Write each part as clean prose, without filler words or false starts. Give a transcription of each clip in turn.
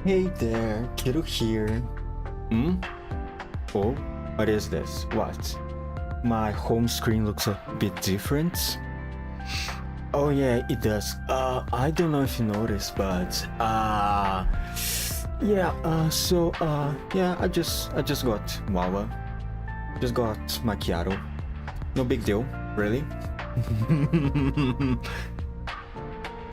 Hey there, Kiddo here. Hmm? Oh, what is this? What? My home screen looks a bit different. Oh yeah, it does. I don't know if you noticed, but yeah. Yeah. I just got Wawa. Just got macchiato. No big deal, really.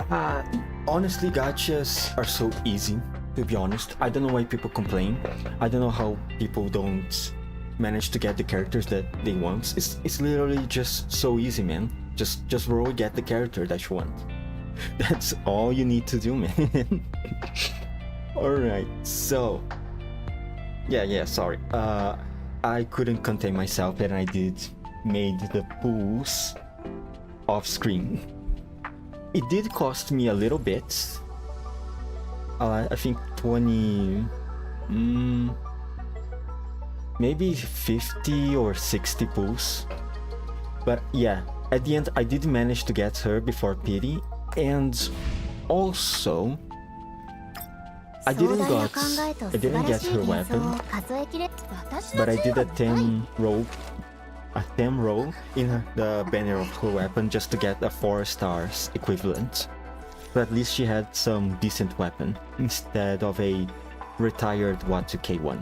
uh, Honestly, gachas are so easy. To be honest, I don't know why people complain. I don't know how people don't manage to get the characters that they want. It's literally just so easy, man. Just roll, get the character that you want. That's all you need to do, man. Alright, so yeah, sorry. I couldn't contain myself and I did made the pools off screen. It did cost me a little bit. I think 20, maybe 50 or 60 pulls. But yeah, at the end I did manage to get her before pity, and also I didn't get her weapon, but I did a 10 roll in the banner of her weapon just to get a 4 stars equivalent. So at least she had some decent weapon instead of a retired Watu K1.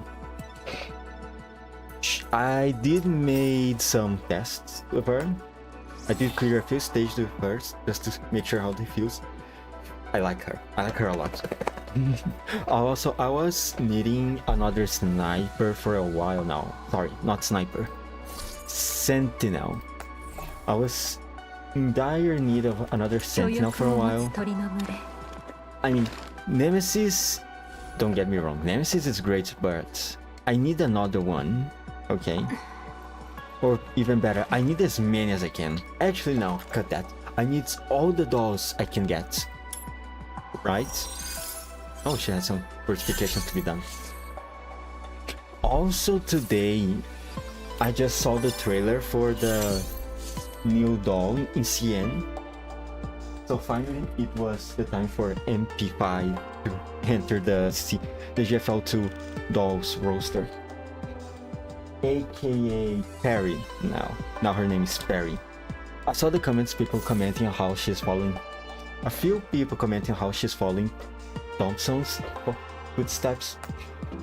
I did made some tests with her. I did clear a few stages with her just to make sure how they feels. I like her a lot. I was needing another sniper for a while now. Sorry, not sniper. Sentinel. I was in dire need of another sentinel for a while. I mean, Nemesis, don't get me wrong, Nemesis is great, but I need another one, okay? Or even better, I need as many as I can. Actually, no, cut that. I need all the dolls I can get, right? Oh, she has some fortifications to be done. Also today, I just saw the trailer for the new doll in CN. So finally, it was the time for MP5 to enter the GFL2 dolls roster. AKA Perry now. Now her name is Perry. I saw the comments, people commenting on how she's following. A few people commenting how she's following Thompson's footsteps.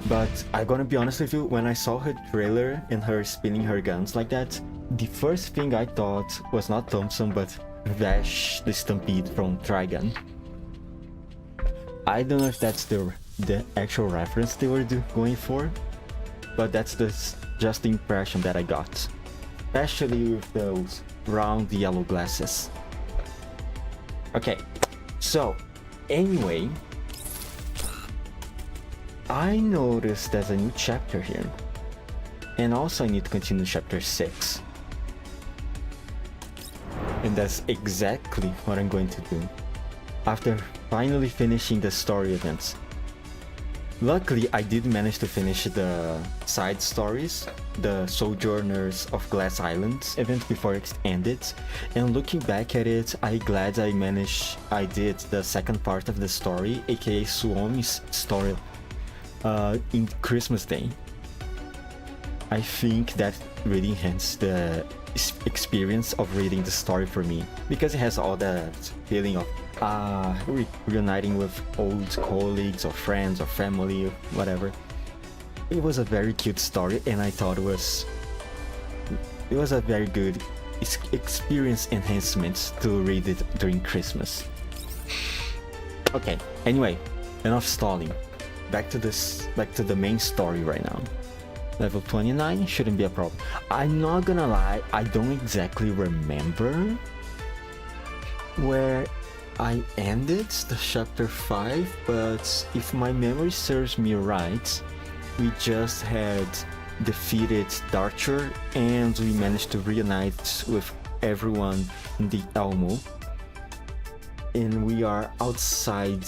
But I'm gonna be honest with you, when I saw her trailer and her spinning her guns like that, the first thing I thought was not Thompson, but Vash the Stampede from Trigun. I don't know if that's the actual reference they were going for, but that's just the impression that I got. Especially with those round yellow glasses. Okay, so anyway, I noticed there's a new chapter here. And also I need to continue chapter 6. And that's exactly what I'm going to do after finally finishing the story events. Luckily, I did manage to finish the side stories, the Sojourners of Glass Island event before it ended. And looking back at it, I'm glad I did the second part of the story, aka Suomi's story, in Christmas Day. I think that really enhanced the experience of reading the story for me, because it has all that feeling of reuniting with old colleagues or friends or family or whatever. It was a very cute story, and I thought it was a very good experience enhancement to read it during Christmas. Okay, anyway, enough stalling. Back to the main story right now. Level 29 shouldn't be a problem. I'm not gonna lie, I don't exactly remember where I ended the chapter 5, but if my memory serves me right, we just had defeated Darcher and we managed to reunite with everyone in the Elmo. And we are outside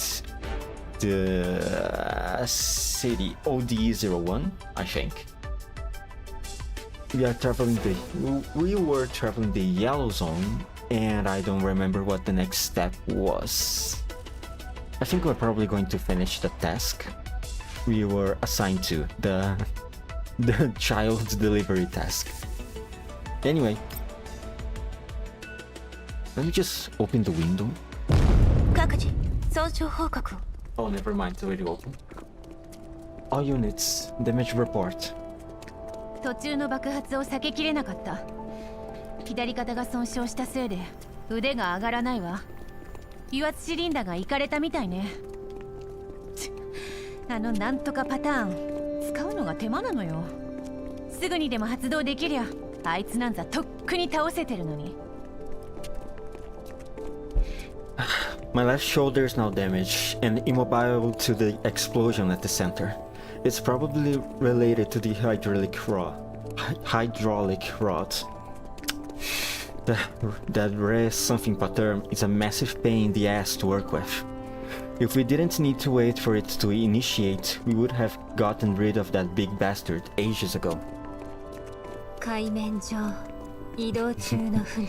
the city, OD01, I think. We were traveling the yellow zone, and I don't remember what the next step was. I think we're probably going to finish the task we were assigned to, the child delivery task. Anyway, let me just open the window. 各自損傷報告を。 Oh, never mind, it's already open. All units, damage report. 途中の爆発を避けきれなかった。左肩が損傷したせいで腕が上がらないわ。油圧シリンダーがいかれたみたいね。あのなんとかパターン使うのが手間なのよ。すぐにでも発動できりゃあいつなんざとっくに倒せてるのに。My left shoulder is now damaged and immobile to the explosion at the center. It's probably related to the hydraulic rod. That res something pattern is a massive pain in the ass to work with. If we didn't need to wait for it to initiate, we would have gotten rid of that big bastard ages ago. 海面上移動中の船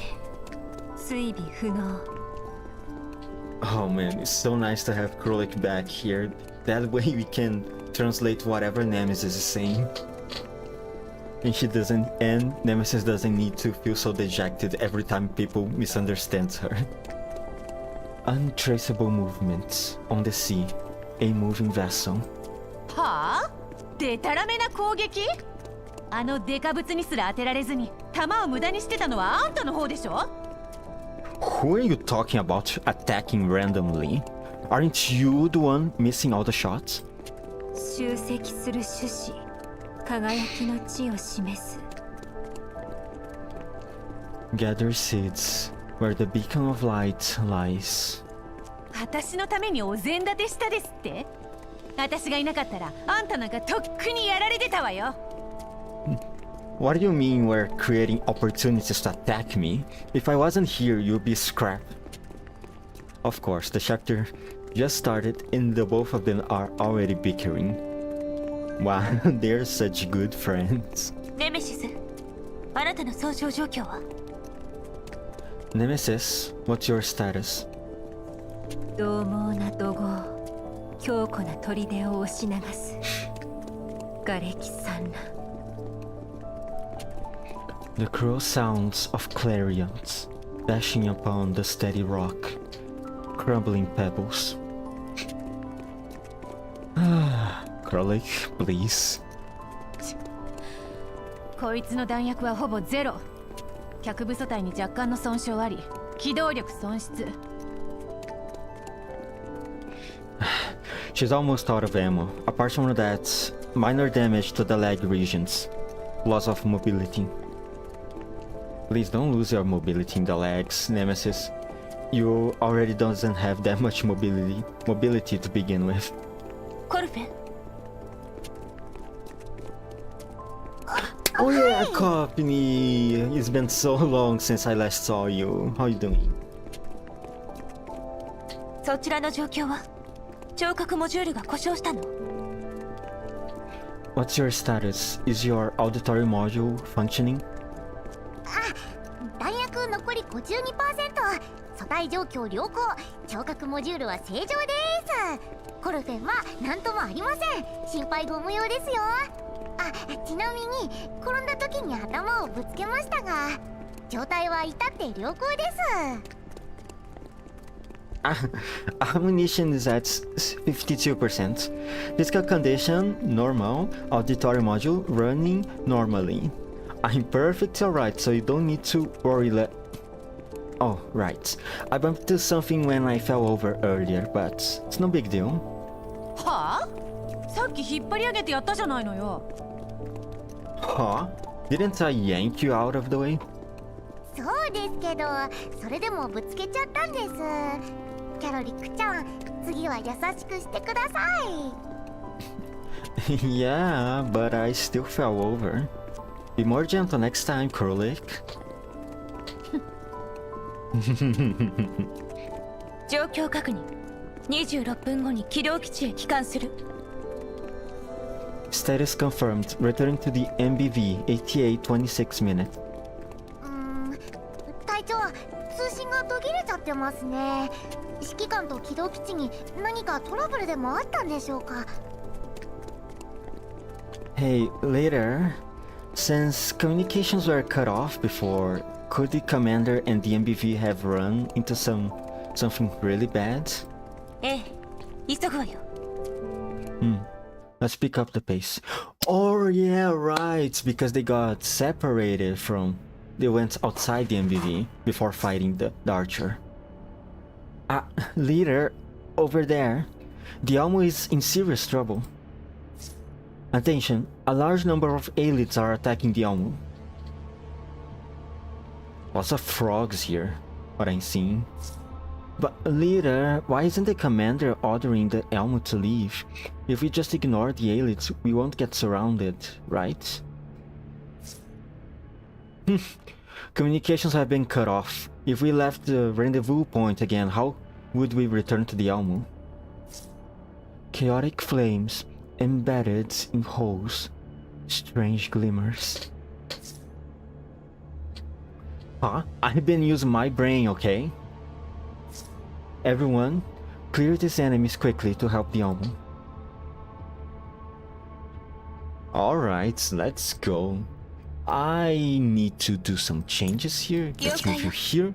追尾不能。 Oh man, it's so nice to have Krolik back here. That way we can translate whatever Nemesis is saying. And Nemesis doesn't need to feel so dejected every time people misunderstand her. Untraceable movements on the sea. A moving vessel. はあ？でたらめな攻撃？あのデカブツにすら当てられずに弾を無駄にしてたのはあんたの方でしょ？ Who are you talking about attacking randomly? Aren't you the one missing all the shots? 集積する種子、輝きの地を示す。 Gather seeds where the beacon of light lies. 私のためにお膳立てしたですって？私がいなかったらあんたなんかとっくにやられてたわよ。 What do you mean we're creating opportunities to attack me? If I wasn't here, you'd be scrap. Of course, the chapter just started and the both of them are already bickering. Wow, they're such good friends. ネメシス、あなたの損傷状況は？ Nemesis, what's your status? 獰猛な怒号、強固な砦を押し流す。瓦礫散乱。 The cruel sounds of clarions dashing upon the steady rock, crumbling pebbles. Krolik, please. こいつの弾薬はほぼゼロ。脚部素体に若干の損傷あり、機動力損失。 She's almost out of ammo. Apart from that, minor damage to the leg regions. Loss of mobility. Please don't lose your mobility in the legs, Nemesis. You already doesn't have that much mobility to begin with. コルフェン。 Oh yeah, Kopni! It's been so long since I last saw you. How you doing? そちらの状況は？聴覚モジュールが故障したの？ What's your status? Is your auditory module functioning? 弾薬残り 52%。 素体状況良好。聴覚モジュールは正常です。コルフェンは何ともありません。心配ご無用ですよ。ちなみに転んだ時に頭をぶつけましたが、状態は至って良好です。 Ammunition is at 52%. Physical condition, normal. Auditory module, running normally. I'm perfect, alright, so you don't need to worry. Oh, right. I bumped into something when I fell over earlier, but it's no big deal. はあ？さっき引っ張り上げてやったじゃないのよ。 Huh? Didn't I yank you out of the way? そうですけど、それでもぶつけちゃったんです。キャロリックちゃん、次は優しくしてください。Yeah, but I still fell over. Be more gentle next time, Krolik. 状況確認。26分後に起動基地へ帰還する。 Status confirmed. Returning to the MBV. ATA 26 minutes. 隊長、通信が途切れちゃってますね。指揮官と起動基地に何かトラブルでもあったんでしょうか？ Hey, later, since communications were cut off before, could the commander and the MBV have run into something really bad? ええ、急ぐわよ。 Let's pick up the pace. Oh yeah, right, because they got separated from... They went outside the MBV before fighting the archer. Leader, over there, the Almo is in serious trouble. Attention, a large number of elites are attacking the Almo. Lots of frogs here, what I'm seeing. But leader, why isn't the commander ordering the Elmo to leave? If we just ignore the elites, we won't get surrounded, right? Communications have been cut off. If we left the rendezvous point again, how would we return to the Elmo? Chaotic flames embedded in holes. Strange glimmers. Huh? I've been using my brain, okay? Everyone, clear these enemies quickly to help the Elmo. Alright, let's go. I need to do some changes here. Let's move you here.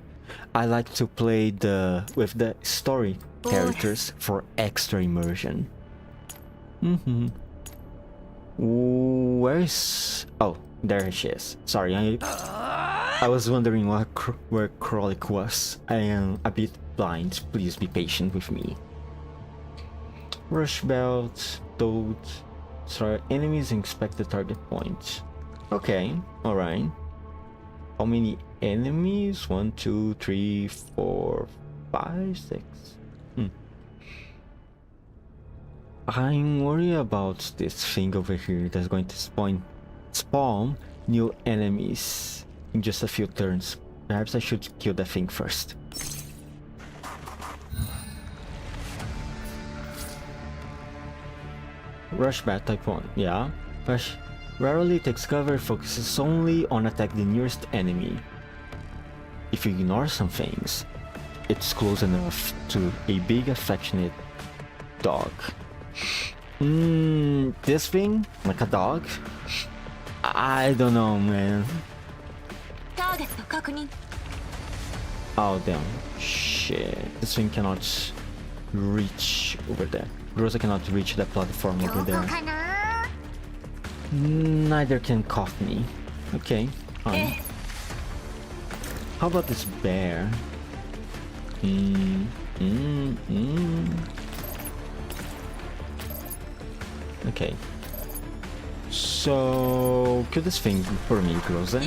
I like to play with the story characters for extra immersion. Where is... Oh, there she is. Sorry, I was wondering where Krolik was. I am a bit blind. Please be patient with me. Rush belt, toad. Sorry, enemies inspect the target point. Okay, alright. How many enemies? 1, 2, 3, 4, 5, 6. I'm worried about this thing over here that's going to spawn new enemies in just a few turns. Perhaps I should kill the thing first. Rush bat type 1, yeah. Rush rarely takes cover, focuses only on attacking the nearest enemy. If you ignore some things, it's close enough to a big affectionate dog. This thing? Like a dog? I don't know, man. Oh damn. Shit. This thing cannot reach over there. Rosa cannot reach that platform over there. Neither can cough me. Okay, fine. How about this bear? Okay. So kill this thing for me, Rosa.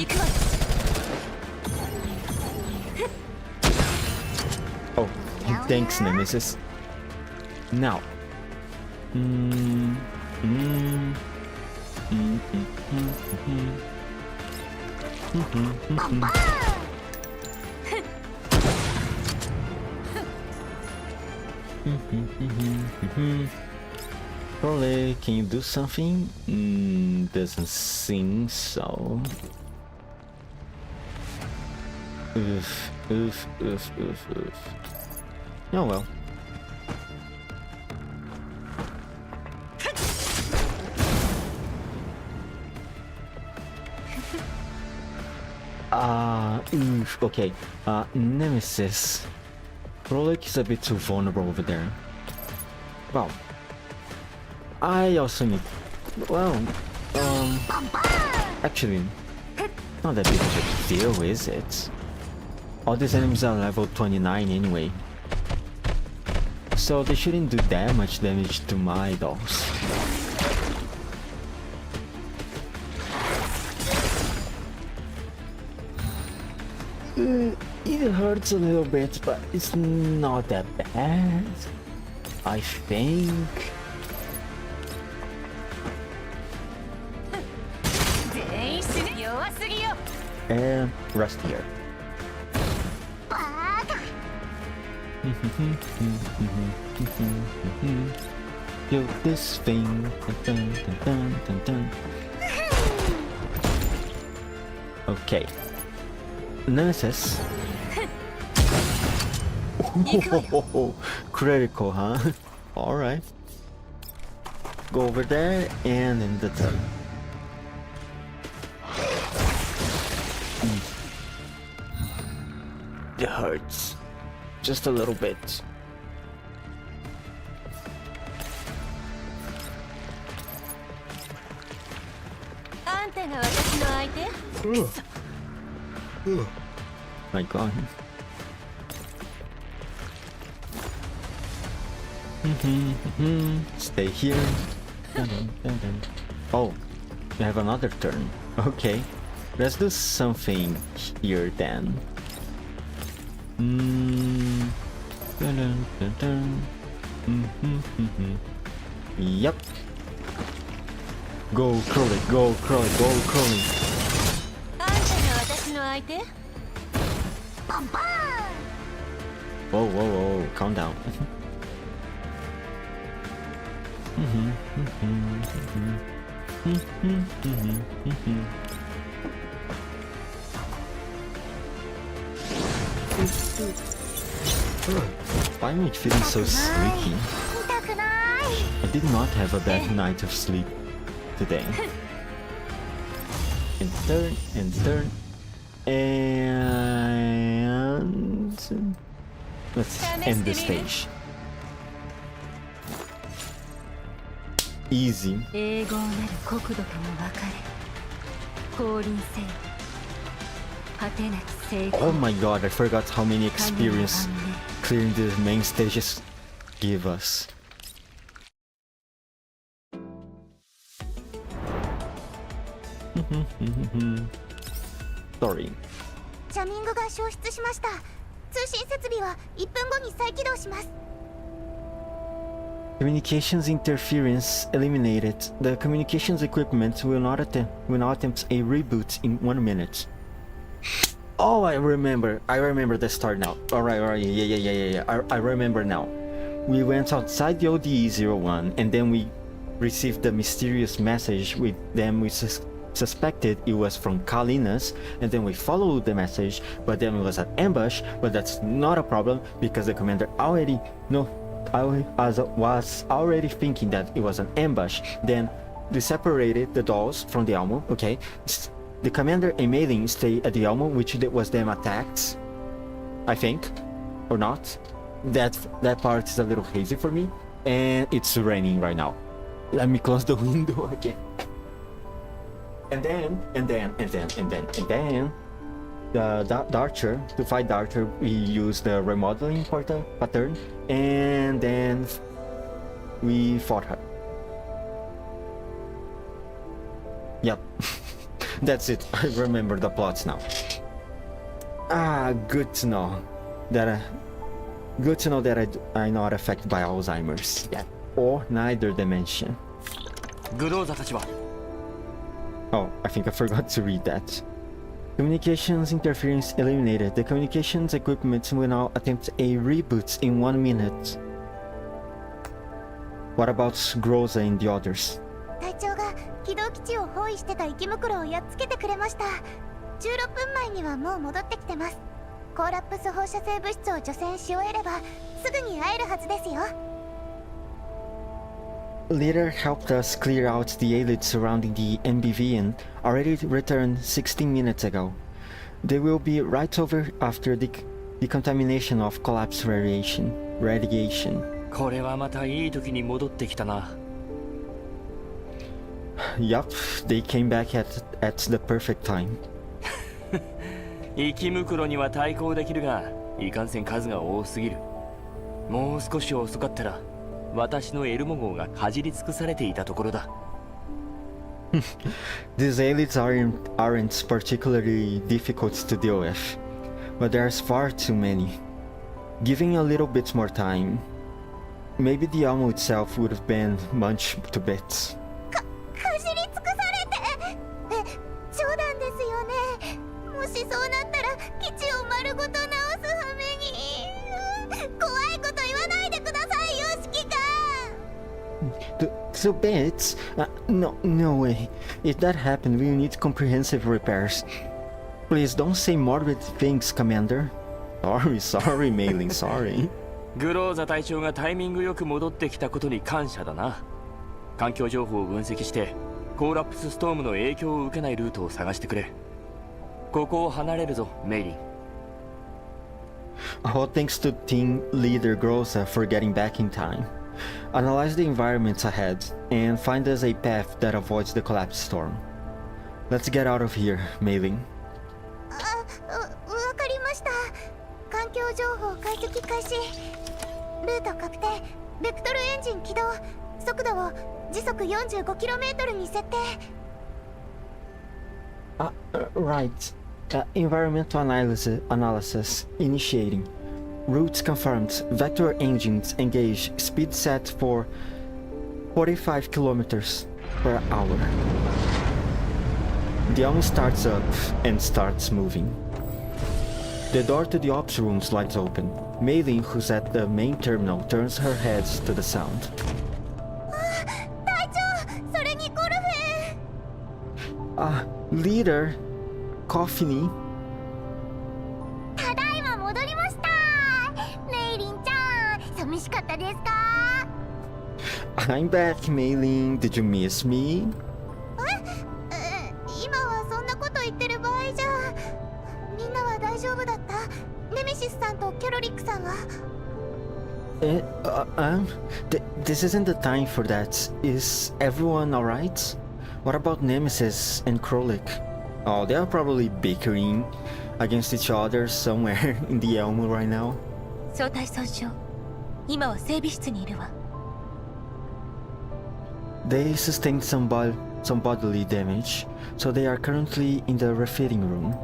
Oh, thanks, Nemesis. Now. Probably, can you do something? Doesn't seem so. Oof. Oh well. Okay. Nemesis. Rolik is a bit too vulnerable over there. Well, I also need... Well, actually, not that big of a deal, is it? All these enemies are level 29 anyway. So they shouldn't do that much damage to my dolls. It hurts a little bit, but it's not that bad, I think. And rest here. Yo, this thing. Dun, dun, dun, dun, dun. Okay. Nemesis. Oh, critical, huh? Alright. Go over there and in the turn. It hurts. Just a little bit. My god. Stay here. Oh, we have another turn. Okay. Let's do something here then. Yep. Go Crowley, go Crowley, go Crowley. Whoa, whoa, whoa, calm down. Why am I feeling so sleepy? I did not have a bad night of sleep today. And turn, and turn, and let's end the stage. Easy. Oh my god, I forgot how many experience clearing the main stages give us. Sorry. ジャミングが消失しました。通信設備は1分後に再起動します。Communications interference eliminated. The communications equipment will not attempt a reboot in 1 minute. Oh, I remember the start now. Alright, yeah. I remember now. We went outside the ODE-01 and then we received the mysterious message. With them we suspected it was from Kalinas, and then we followed the message, but then it was an ambush. But that's not a problem because the commander already was already thinking that it was an ambush. Then we separated the dolls from the Elmo. Okay, the commander and Mei-Ling stay at the Elmo, which was them attacked, I think, or not. That part is a little hazy for me, and it's raining right now. Let me close the window again. And then the Darcher, to fight Darcher, we use the remodeling pattern, and then we fought her. Yep. That's it. I remember the plots now. Good to know that I'm not affected by Alzheimer's yet, or neither dementia. Oh, I think I forgot to read that. Communications interference eliminated. The communications equipment will now attempt a reboot in 1 minute. What about Groza and the others? 隊長が起動基地を包囲してた息袋をやっつけてくれました。16分前にはもう戻ってきてます。コーラップス放射性物質を除染し終えればすぐに会えるはずですよ。Leader helped us clear out the elites surrounding the MBV and already returned 16 minutes ago. They will be right over after the decontamination of collapse radiation. これはまたいい時に戻ってきたな。Yup, they came back at the perfect time. 息袋には対抗できるが、いかんせん数が多すぎる。もう少し遅かったら、私のエルモ号がかじり尽くされていたところだ。These elites aren't particularly difficult to deal with, but there's far too many. Giving a little bit more time, maybe the Almo itself would have been munched to bits. かじり尽くされて冗談ですよね。もしそうなったら基地を丸ごと直す羽目に。怖いこと言わないでくださいよ、指揮官。To bits? No way. If that happened, we'll need comprehensive repairs. Please don't say morbid things, Commander. Sorry, Mei-Ling, sorry. グローザ隊長がタイミングよく戻ってきたことに感謝だな。環境情報を分析してコーラップスストームの影響を受けないルートを探してくれ。ここを離れるぞ、メイリン。All thanks to team leader Groza for getting back in time. Analyze the environments ahead and find us a path that avoids the collapse storm. Let's get out of here, Mei-Ling. わかりました。環境情報解析開始。ルート確定。ベクトルエンジン起動。速度を時速 45km に設定。Right. Environmental analysis initiating. Routes confirmed. Vector engines engaged. Speed set for 45 kilometers per hour. The Elm starts up and starts moving. The door to the ops room slides open. Mei-Ling, who's at the main terminal, turns her head to the sound. 隊長、それにコルフェ。Leader, Coffee. ただいま戻りました。メイリンちゃん、寂しかったですか？ I'm back, Mei-Ling. Did you miss me? 今はそんなこと言ってる場合じゃ。みんなは大丈夫だった？ネメシスさんとキャロリックさんは？ This isn't the time for that. Is everyone alright? What about Nemesis and Krolik? Oh, they are probably bickering against each other somewhere in the Elmo right now. 相対損傷。今は整備室にいるわ。They sustained some bodily damage, so they are currently in the refitting room.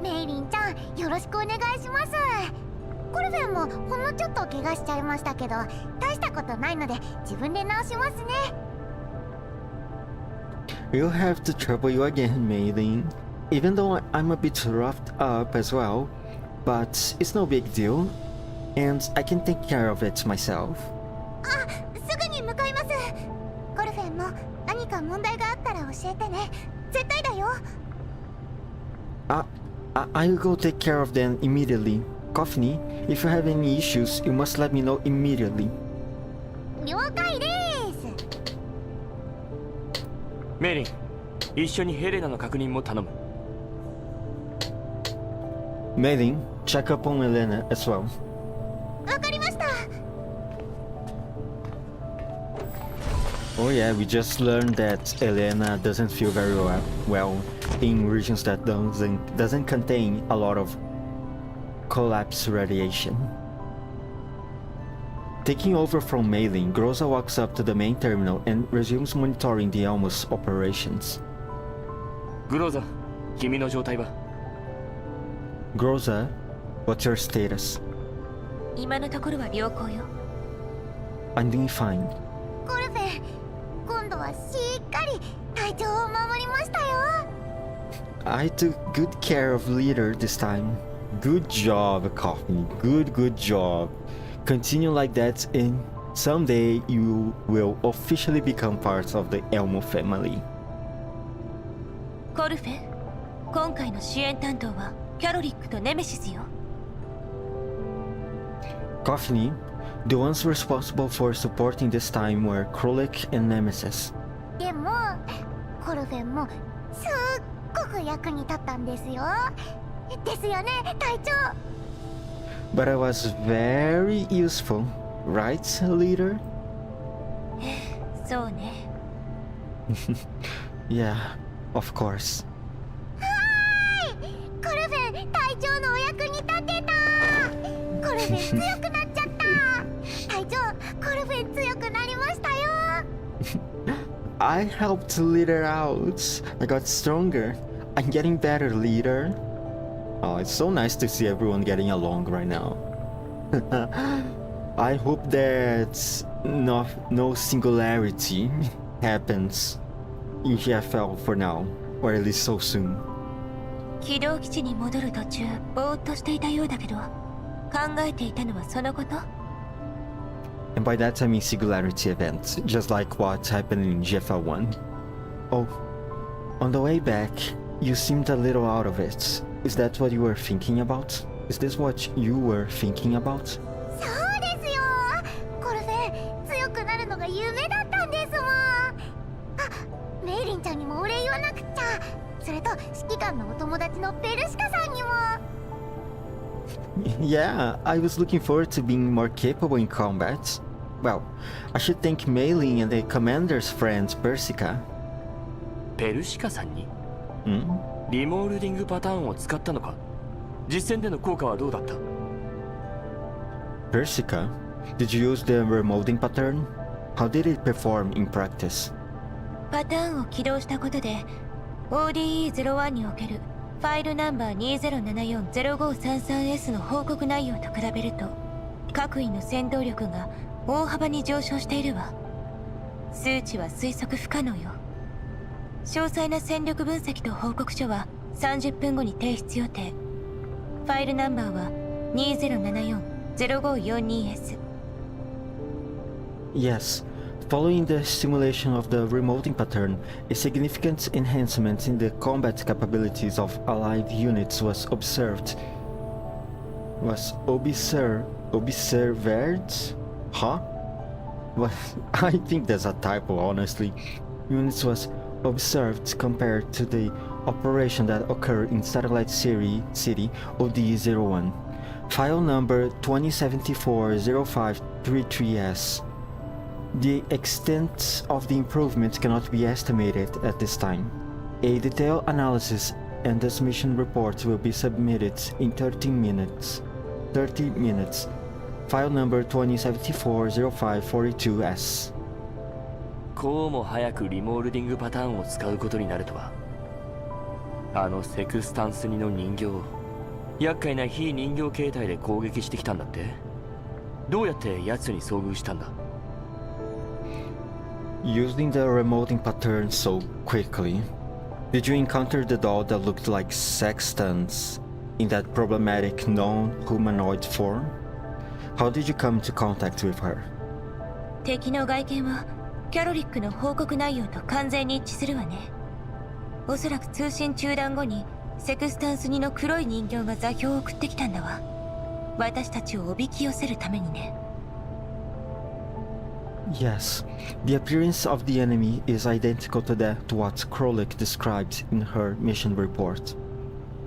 メイリンちゃん、よろしくお願いします。コルフェンもほんのちょっと怪我しちゃいましたけど、大したことないので自分で治しますね。We'll have to trouble you again, Mei-Ling. Even though I'm a bit roughed up as well, but it's no big deal, and I can take care of it myself. すぐに向かいます。コルフェンも何か問題があったら教えてね。絶対だよ。I'll go take care of them immediately. Coffee, if you have any issues, you must let me know immediately. 了解です。メイリン、一緒にヘレナの確認も頼む。Mei-Ling, check up on Elena as well. わかりました。Oh yeah, we just learned that Elena doesn't feel very well in regions that doesn't contain a lot of collapse radiation. Taking over from Mei-Ling, Groza walks up to the main terminal and resumes monitoring the Elmo's operations. グローザ、君の状態は？ Groza, what's your status? 今のところは良好よ。I'm doing fine. コルフェン、今度はしっかり体調を守りましたよ。I took good care of Leader this time. Good job, Coffee. Good job. Continue like that and someday you will officially become part of the Elmo family. コルフェ、今回の支援担当はキャロリックとネメシスよ。Coffee, the ones responsible for supporting this time were Krolik and Nemesis. でもコルフェンもすっごく役に立ったんですよ。ですよね、隊長。But I was very useful, right, Leader? そうね。Yeah, of course. コルフェン、隊長のお役に立てた。コルフェン強くなっちゃった。隊長、コルフェン強くなりましたよ。I helped Leader out. I got stronger. I'm getting better, Leader. Oh, it's so nice to see everyone getting along right now. I hope that no singularity happens in GFL for now, or at least so soon. 軌道基地に戻る途中、ぼーっとしていたようだけど、考えていたのはそのこと？ And by that I mean singularity events, just like what happened in GFL 1. Oh, on the way back, you seemed a little out of it. Is that what you were thinking about? Is this what you were thinking about? そうですよ。コルフェン、強くなるのが夢だったんですもん。あ、メイリンちゃんにもお礼言わなくっちゃ。それと指揮官のお友達のベルシカさんにも。Yeah, I was looking forward to being more capable in combat. Well, I should thank Mei and the commander's friend Persica. ペルシカさんに Hmm? リモールディングパターンを使ったのか。実戦での効果はどうだった？ Persica? Did you use the remolding pattern? How did it perform in practice? パターンを起動したことで ODE01 におけるファイルナンバー 2074-0533S の報告内容と比べると各位の戦闘力が大幅に上昇しているわ。数値は推測不可能よ。詳細な戦力分析と報告書は30分後に提出予定。ファイルナンバーは 2074-0542S。 Yes, following the simulation of the remolding pattern, a significant enhancement in the combat capabilities of allied units was observed. Observed? Huh? Well, I think that's a typo, honestly. Units was observed compared to the operation that occurred in Satellite City ODE01. File number 2074-0533S. The extent of the improvement cannot be estimated at this time. A detailed analysis and this mission report will be submitted in 30 minutes. File number 2074-0542S. こうも早くリモールディングパターンを使うことになるとは。あのセクスタンス2の人形、厄介な非人形形態で攻撃してきたんだって。どうやって奴に遭遇したんだ？ Using the remoting pattern so quickly, did you encounter the doll that looked like Sextans in that problematic non-humanoid form? How did you come to contact with her? 敵の外見はキャロリックの報告内容と完全に一致するわね。おそらく通信中断後にセクスタンス2の黒い人形が座標を送ってきたんだわ。私たちをおびき寄せるためにね。Yes, the appearance of the enemy is identical to what Krolik described in her mission report.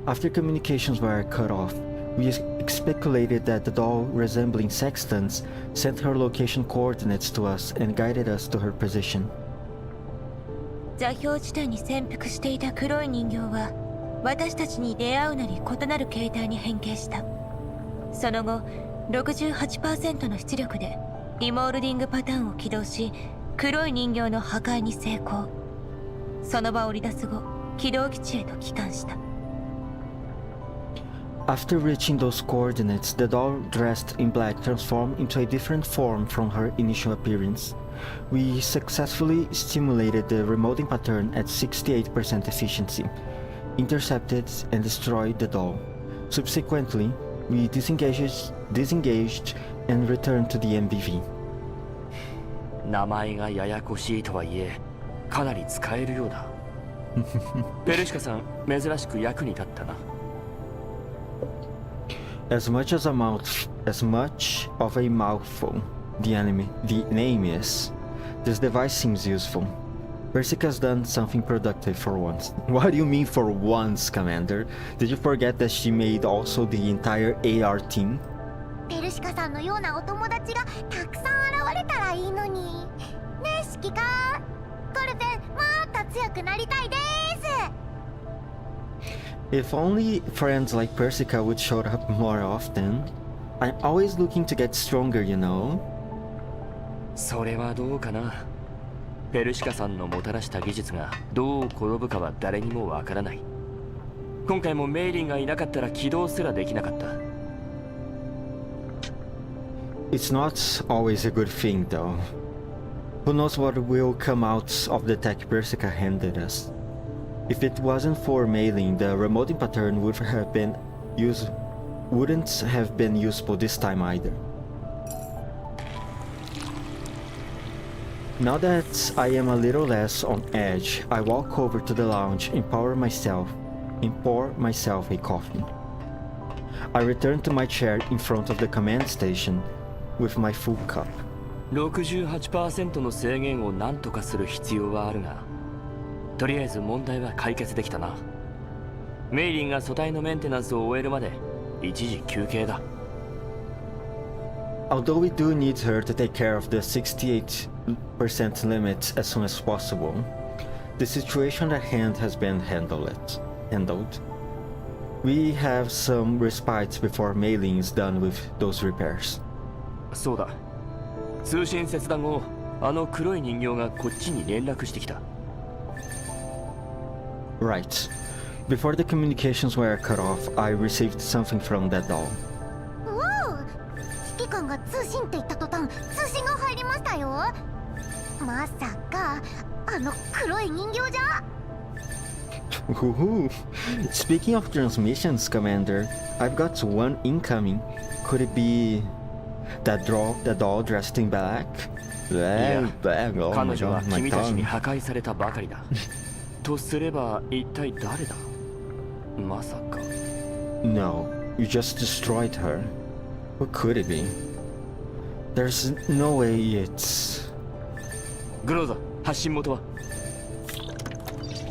After communications were cut off, we speculated that the doll resembling Sextans sent her location coordinates to us and guided us to her position. 座標地点に潜伏していた黒い人形は私たちに出会うなり異なる形態に変形した。その後 68% の出力でリモールディングパターンを起動し黒い人形の破壊に成功。その場を離脱後起動基地へと帰還した。 After reaching those coordinates, the doll dressed in black transformed into a different form from her initial appearance. We successfully stimulated the remoting pattern at 68% efficiency, intercepted and destroyed the doll. Subsequently, we disengaged and returned to the MBV. 名前がややこしいとはいえ、かなり使えるようだ。ペルシカさん、珍しく役に立ったな。As much of a mouthful the name is, this device seems useful. Persica's done something productive for once. What do you mean for once, Commander? Did you forget that she made also the entire AR team? ペルシカさんのようなお友達がたくさん現れたらいいのに。ねえ指揮官、コルペンもっと強くなりたいです。 If only friends like Persica would show up more often. I'm always looking to get stronger, you know? それはどうかな。ペルシカさんのもたらした技術がどう転ぶかは誰にもわからない。今回もメイリンがいなかったら起動すらできなかった。It's not always a good thing, though. Who knows what will come out of the tech Persica handed us? If it wasn't for mailing, the remoting pattern wouldn't have been useful this time either. Now that I am a little less on edge, I walk over to the lounge and pour myself a coffee. I return to my chair in front of the command station with my full cup. 68% の制限を何とかする必要はあるが、とりあえず問題は解決できたな。メイリンが素体のメンテナンスを終えるまで一時休憩だ。 Although we do need her to take care of the 68% limit as soon as possible, the situation at hand has been handled. We have some respite before mailing is done with those repairs. そうだ。通信切断後、あの黒い人形がこっちに連絡してきた。 Right. Before the communications were cut off, I received something from that doll. うわお、指揮官が通信って言った途端通信が入りましたよ。まさかあの黒い人形じゃ。 Woohoo! Speaking of transmissions, Commander, I've got one incoming. Could it be that doll dressed in black? いや、 Black. Oh my 彼女は god, my 君たちに tongue. 破壊されたばかりだ。とすれば一体誰だ。まさか。 No, you just destroyed her. What could it be? There's no way it's... グローザ、発信元は。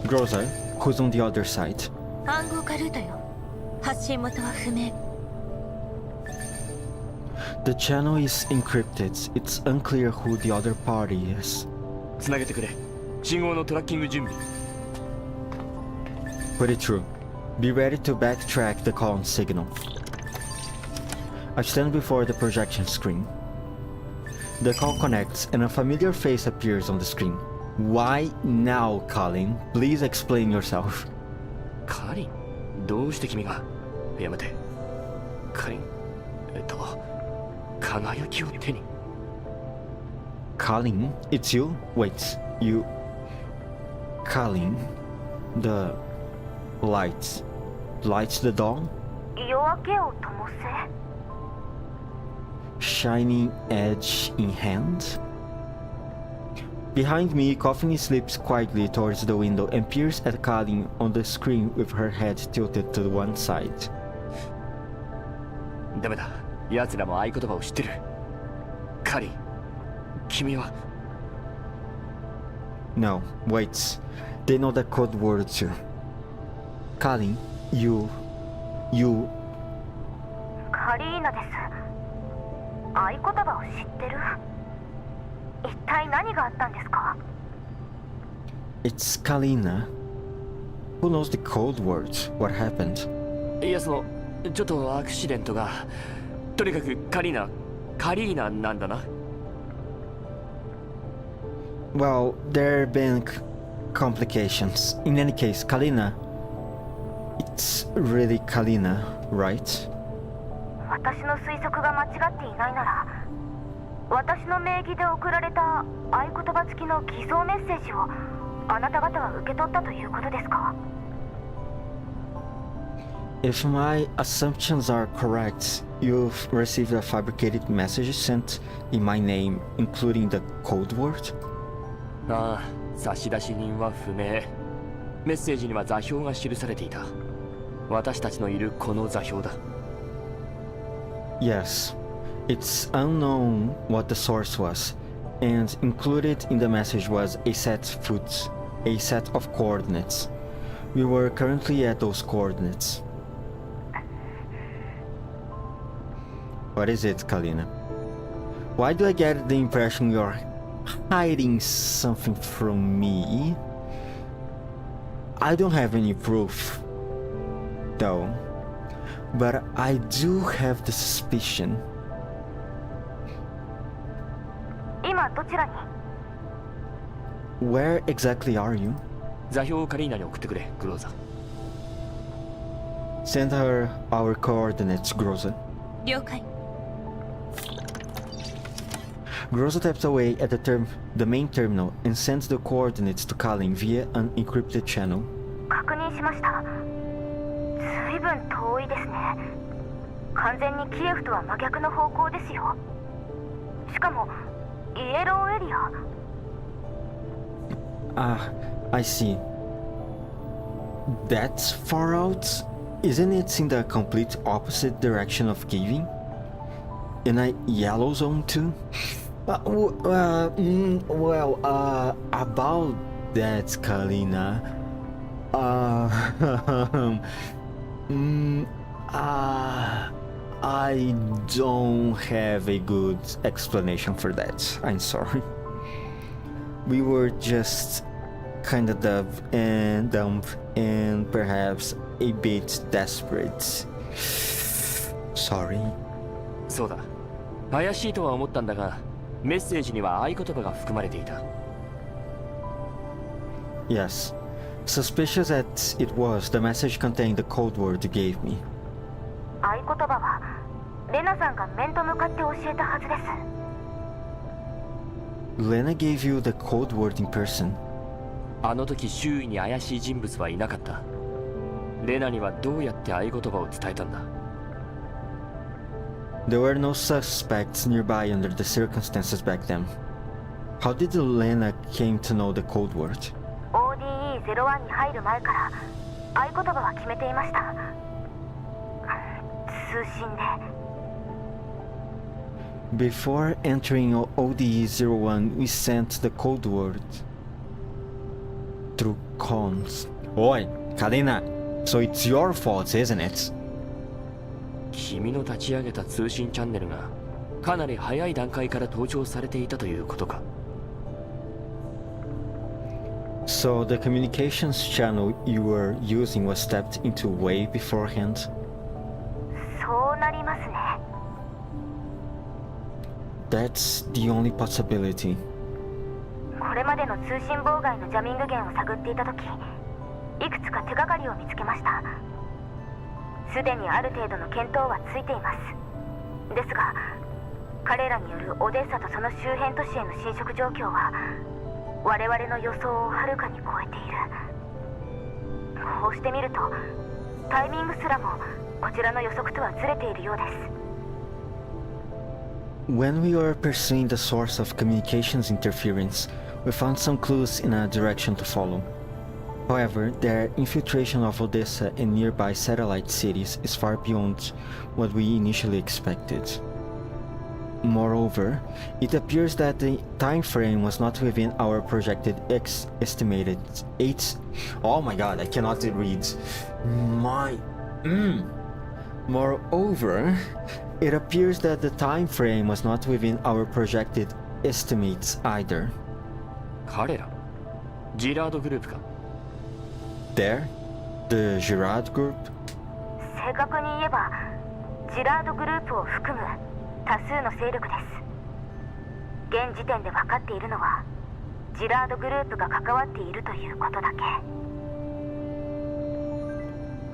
Groza, who's on the other side? 暗号化ルートよ。発信元は不明。 The channel is encrypted. It's unclear who the other party is. つなげてくれ。信号のトラッキング準備。 Put it through. Be ready to backtrack the call and signal. I stand before the projection screen. The call connects and a familiar face appears on the screen. Why now, Colin? Please explain yourself. カリン、どうして君が。やめて。カリン、輝きを手に。 Colin, it's you? Wait, you... Colin, the... Lights the dawn? 夜明けを灯せ。 Shining edge in hand? Behind me, Coffin slips quietly towards the window and peers at Colin on the screen with her head tilted to one side. ダメだ。奴らも合言葉を知ってる。カリン、君は。 No, wait. They know the code word too. Colin, you... カリーナです。合言葉を知ってる。一体何があったんですか？ It's Kalina. Who knows the code word? What happened? いや、ちょっとアクシデントが。とにかくカリーナなんだな。 Well, there have been complications. In any case, Kalina... It's really Kalina, right? 私の推測が間違っていないなら、私の名義で送られた合言葉付きの偽装メッセージをあなた方は受け取ったということですか？ If my assumptions are correct, you've received a fabricated message sent in my name, including the code word? ああ、差出人は不明。メッセージには座標が記されていた。私たちのいるこの座標だ。 Yes. It's unknown what the source was, and included in the message was a set of coordinates. We were currently at those coordinates. What is it, Kalina? Why do I get the impression you're hiding something from me? I don't have any proof, though, but I do have the suspicion. 今どちらに？ Where exactly are you? 座標をカリーナに送ってくれ、グローザ。 Send her our coordinates, Groza. 了解。 Groza taps away at the main terminal and sends the coordinates to Kalin via an encrypted channel. 確認しました。随分遠いですね。完全にキエフとは真逆の方向ですよ。しかもイエローエリア。 Ah, I see. That's far out? Isn't it in the complete opposite direction of Giving? In a yellow zone too? About that, Kalina. I don't have a good explanation for that. I'm sorry. We were just kind of dumb and perhaps a bit desperate. Sorry. そうだ。怪しいとは思ったんだが、メッセージには合言葉が含まれていた。Yes. Suspicious as it was, the message contained the code word you gave me. 合言葉はレナさんが面と向かって教えたはずです。Lena gave you the code word in person. あの時周囲に怪しい人物はいなかった。レナにはどうやって合言葉を伝えたんだ？ There were no suspects nearby under the circumstances back then. How did Lena came to know the code word? ODE01 に入る前から合言葉は決めていました。通信で。Before entering ODE01, we sent the code word through comms. Oi, Kalina. So it's your fault, isn't it? 君の立ち上げた通信チャンネルがかなり早い段階から盗聴されていたということか。So the communications channel you were using was tapped into way beforehand? そうなりますね。That's the only possibility. これまでの通信妨害のジャミング源を探っていた時、いくつか手がかりを見つけました。すでにある程度の見当はついています。ですが、彼らによるオデッサとその周辺都市への侵食状況は我々の予想をはるかに超えている。こうしてみるとタイミングすらもこちらの予測とはずれているようです。When we were pursuing the source of communications interference, we found some clues in a direction to follow. However, their infiltration of Odessa and nearby satellite cities is far beyond what we initially expected. Moreover, it appears that the time frame was not within our projected estimated 8... Oh my god, I cannot read. Moreover, it appears that the time frame was not within our projected estimates either. 彼ら？ジラードグループか？ There? The Girard Group? 正確に言えばジラードグループを含む多数の勢力です。現時点で分かっているのはジラードグループが関わっているということだけ。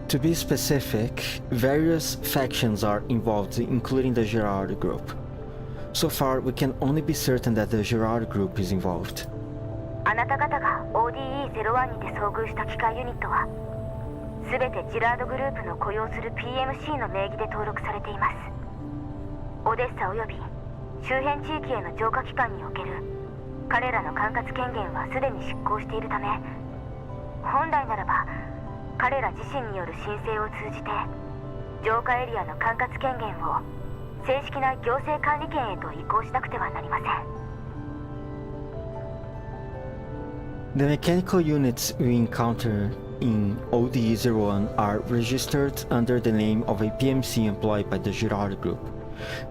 To be specific, various factions are involved, including the Girard Group. So far, we can only be certain that the Girard Group is involved. あなた方が ODE01 にて遭遇した機械ユニットは全てジラードグループの雇用する PMC の名義で登録されています。オデッサおよび周辺地域への浄化機関における彼らの管轄権限はすでに執行しているため、本来ならば彼ら自身による申請を通じて浄化エリアの管轄権限を正式な行政管理権へと移行しなくてはなりません。The mechanical units we encounter in ODE01 are registered under the name of a PMC employed by the Girard Group.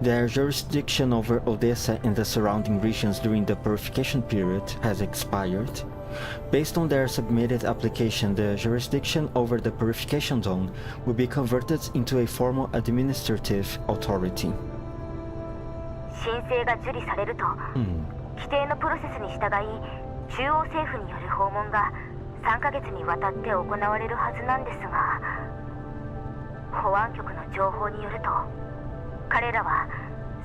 Their jurisdiction over Odessa and the surrounding regions during the purification period has expired. Based on their submitted application, the jurisdiction over the purification zone will be converted into a formal administrative authority. 申請が受理されると、規定のプロセスに従い中央政府による訪問が3ヶ月にわたって行われるはずなんですが、保安局の情報によると彼らは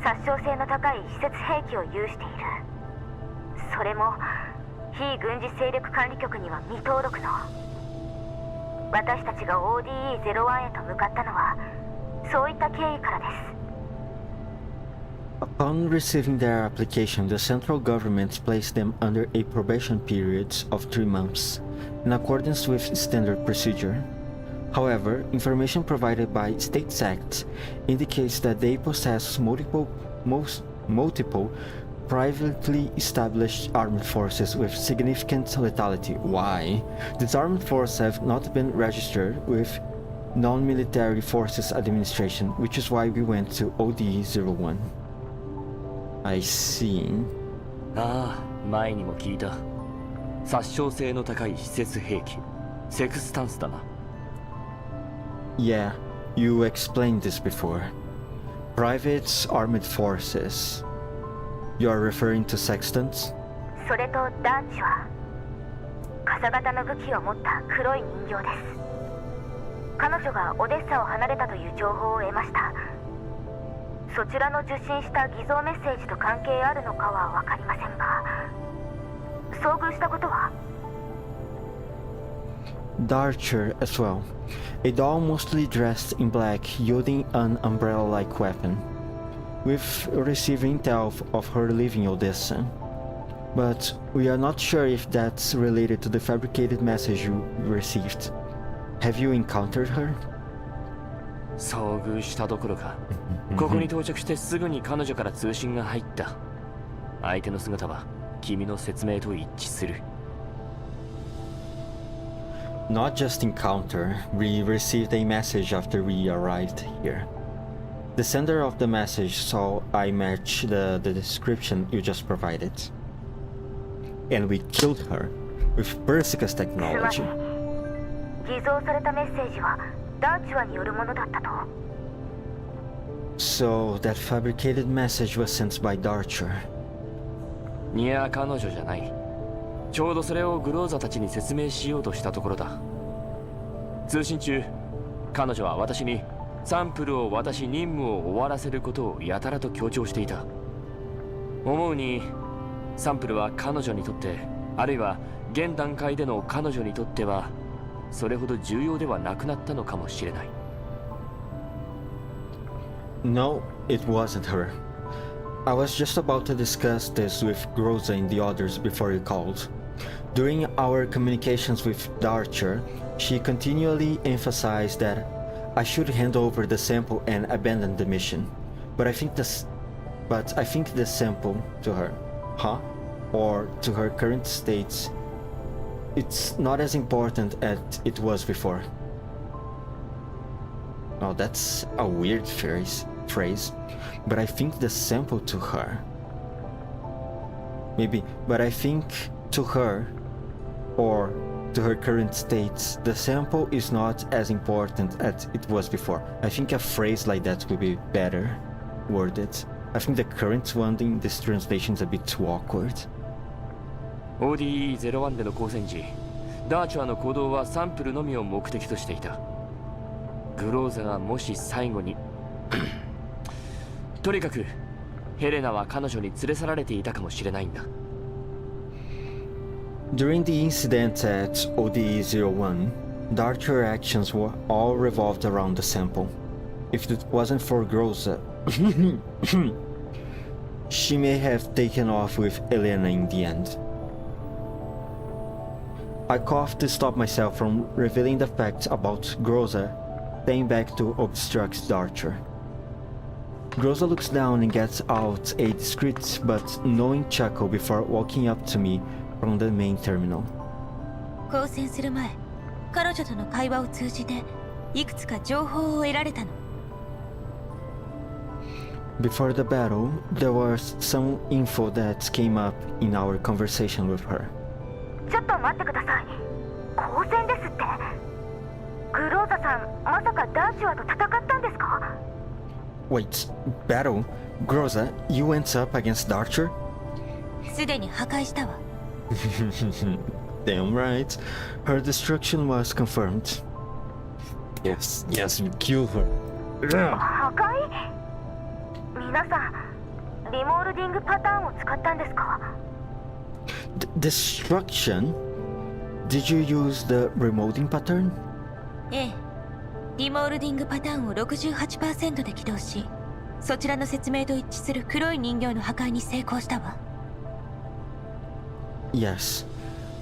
殺傷性の高い非接兵器を有している。それも非軍事勢力管理局には未登録の。私たちが ODE01 へと向かったのはそういった経緯からです。Upon receiving their application, the central government placed them under a probation period of 3 months, in accordance with standard procedure. However, information provided by State Acts indicates that they possess multiple privately established armed forces with significant lethality. Why? These armed forces have not been registered with Non-Military Forces Administration, which is why we went to OD01. I see. ああ、前にも聞いた。殺傷性の高い施設兵器、セクスタンスだな。Yeah, you explained this before. Private Armed Forces. You are referring to sextants? それとダーチは傘型の武器を持った黒い人形です。彼女がオデッサを離れたという情報を得ました。そちらの受信した偽造メッセージと関係あるのかは分かりませんが、遭遇したことは？ Darcher as well. A doll mostly dressed in black, wielding an umbrella-like weapon. We've received intel of her leaving Odessa, but we are not sure if that's related to the fabricated message you received. Have you encountered her? 遭遇したどころか、ここに到着してすぐに彼女から通信が入った。相手の姿は君の説明と一致する。Not just encounter, we received a message after we arrived here. The sender of the message saw I match the description you just provided. And we killed her with Persica's technology. 偽造されたメッセージはダーチュアによるものだったと。So that fabricated message was sent by Darcher. いや、彼女じゃない。ちょうどそれをグローザたちに説明しようとしたところだ。通信中、彼女は私にサンプルを渡し任務を終わらせることをやたらと強調していた。思うにサンプルは彼女にとって、あるいは現段階での彼女にとってはそれほど重要ではなくなったのかもしれない。No, it wasn't her. I was just about to discuss this with Groza and the others before you called. During our communications with Darcher, she continually emphasized that I should hand over the sample and abandon the mission. But I think the sample to her, or to her current states, it's not as important as it was before. Oh, that's a weird phrase, but I think the sample to her. Maybe, but I think to her, or to her current states, the sample is not as important as it was before. I think a phrase like that would be better worded. I think the current one in this translation is a bit too awkward. ODE01 での交戦時、ダーチュアの行動はサンプルのみを目的としていた。グローザがもし最後にとにかくヘレナは彼女に連れ去られていたかもしれないんだ。During the incident at ODE01, Darcher actions were all revolved around the sample. If it wasn't for Groza, she may have taken off with Elena in the end. I coughed to stop myself from revealing the facts about Groza staying back to obstruct Darcher. Groza looks down and gets out a discreet but knowing chuckle before walking up to me from the main terminal. 交戦する前、彼女との会話を通じていくつか情報を得られたの。Before the battle, there was some info that came up in our conversation with her. ちょっと待ってください。交戦ですって。グローザさん、まさかダーチュアと戦ったんですか？ Wait, battle? Groza, you went up against Darcher? すでに破壊したわ。Damn right. Her destruction was confirmed. Yes, we killed her. 破壊？皆さん、リモールディングパターンを使ったんですか？ Destruction? Did you use the remoting pattern? ええ。リモールディングパターンを 68% で起動し、そちらの説明と一致する黒い人形の破壊に成功したわ。Yes.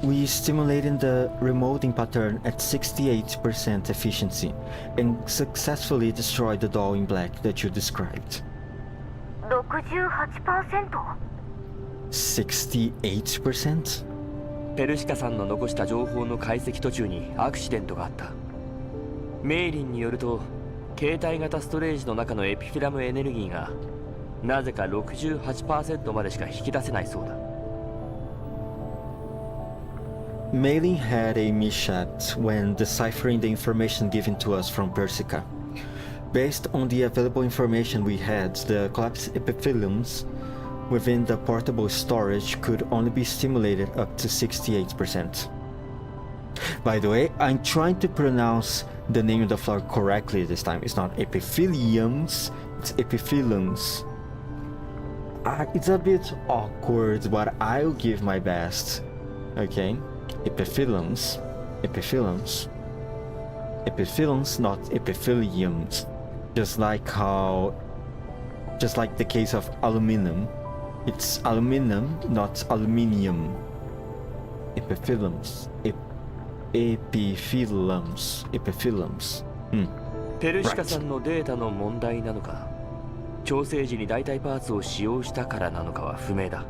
We stimulated the remoting pattern at 68% efficiency and successfully destroyed the doll in black that you described. 68%？ 68%? ペルシカさんの残した情報の解析途中にアクシデントがあった。メイリンによると携帯型ストレージの中のエピフィラムエネルギーがなぜか 68% までしか引き出せないそうだ。Mailing had a mishap when deciphering the information given to us from Persica. Based on the available information we had, the collapsed epitheliums within the portable storage could only be stimulated up to 68%. By the way, I'm trying to pronounce the name of the flower correctly this time. It's not epitheliums, it's epitheliums. It's a bit awkward, but I'll give my best. Okay? Epitheliums. Epitheliums. Epitheliums, not epitheliums. Just like the case of aluminum. It's aluminum, not aluminium. Epitheliums. Epitheliums. Epitheliums. ペルシカさんのデータの問題なのか、調整時に代替パーツを使用したからなのかは不明だ。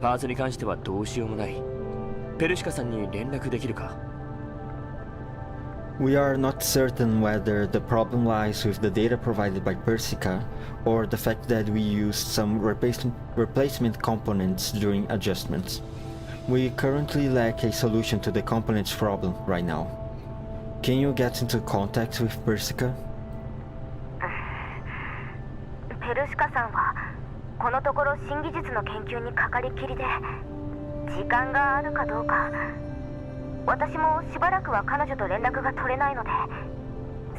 パーツに関してはどうしようもない。ペルシカさんに連絡できるか？ We are not certain whether the problem lies with the data provided by Persica or the fact that we used some replacement components during adjustments. We currently lack a solution to the components problem right now. Can you get into contact with Persica? ペルシカさんはこのところ新技術の研究にかかりきりで、時間があるかどうか。私もしばらくは彼女と連絡が取れないので、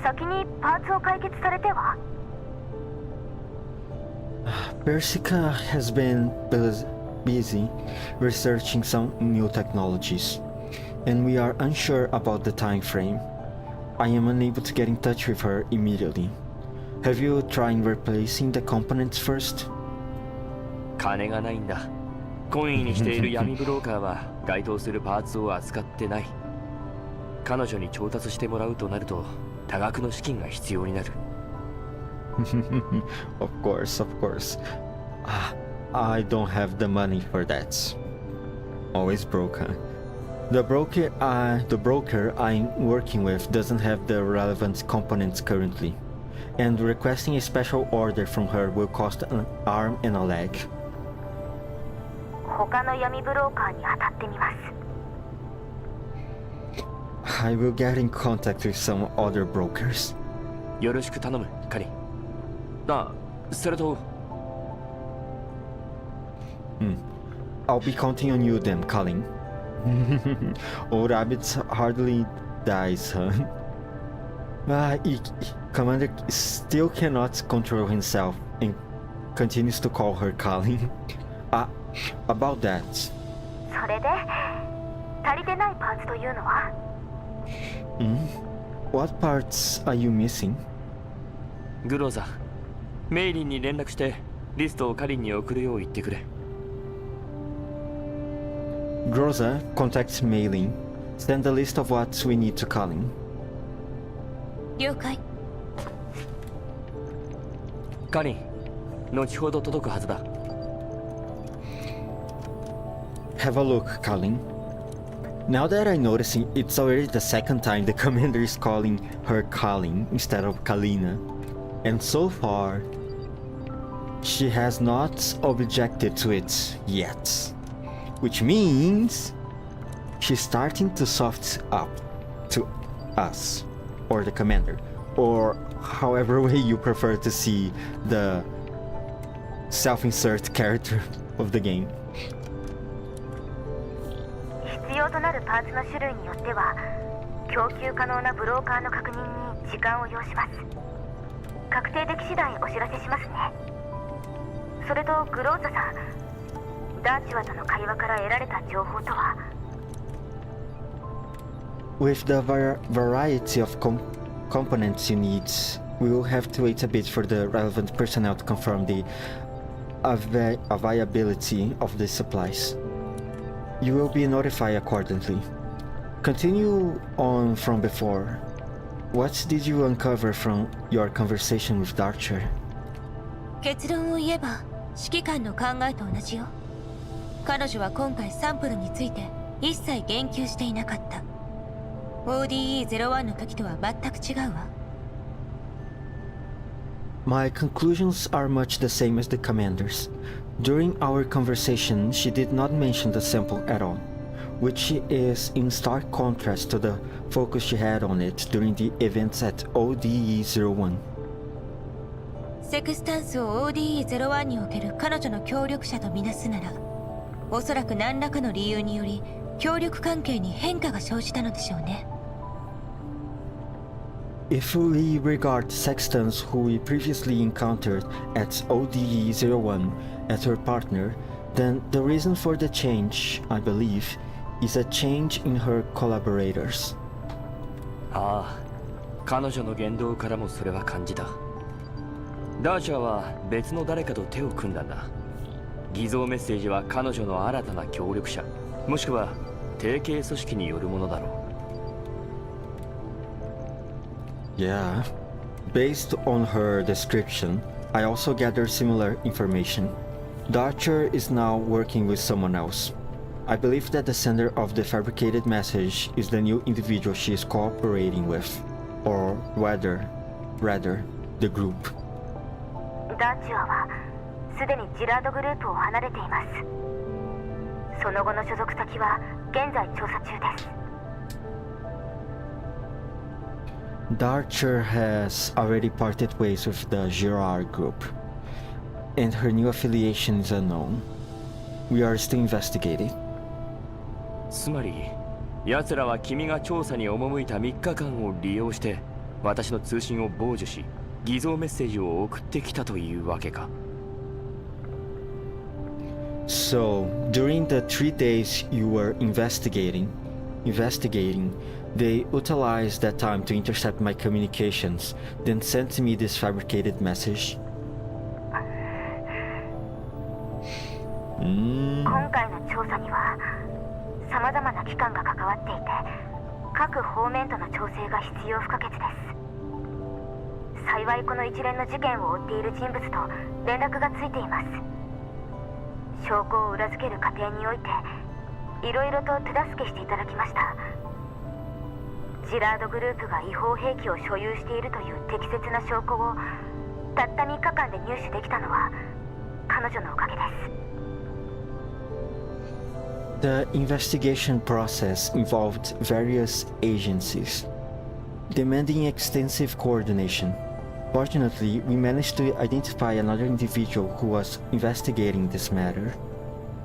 先にパーツを解決されては。Persica has been busy researching some new technologies, and we are unsure about the time frame. I am unable to get in touch with her immediately. Have you tried replacing the components first? 金がないんだ。懇意にしている闇ブローカーは該当するパーツを扱ってない。彼女に調達してもらうとなると多額の資金が必要になる。Of course, of course. I don't have the money for that. Always broke, huh? The broker I'm working with doesn't have the relevant components currently, and requesting a special order from her will cost an arm and a leg. 他の闇ブローカーに当たってみます。I will get in contact with some other brokers. よろしく頼む、カリン。それと。I'll be counting on you then, Colin. Old Rabbit hardly dies, huh? Commander still cannot control himself and continues to call her Colin. About that. それで足りてないパーツというのは？What parts are you missing? グローザ、メイリンに連絡してリストをカリンに送るよう言ってくれ。Groza, contact Mailing. Send a list of what we need to Colin. 了解。カリン、後ほど届くはずだ。Have a look, Colin. Now that I'm noticing, it's already the second time the commander is calling her Colin instead of Kalina. And so far, she has not objected to it yet. Which means she's starting to soft up to us, or the commander, or however way you prefer to see the self-insert character of the game. 必要となるパーツの種類によっては供給可能なブローカーの確認に時間を要します。確定でき次第お知らせしますね。それとグローザさん、ダーチュアとの会話から得られた情報とは？ With the variety of components you need, we will have to wait a bit for the relevant personnel to confirm the availability of the supplies. You will be notified accordingly. Continue on from before. What did you uncover from your conversation with Darcher? 結論を言えば指揮官の考えと同じよ。彼女は今回サンプルについて一切言及していなかった。ODE01 の時とは全く違うわ。My conclusions are much the same as the commander's. During our conversation, she did not mention the sample at all, which is in stark contrast to the focus she had on it during the events at ODE01. セクスタンスを ODE01 における彼女の協力者とみなすなら、おそらく何らかの理由により協力関係に変化が生じたのでしょうね。If we regard Sextans who we previously encountered at ODE01 as her partner, then the reason for the change, I believe, is a change in her collaborators. ああ、彼女の言動からもそれは感じた。ダーチャーは別の誰かと手を組んだんだ。偽造メッセージは彼女の新たな協力者、もしくは提携組織によるものだろう。Yeah. Based on her description, I also gathered similar information. Darcher is now working with someone else. I believe that the sender of the fabricated message is the new individual she is cooperating with, or rather, the group. ダーチュアはすでにジラードグループを離れています。その後の所属先は現在調査中です。Darcher has already parted ways with the Girard group, and her new affiliation is unknown. We are still investigating. つまり、奴らは君が調査に赴いた3日間を利用して、私の通信を傍受し、偽造メッセージを送ってきたというわけか。So, during the 3 days you were investigating, they utilized that time to intercept my communications, then sent me this fabricated message. 今回の調査には様々な機関が関わっていて、各方面との調整が必要不可欠です。幸いこの一連の事件を追っている人物と連絡がついています。証拠を裏付ける過程においていろいろと手助けしていただきました。ジラードグループが違法兵器を所有しているという適切な証拠をたった3日間で入手できたのは彼女のおかげです。The investigation process involved various agencies, demanding extensive coordination. Fortunately, we managed to identify another individual who was investigating this matter.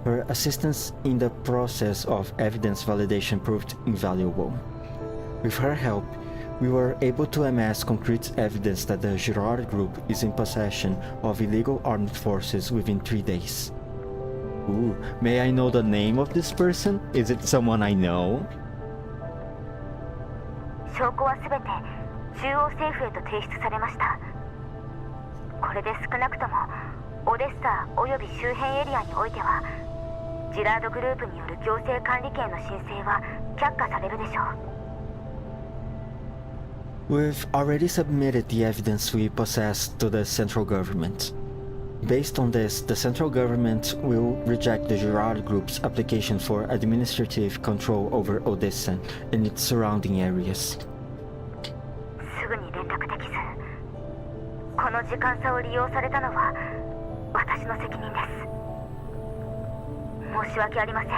Her assistance in the process of evidence validation proved invaluable. With her help, we were able to amass concrete evidence that the Girard group is in possession of illegal armed forces within 3 days. Ooh, may I know the name of this person? Is it someone I know? 証拠はすべて中央政府へと提出されました。これで少なくともオデッサおよび周辺エリアにおいてはジラードグループによる行政管理権の申請は却下されるでしょう。We've already submitted the evidence we possess to the central government. Based on this, the central government will reject the Girard Group's application for administrative control over Odessa and its surrounding areas. すぐに連絡できず、この時間差を利用されたのは私の責任です。申し訳ありません、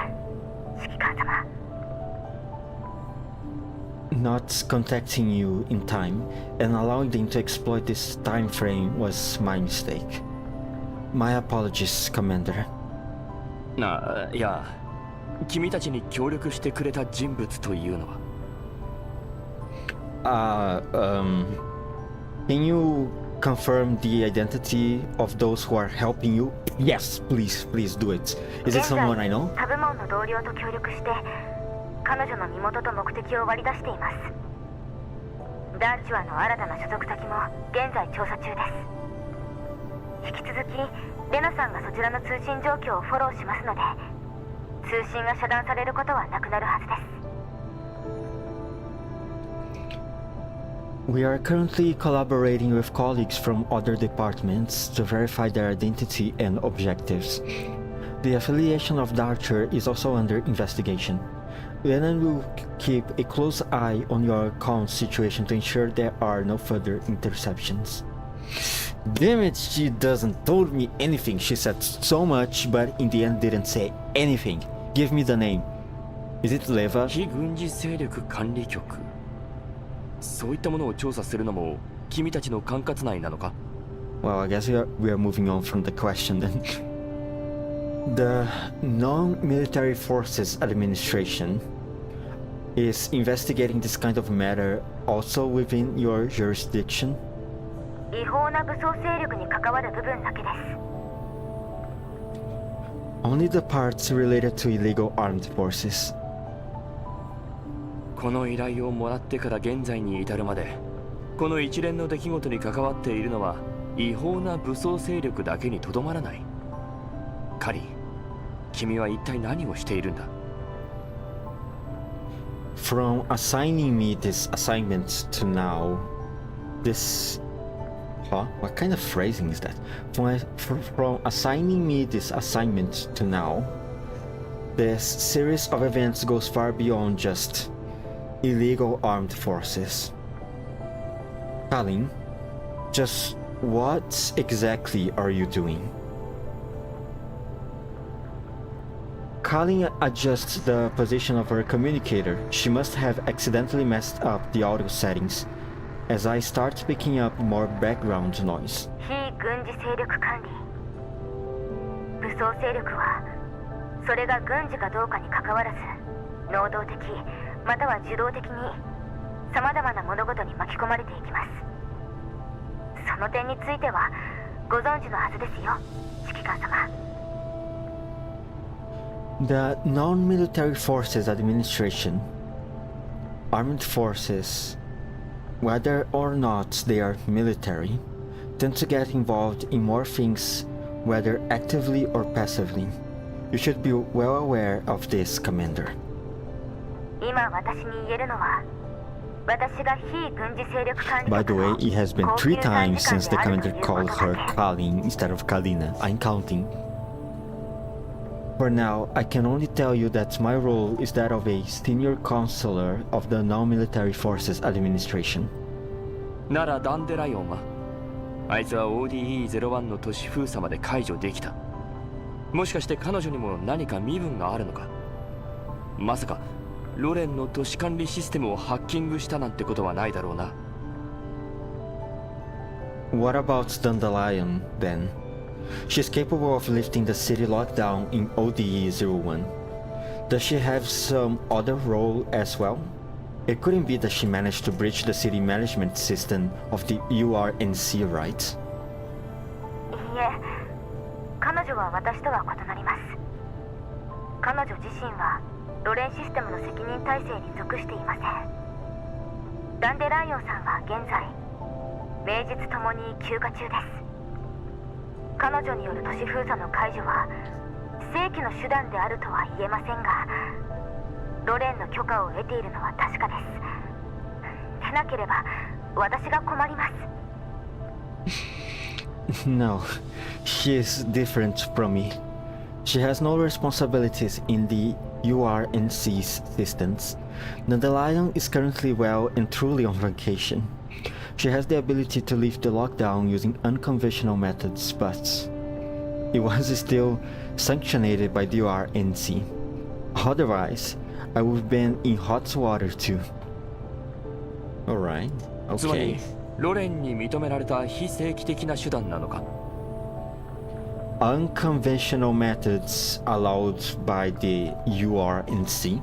指揮官様。Not contacting you in time and allowing them to exploit this time frame was my mistake. My apologies, Commander. いや、君たちに協力してくれた人物というのは。Can you confirm the identity of those who are helping you? Yes, please do it. Is it someone I know? サブモンの同僚と協力して彼女の身元と目的を割り出しています。ダーチュアの新たな所属先も現在調査中です。引き続きレナさんがそちらの通信状況をフォローしますので、通信が遮断されることはなくなるはずです。We are currently collaborating with colleagues from other departments to verify their identity and objectives. The affiliation of Darcher is also under investigation. Then I will keep a close eye on your account situation to ensure there are no further interceptions. Damn it, she doesn't told me anything. She said so much, but in the end didn't say anything. Give me the name. Is it Leva? 非軍事勢力管理局。そういったものを調査するのも君たちの管轄内なのか？ Well, I guess we are moving on from the question then. The Non-Military Forces Administration is investigating this kind of matter also within your jurisdiction? 違法な武装勢力に関わる部分だけです。 Only the parts related to illegal armed forces. この依頼をもらってから現在に至るまで、この一連の出来事に関わっているのは違法な武装勢力だけにとどまらない。カリン、君は一体何をしているんだ？ From assigning me this assignment to now, this... Huh? What kind of phrasing is that? From assigning me this assignment to now, this series of events goes far beyond just illegal armed forces. Kalin, just what exactly are you doing? Kalin adjusts the position of her communicator. She must have accidentally messed up the audio settings, as I start picking up more background noise. 非軍事勢力管理。武装勢力はそれが軍事かどうかに関わらず、能動的または受動的にさまざまな物事に巻き込まれていきます。その点についてはご存知のはずですよ、指揮官様。 The Non-Military Forces Administration, armed forces, whether or not they are military, tend to get involved in more things, whether actively or passively. You should be well aware of this, Commander. 今私に言えるのは、私が非軍事勢力管理 By the way, it has been 3 times since the commander で called ある her ということだけ。 Kalin instead of Kalina. I'm counting. For now, I can only tell you that my role is that of a senior counselor of the Non-Military Forces Administration. ならダンデライオンは？あいつは ODE-01 の都市封鎖まで解除できた。もしかして彼女にも何か身分があるのか？まさかロレンの都市管理システムをハッキングしたなんてことはないだろうな。 What about Dandelion, then? She's capable of lifting the city lockdown in ODE-01. Does she have some other role as well? It couldn't be that she managed to breach the city management system of the URNC, right? いいえ、彼女は私とは異なります。彼女自身はロレンシステムの責任体制に属していません。ダンデライオンさんは現在、名実ともに休暇中です。彼女による都市封鎖の解除は正規の手段であるとは言えませんが、ロレンの許可を得ているのは確かです。でなければ私が困ります。No, she is different from me. She has no responsibilities in the URNC's systems. Dandelion is currently well and truly on vacation. She has the ability to lift the lockdown using unconventional methods, but it was still sanctioned by the URNC. Otherwise, I would have been in hot water too. Alright, つまり okay. ロレンに認められた非正規的な手段なのか？ Unconventional methods allowed by the URNC?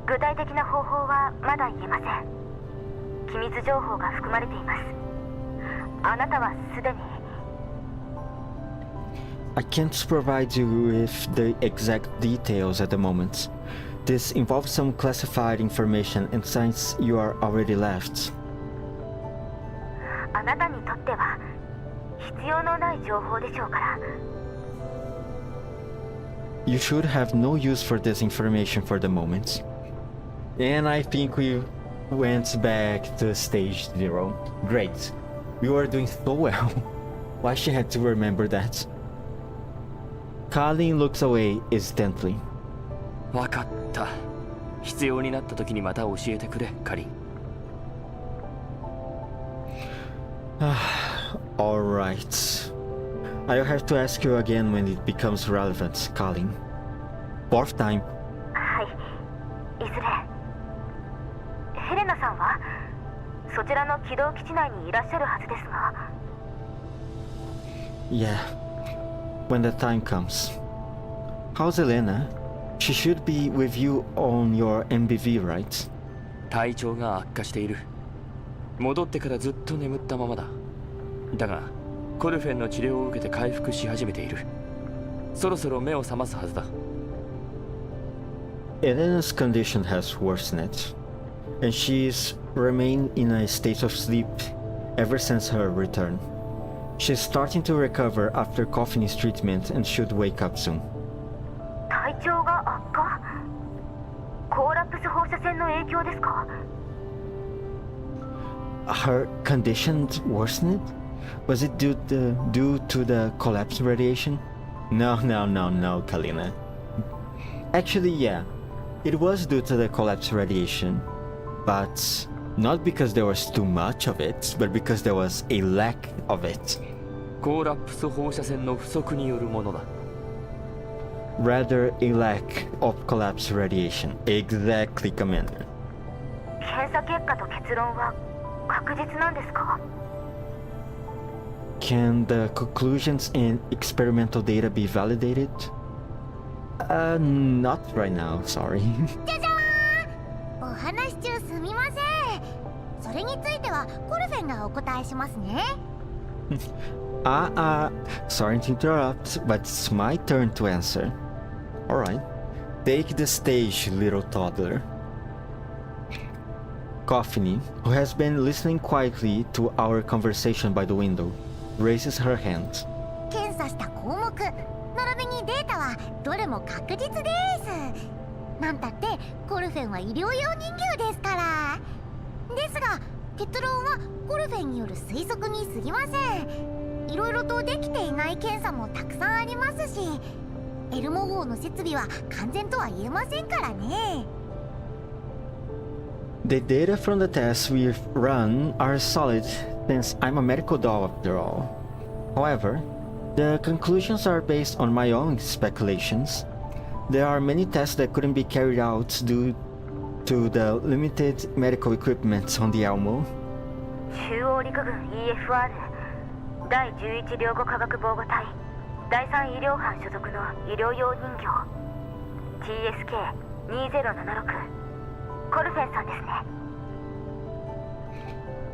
具体的な方法はまだ言えません。機密情報が含まれています。あなたはすでに I can't provide you with the exact details at the moment. This involves some classified information, and since you are already left, あなたにとっては必要のない情報でしょうから。 you should have no use for this information for the moment. And I think we went back to stage 0. Great. We were doing so well. Why she had to remember that? Kalin looks away instantly. わかった。必要になった時にまた教えてくれ、カリン。Alright. I'll have to ask you again when it becomes relevant, Colin. Fourth time. はいいずれヘレナさんはそちらの軌道基地内にいらっしゃるはずですが Yeah, when the time comes. How's Elena? She should be with you on your MBV, right? 体調が悪化している。戻ってからずっと眠ったままだ。だがコルフェンの治療を受けて回復し始めている。そろそろ目を覚ますはずだ。Elena's condition has worsened, and she's remained in a state of sleep ever since her return. She's starting to recover after Coffini's treatment and should wake up soon. 体調が悪化コーラプス放射線の影響ですか Her condition worsened? Was it due to the collapse radiation? No, Kalina. Actually, yeah. It was due to the collapse radiation, but not because there was too much of it, but because there was a lack of it. コーラプス放射線の不足によるものだ。Rather, a lack of collapse radiation. Exactly, Commander. 検査結果と結論は確実なんですか Can the conclusions and experimental data be validated? Not right now, sorry. じゃじゃーんお話中すみませんそれについてはコルフェンがお答えしますね Sorry to interrupt, but it's my turn to answer. Alright. Take the stage, little toddler. Coffini, who has been listening quietly to our conversation by the window, raises her hand. 検査した項目並びにデータはどれも確実ですなんたってコルフェンは医療用人形ですからですが結論はコルフェンによる推測に過ぎませんいろいろとできていない検査もたくさんありますしエルモ号の設備は完全とは言えませんからね The data from the tests we've run are solid since I'm a medical doll after all. However, the conclusions are based on my own speculations. There are many tests that couldn't be carried out due to the limited medical equipment on the Elmo. 中央陸軍 EFR 第11領後科学防護隊第3医療班所属の医療用人形 TSK-2076 コルフェンさんですね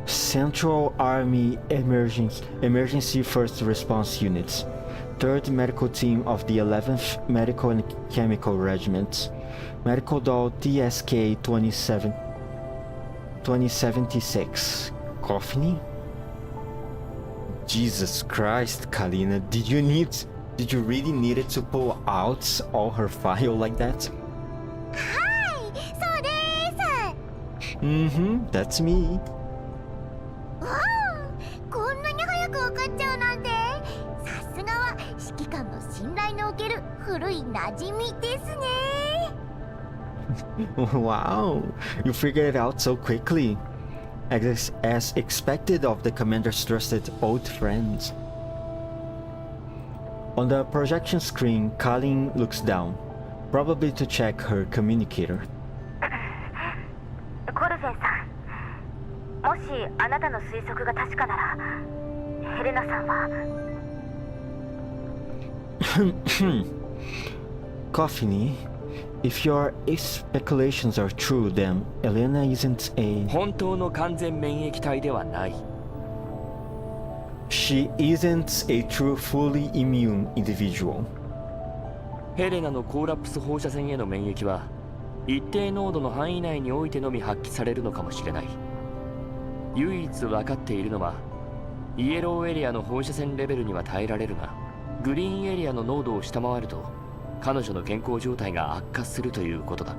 Central Army Emergency First Response Unit, 3rd Medical Team of the 11th Medical and Chemical Regiment, Medical Doll TSK-2076. Coffini? Jesus Christ, Kalina, did you really need it to pull out all her file like that? はいそうです That's me. わあこんなに早く分かっちゃうなんてさすがは指揮官の信頼のおける古い馴染みですね Wow, you figured it out so quickly. As expected of the commander's trusted old friends. On the projection screen, Colin looks down, probably to check her communicator. コルフェンさんもしあなたの推測が確かならヘレナさんは Coffini, if your speculations are true, then Elena isn't a... 本当の完全免疫体ではない。 She isn't a true fully immune individual. ヘレナのコーラプス放射線への免疫は一定濃度の範囲内においてのみ発揮されるのかもしれない。唯一分かっているのはイエローエリアの放射線レベルには耐えられるがグリーンエリアの濃度を下回ると彼女の健康状態が悪化するということだ。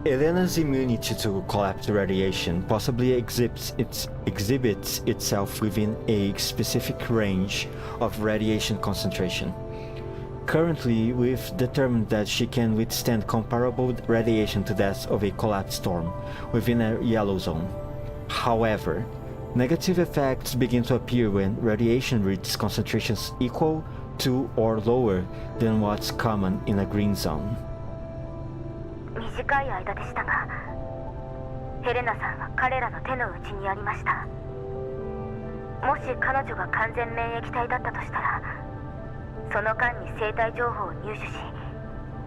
Elena's immunity to collapse radiation possibly exhibits itself within a specific range of radiation concentration. Currently, we've determined that she can withstand comparable radiation to that of a collapsed storm within a yellow zone. However, negative effects begin to appear when radiation reaches concentrations equal to or lower than what's common in a green zone. 短い間でしたが、ヘレナさんは彼らの手の内にありました。もし彼女が完全免疫体だったとしたら、その間に生体情報を入手し、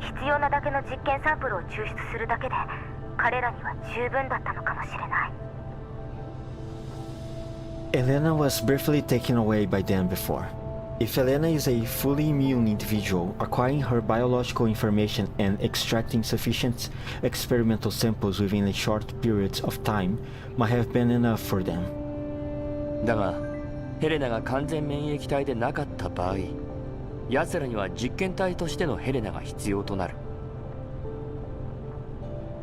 必要なだけの実験サンプルを抽出するだけで彼らには十分だったのかもしれない。Elena was briefly taken away by them before. If Elena is a fully immune individual, acquiring her biological information and extracting sufficient experimental samples within a short period of time might have been enough for them. だがヘレナが完全免疫体でなかった場合、奴らには実験体としてのヘレナが必要となる。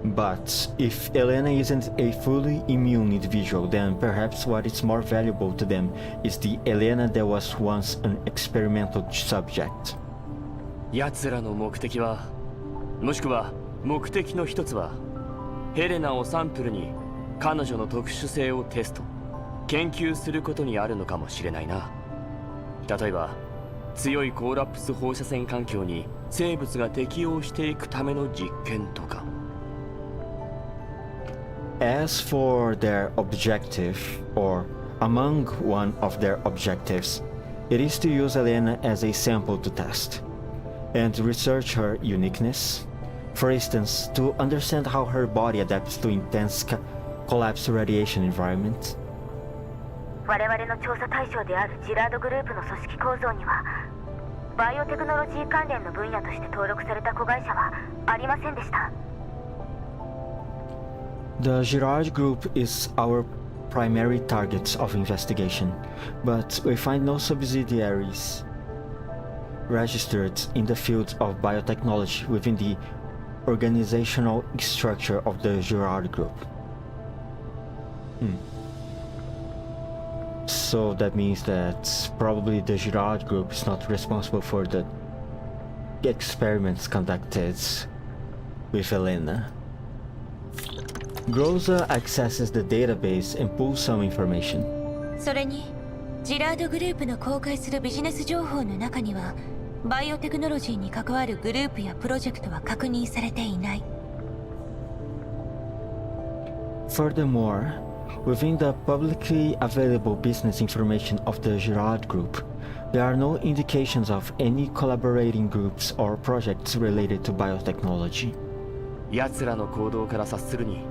But if Elena isn't a fully immune individual, then perhaps what is more valuable to them is the Elena that was once an experimental subject. 奴らの目的は、もしくは目的の一つは、ヘレナをサンプルに彼女の特殊性をテスト、研究することにあるのかもしれないな。例えば、強いコーラプス放射線環境に生物が適応していくための実験とか。As for their objective, or among one of their objectives, it is to use Elena as a sample to test, and research her uniqueness. For instance, to understand how her body adapts to intense collapse radiation environment. 我々の調査対象であるジラードグループの組織構造には、バイオテクノロジー関連の分野として登録された子会社はありませんでした。The Girard Group is our primary target of investigation, but we find no subsidiaries registered in the field of biotechnology within the organizational structure of the Girard Group. So that means that probably the Girard Group is not responsible for the experiments conducted with Elena. Groza accesses the database and pulls some information. それにジラードグループの公開するビジネス情報の中にはバイオテクノロジーに関わるグループやプロジェクトは確認されていない。Furthermore, within the publicly available business information of the Girard Group, there are no indications of any collaborating groups or projects related to biotechnology. 奴らの行動から察するに、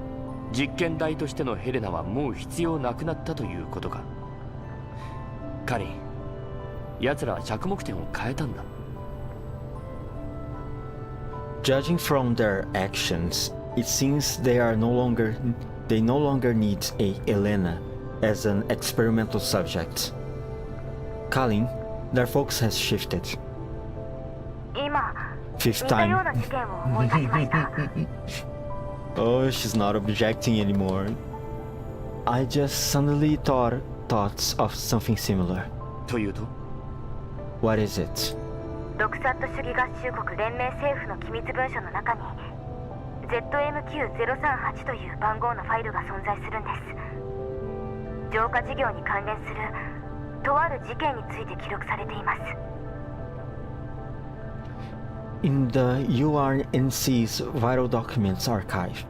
実験台としてのヘレナはもう必要なくなったということか。カリン、奴らは着目点を変えたんだ。Judging from their actions, it seems they no longer need a Elena as an experimental subject. Kalin, their focus has shifted. 今、 Fifth 似たよう time. な事件を思い出しました。Oh, she's not objecting anymore. I just suddenly thoughts of something similar. というと What is it? ドクサット主義合衆国連盟政府の機密文書の中に ZMQ038 という番号のファイルが存在するんです。浄化事業に関連するとある事件について記録されています。In the URNC's Vital Documents archive,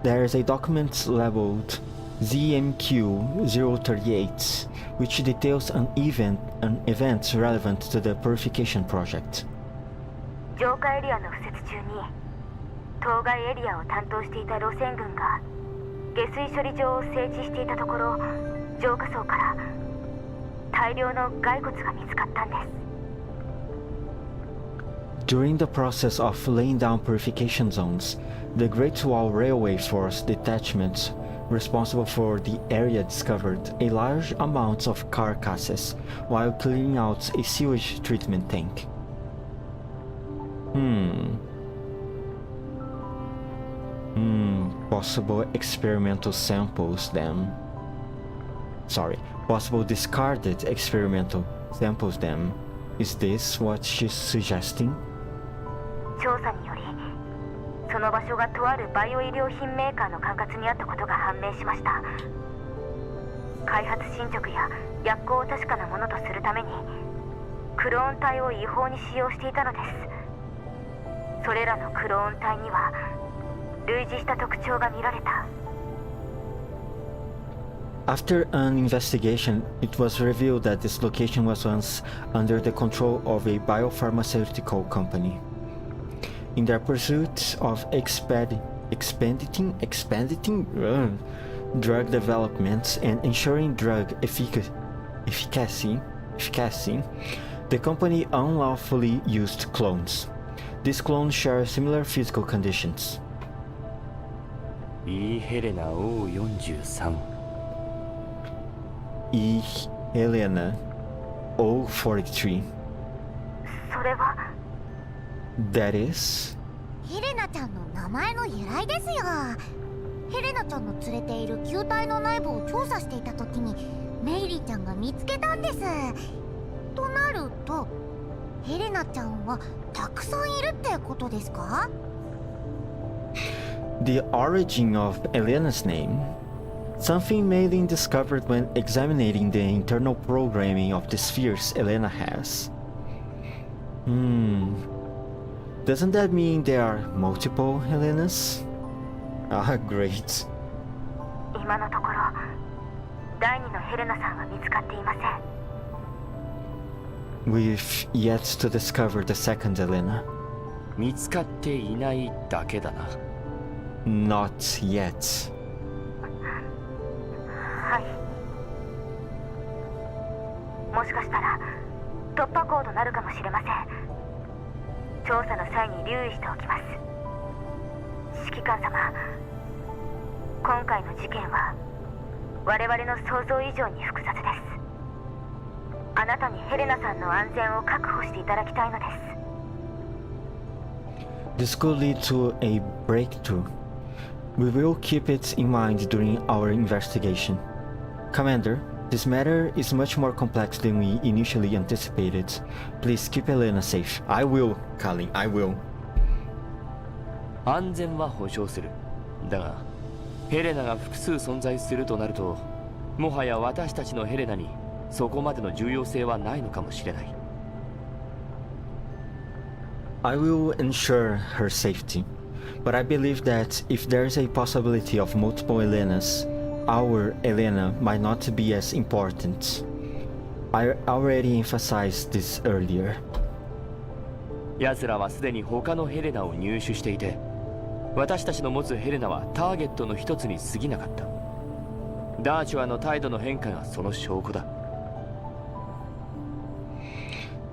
there is a document labeled ZMQ038, which details an event relevant to the purification project. 浄化エリアの敷設中に当該エリアを担当していた路線群が下水処理場を整地していたところ、浄化層から大量の骸骨が見つかったんです。During the process of laying down purification zones, the Great Wall Railway Force detachments responsible for the area discovered a large amount of carcasses while clearing out a sewage treatment tank. Possible experimental samples then. Possible discarded experimental samples then. Is this what she's suggesting? 調査によりその場所がとあるバイオ医療品メーカーの管轄にあったことが判明しました。開発進捗や薬効を確かなものとするためにクローン体を違法に使用していたのです。それらのクローン体には類似した特徴が見られた。 After an investigation, it was revealed that this location was once under the control of a biopharmaceutical company. In their pursuit of expanding drug development and ensuring drug efficacy, the company unlawfully used clones. These clones share similar physical conditions. E. Helena O43 E. Helena O43. それは That is... ヘレナちゃんの名前の由来ですよ。ヘレナちゃんの連れている球体の内部を調査していた時にメイリーちゃんが見つけたんです。となるとヘレナちゃんはたくさんいるってことですか？ The origin of Elena's name, something Meilin discovered when examining the internal programming of the spheres Elena has. Doesn't that mean there are multiple Helenas? Ah, great. 今のところ第二のヘレナさんは見つかっていません。 We've yet to discover the second Elena. 見つかっていないだけだな。 Not yet. はい。もしかしたら突破口となるかもしれません。調査の際に留意しておきます。指揮官様、今回の事件は我々の想像以上に複雑です。あなたにヘレナさんの安全を確保していただきたいのです。 This could lead to a breakthrough. We will keep it in mind during our investigation. Commander, this matter is much more complex than we initially anticipated. Please keep Elena safe. I will, Kalin, I will. 安全は保証する。だがヘレナが複数存在するとなると、もはや私たちのヘレナにそこまでの重要性はないのかもしれない。 I will ensure her safety, but I believe that if there is a possibility of multiple Elenas, our Elena might not be as important. I already emphasized this earlier. 奴らはすでに他のヘレナを入手していて、私たちの持つヘレナはターゲットの一つに過ぎなかった。ダーチュアの態度の変化がその証拠だ。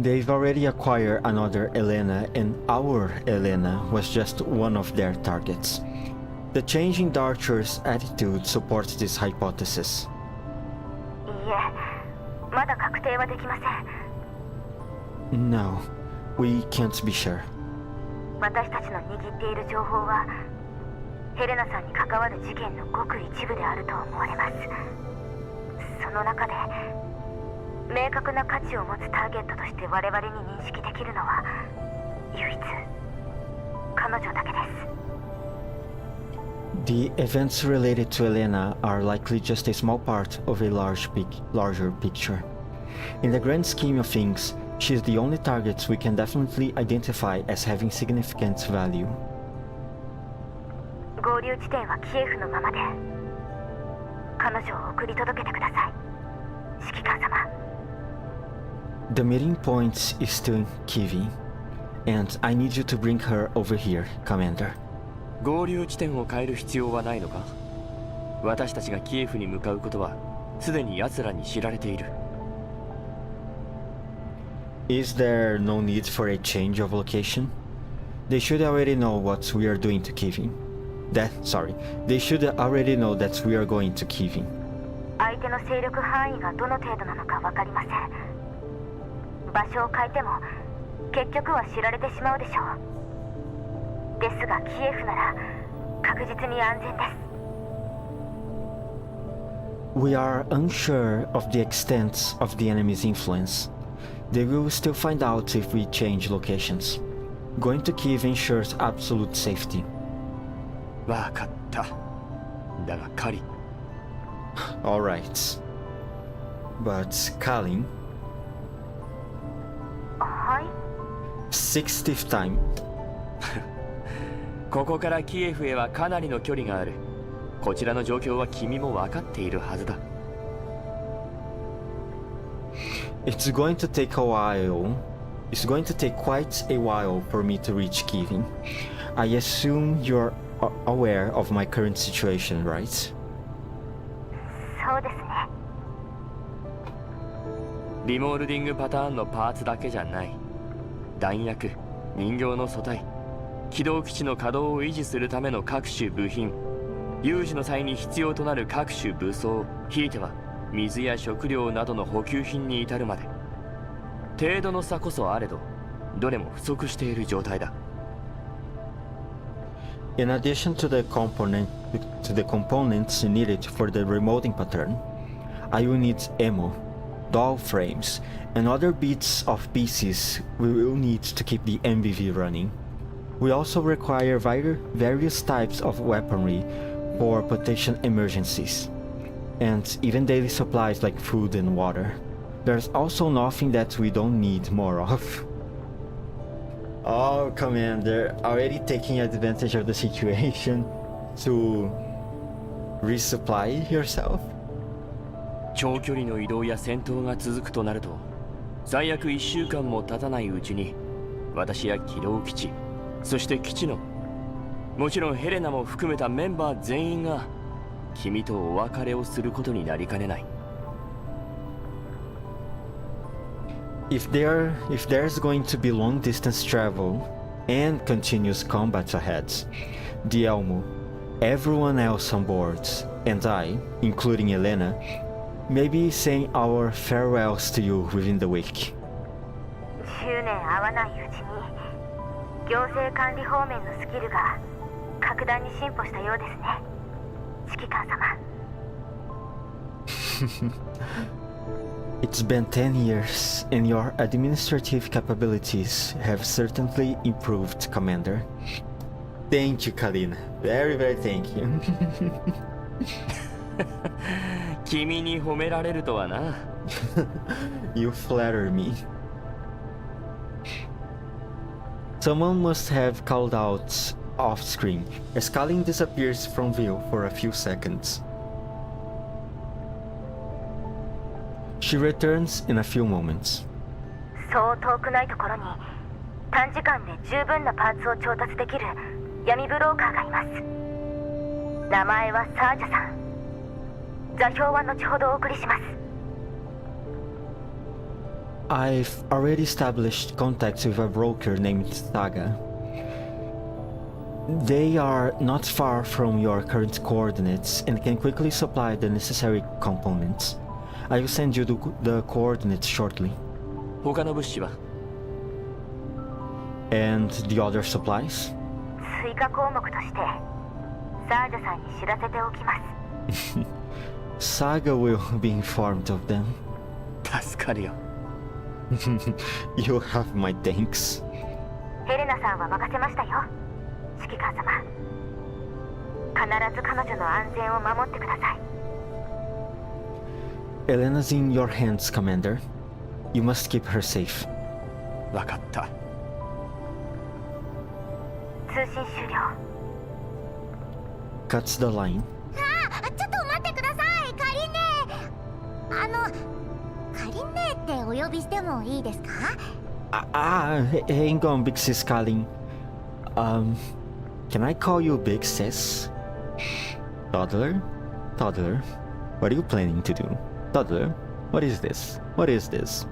They've already acquired another Elena, and our Elena was just one of their targets. The change in Darcher's attitude supports this hypothesis. いいえ、まだ確定はできません。 No, we can't be sure. 私たちの握っている情報はヘレナさんに関わる事件のごく一部であると思われます。その中で明確な価値を持つターゲットとして我々に認識できるのは唯一彼女だけです。 The events related to Elena are likely just a small part of a larger picture. In the grand scheme of things, she is the only target we can definitely identify as having significant value. 合流地点はキエフのままで彼女を送り届けてください、指揮官様。 The meeting point is still in Kiev, and I need you to bring her over here, Commander. 合流地点を変える必要はないのか？私たちがキエフに向かうことはすでに奴らに知られている。 Is there no need for a change of location? They should already know what we are doing to Kiev. They should already know that we are going to Kiev. 相手の勢力範囲がどの程度なのか分かりません。場所を変えても結局は知られてしまうでしょう。ですがキエフなら確実に安全です。 We are unsure of the extent of the enemy's influence. They will still find out if we change locations. Going to Kiev ensures absolute safety. わかった。だがカリン、 Alright. But Kalin, はい。 60th time. ここからキエフへはかなりの距離がある。こちらの状況は君も分かっているはずだ。It's going to take a while. It's going to take quite a while for me to reach Kiev. I assume you're aware of my current situation, right? そうですね。リモールディングパターンのパーツだけじゃない。弾薬、人形の素体、起動基地の稼働を維持するための各種部品、有事の際に必要となる各種武装、ひいては水や食料などの補給品に至るまで、程度の差こそあれど、どれも不足している状態だ。In addition to the components needed for the remoting pattern, I will need ammo, doll frames, and other bits of pieces we will need to keep the MBV running. We also require various types of weaponry for potential emergencies, and even daily supplies like food and water. There's also nothing that we don't need more of. Oh, Commander, already taking advantage of the situation to resupply yourself? 長距離の移動や戦闘が続くとなると、最悪1週間も経たないうちに、私や起動基地、そして基地の、もちろんヘレナも含めたメンバー全員が、君とお別れをすることになりかねない。If there's going to be long distance travel and continuous combat ahead, the Elmo, everyone else on board, and I, including Elena, may be saying our farewells to you within the week. 10年会わないうちに行政管理方面のスキルが格段に進歩したようですね、指揮官様。It's been 10 years, and your administrative capabilities have certainly improved, Commander. Thank you, Kalina. Very, very thank you. 君に褒められるとはな。You flatter me. Someone must have called out off screen as Kalin disappears from view for a few seconds. She returns in a few moments. そう遠くないところに短時間で十分なパーツを調達できる闇ブローカーがいます。名前はサージャさん。座標は後ほどお送りします。I've already established contacts with a broker named Saga. They are not far from your current coordinates and can quickly supply the necessary components. I will send you the coordinates shortly. 他の物資は And the other supplies? 追加項目としてサージャさんに知らせておきます。Saga will be informed of them. 助かるよ。You have my thanks. ヘレナさんは任せましたよ、指揮官様。必ず彼女の安全を守ってください。Elena's in your hands, Commander. You must keep her safe. わかった。通信終了。Cuts the line. ちょっと待ってください、カリンネ。カリンネってお呼びしてもいいですか？ Hang on, Big Sis Kalin. Can I call you Big Sis? Toddler? Toddler, what are you planning to do? Toddler, what is this? What is this?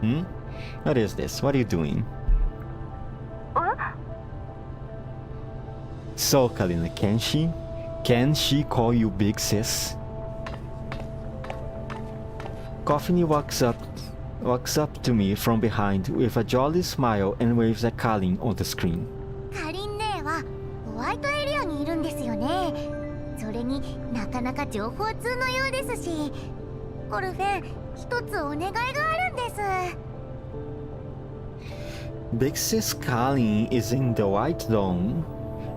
What is this? What are you doing? So, Kalina, can she call you Big Sis? Coffee walks up to me from behind with a jolly smile and waves at Kalin on the screen. カリンネはホワイトエリアにいるんですよね。それになかなか情報通のようですし、コルフェン、一つお願いがあるんです。Big Sis Kalin is in the White Zone,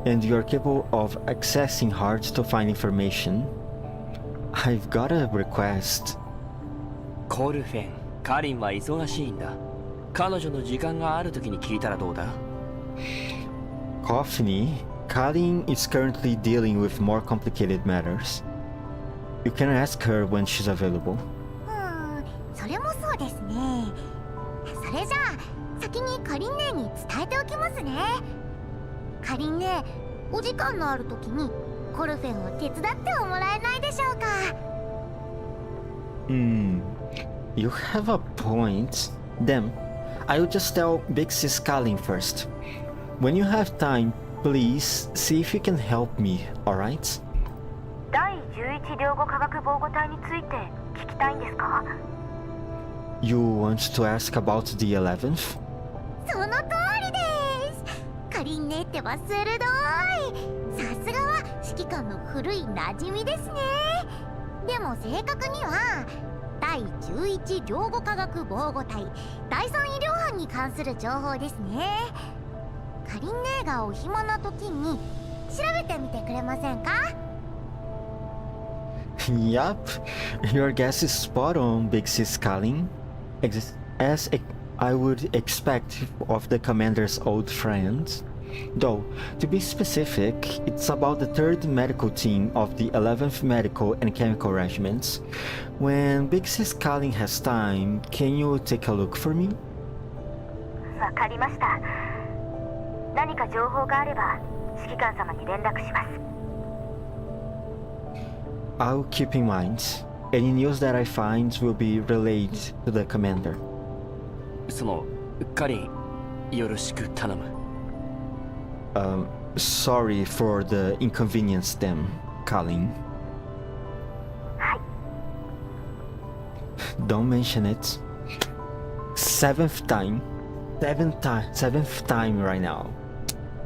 and you're capable of accessing hard to find information. I've got a request. コルフェン、カリンは忙しいんだ。彼女の時間がある時に聞いたらどうだ？ Coffee, Kalin is currently dealing with more complicated matters. You can ask her when she's available. それもそうですね。それじゃあ先にカリン姉に伝えておきますね。カリン姉、お時間のある時にコルフェンを手伝ってもらえないでしょうか。You have a point. Then, I'll just tell Big Sis Kalin first. When you have time, please see if you can help me, alright? 第11領後科学防護隊について聞きたいんですか？ You want to ask about the 11th? その通りです。カリン姉ってば鋭い。さすがは指揮官の古い馴染みですね。でも正確には第11領後科学防護隊第3医療班に関する情報ですね。カリン姉がお暇な時に調べてみてくれませんか？ Yup, your guess is spot on, Big Sis Kalin. As I would expect of the commander's old friends. Though, to be specific, it's about the 3rd Medical Team of the 11th Medical and Chemical Regiments. When Big Sis Kalin has time, can you take a look for me? わかりました。何か情報があれば指揮官様に連絡します。 I'll keep in mind. Any news that I find will be relayed to the commander. その、カリン、よろしく頼む。Sorry for the inconvenience then, Kalin. はい。 Don't mention it. Seventh time right now.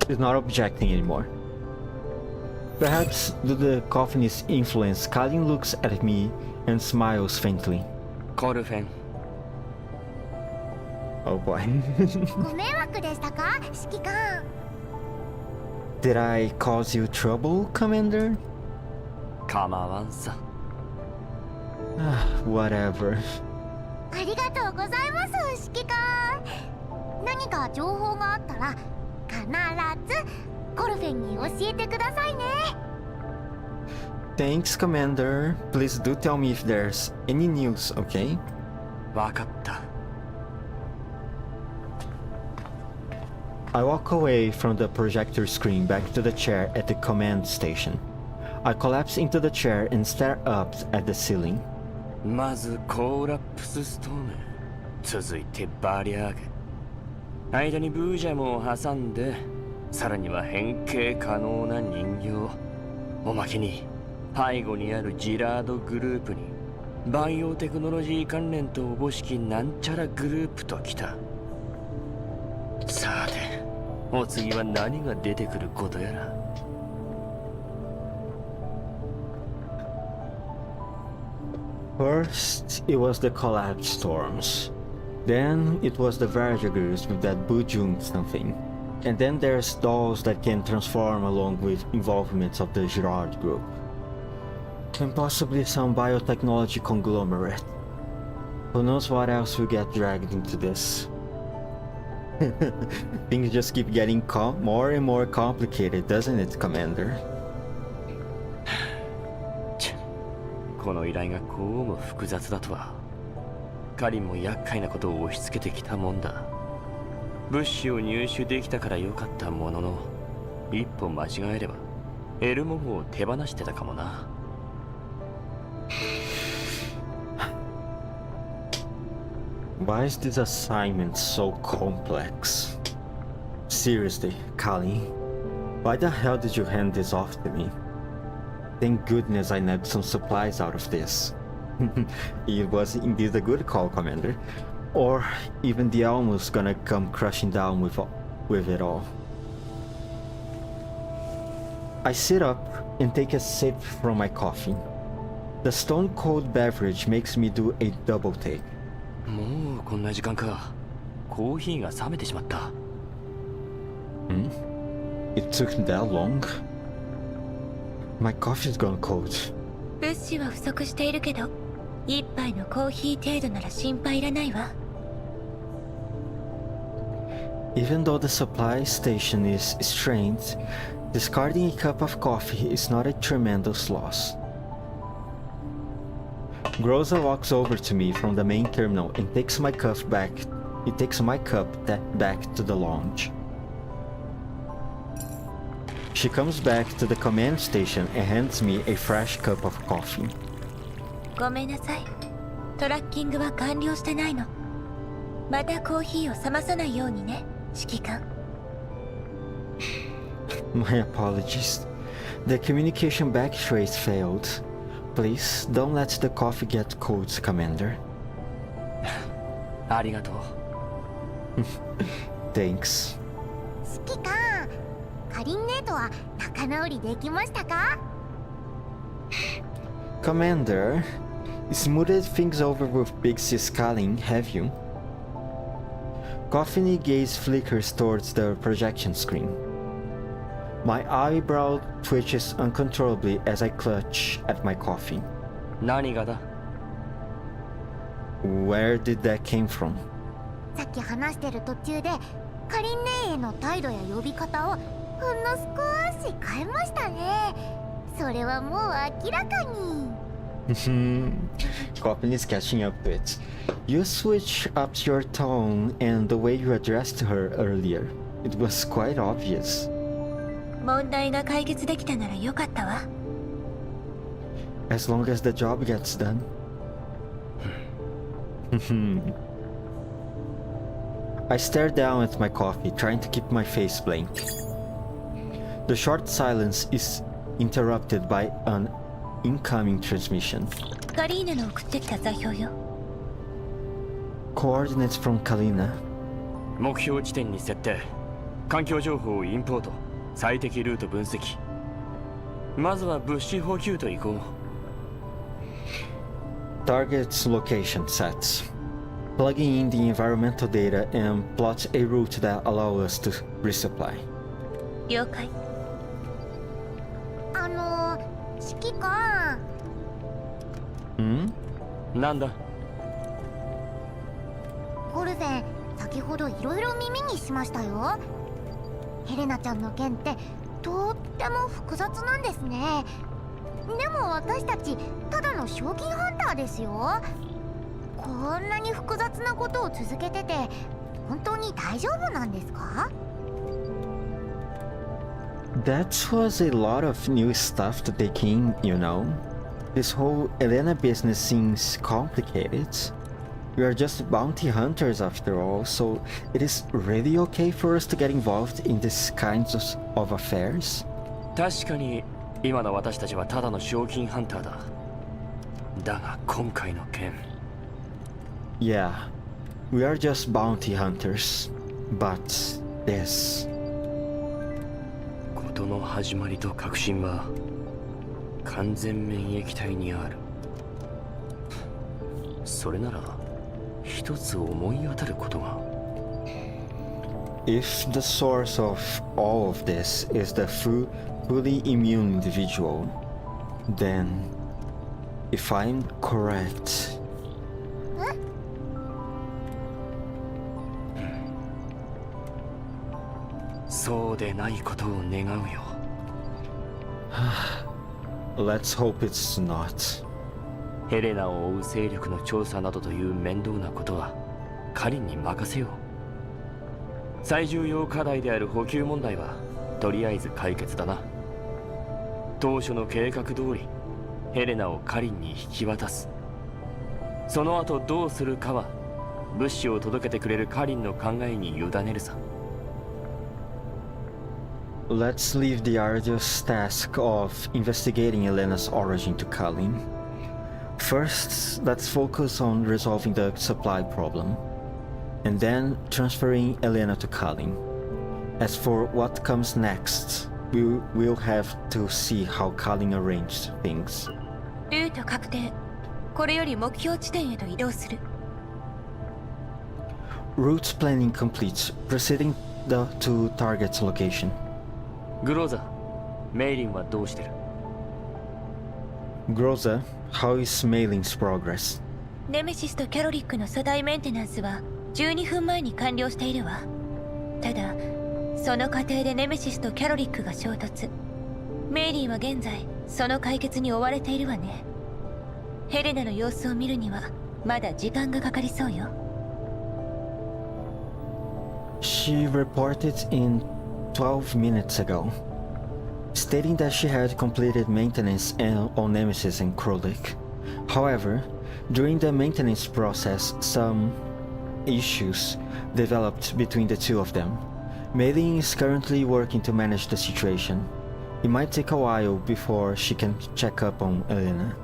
He's not objecting anymore. Perhaps due to the coffin's influence, Kalin looks at me and smiles faintly. コルフェン、 Oh boy. ご迷惑でしたか、指揮官。 Did I cause you trouble, Commander? 構わんさ。Whatever. ありがとうございます、指揮官。何か情報があったら必ずコルフェンに教えてくださいね。 Thanks, Commander. Please do tell me if there's any news, okay? わかった。 I walk away from the projector screen back to the chair at the command station. I collapse into the chair and stare up at the ceiling. まずコーラプスストーム、続いてバリアーグ、間にブージャムを挟んで、さらには変形可能な人形、おまけに背後にあるジラードグループにバイオテクノロジー関連とおぼしきなんちゃらグループときた。さて、お次は何が出てくることやら。First, it was the collapse storms. Then, it was the Vertigers with that Bujung something. And then there's dolls that can transform along with involvements of the Girard group. And possibly some biotechnology conglomerate. Who knows what else will get dragged into this. Things just keep getting more and more complicated, doesn't it, Commander? この依頼がこうも複雑だとは。カリンも厄介なことを押し付けてきたもんだ。物資を入手できたから良かったものの、一歩間違えればエルモ号を手放してたかもな。Why is this assignment so complex? Seriously, Kali, why the hell did you hand this off to me? Thank goodness I nabbed some supplies out of this. It was indeed a good call, Commander. Or even the Almo's gonna come crushing down with it all. I sit up and take a sip from my coffee. The stone-cold beverage makes me do a double take. もうこんな時間か。コーヒーが冷めてしまった。It took that long? My coffee's gone cold. 物資は不足しているけど、一杯のコーヒー程度なら心配いらないわ。Even though the supply station is strained, discarding a cup of coffee is not a tremendous loss. Groza walks over to me from the main terminal and takes my cup back. It takes my cup back to the lounge. She comes back to the command station and hands me a fresh cup of coffee. ごめんなさい。トラッキングは完了してないの。またコーヒーを冷まさないようにね、指揮官。My apologies. The communication backtrace failed. Please don't let the coffee get cold, Commander. ありがとう。Thanks. 指揮官、カリンネートは仲直りできましたか？ Commander, smoothed things over with Big Sis Kalin, have you? Coffee gaze flickers towards the projection screen. My eyebrow twitches uncontrollably as I clutch at my coffee. 何がだ？ Where did that came from? さっき話してる途中でカリンネーへの態度や呼び方をほんの少し変えましたね。それはもう明らかに。Coffin is catching up to it. You switch up your tone and the way you addressed her earlier. It was quite obvious. 問題が解決できたならよかったわ。As long as the job gets done. I stare down at my coffee, trying to keep my face blank. The short silence is interrupted by an incoming transmission. カリーナの送ってきた座標よ。Coordinates from Kalina. 目標地点に設定。環境情報をインポート。最適ルート分析。まずは物資補給といこう。Target's location sets. Plugging in the environmental data and plot a route that allows us to resupply. 了解。指揮官。なんだ？ゴルフェン、先ほどいろいろ耳にしましたよ。ヘレナちゃんの件ってとっても複雑なんですね。でも私たちただの賞金ハンターですよ。こんなに複雑なことを続けてて本当に大丈夫なんですか？ That was a lot of new stuff to take in, you know. This whole Elena business seems complicated. We are just bounty hunters after all, so it is really okay for us to get involved in these kinds of affairs? 確かに今の私たちはただの賞金ハンターだ。だが今回の件。Yeah, we are just bounty hunters. But this... 事の始まりと核心は完全免疫体にある。それなら一つ思い当たることが。If the source of all of this is the fully immune individual, then if I'm correct... そうでないことを願うよ。Let's hope it's not. ヘレナを追う勢力の調査などという面倒なことはカリンに任せよう。最重要課題である補給問題はとりあえず解決だな。当初の計画通りヘレナをカリンに引き渡す。その後どうするかは物資を届けてくれるカリンの考えに委ねるさ。Let's leave the arduous task of investigating Elena's origin to Kalin. First, let's focus on resolving the supply problem, and then transferring Elena to Kalin. As for what comes next, we'll have to see how Kalin arranged things. ルート確定。これより目標地点へと移動する。Route planning complete. Proceeding to target's location. グローザ、メイリンはどうしてる？ Groza, how is Mailing's progress? ネメシスとキャロリックの粗大メンテナンスは12分前に完了しているわ。ただその過程でネメシスとキャロリックが衝突。メイリーは現在その解決に追われているわね。ヘレナの様子を見るにはまだ時間がかかりそうよ。 She reported in 12 minutes ago, stating that she had completed maintenance on Nemesis and Krolik. However, during the maintenance process, some issues developed between the two of them. Mei-Ling is currently working to manage the situation. It might take a while before she can check up on Elena.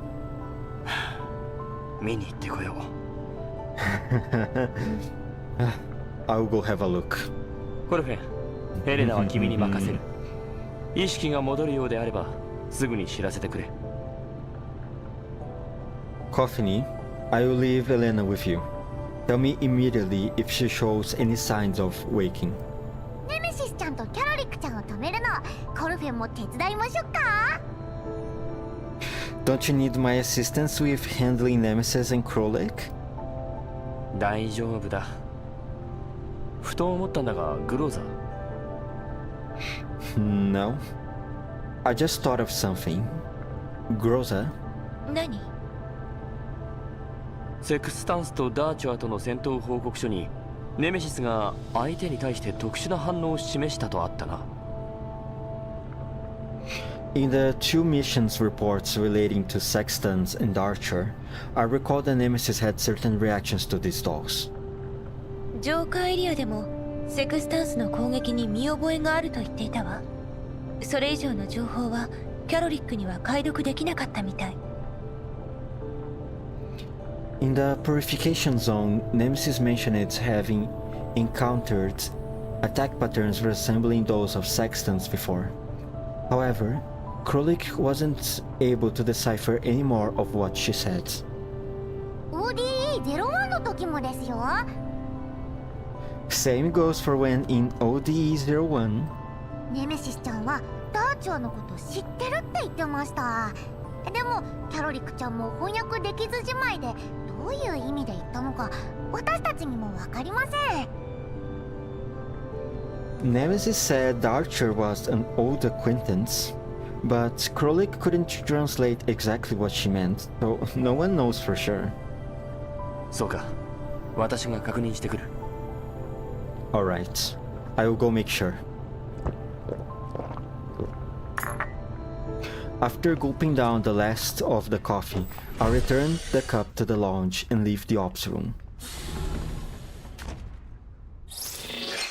見に行ってこよう。I'll go have a look. コルフェン、ヘレナは君に任せる。意識が戻るようであればすぐに知らせてくれ。Coffee, I will leave Elena with you. Tell me immediately if she shows any signs of waking. ネメシスちゃんとキャロリックちゃんを止めるのコルフェンも手伝いましょうか？ Don't you need my assistance with handling Nemesis and Krolik? 大丈夫だ。ふと思ったんだが、グローザ。No. I just thought of something. Groza? 何？セクスタンスとダーチュアとの戦闘報告書にネメシスが相手に対して特殊な反応を示したとあったな。In the two missions reports relating to Sextans and Archer, I recall that Nemesis had certain reactions to these dolls. 浄化エリアでもセクスタンスの攻撃に見覚えがあると言っていたわ。それ以上の情報はキャロリックには解読できなかったみたい。In the Purification Zone, Nemesis mentioned it having encountered attack patterns resembling those of Sextans before. However, Krolik wasn't able to decipher any more of what she said. ODE01 の時もですよ。 Same goes for when in ODE01. ネメシスちゃんはダーチュアのこと知ってるって言ってました。でもキャロリックちゃんも翻訳できずじまいでどういう意味で言ったのか私たちにも分かりません。 Nemesis said Archer was an old acquaintance, but Krolik couldn't translate exactly what she meant, so no one knows for sure. そうか。私が確認してくる。Alright, I will go make sure. After gulping down the last of the coffee, I return the cup to the lounge and leave the ops room.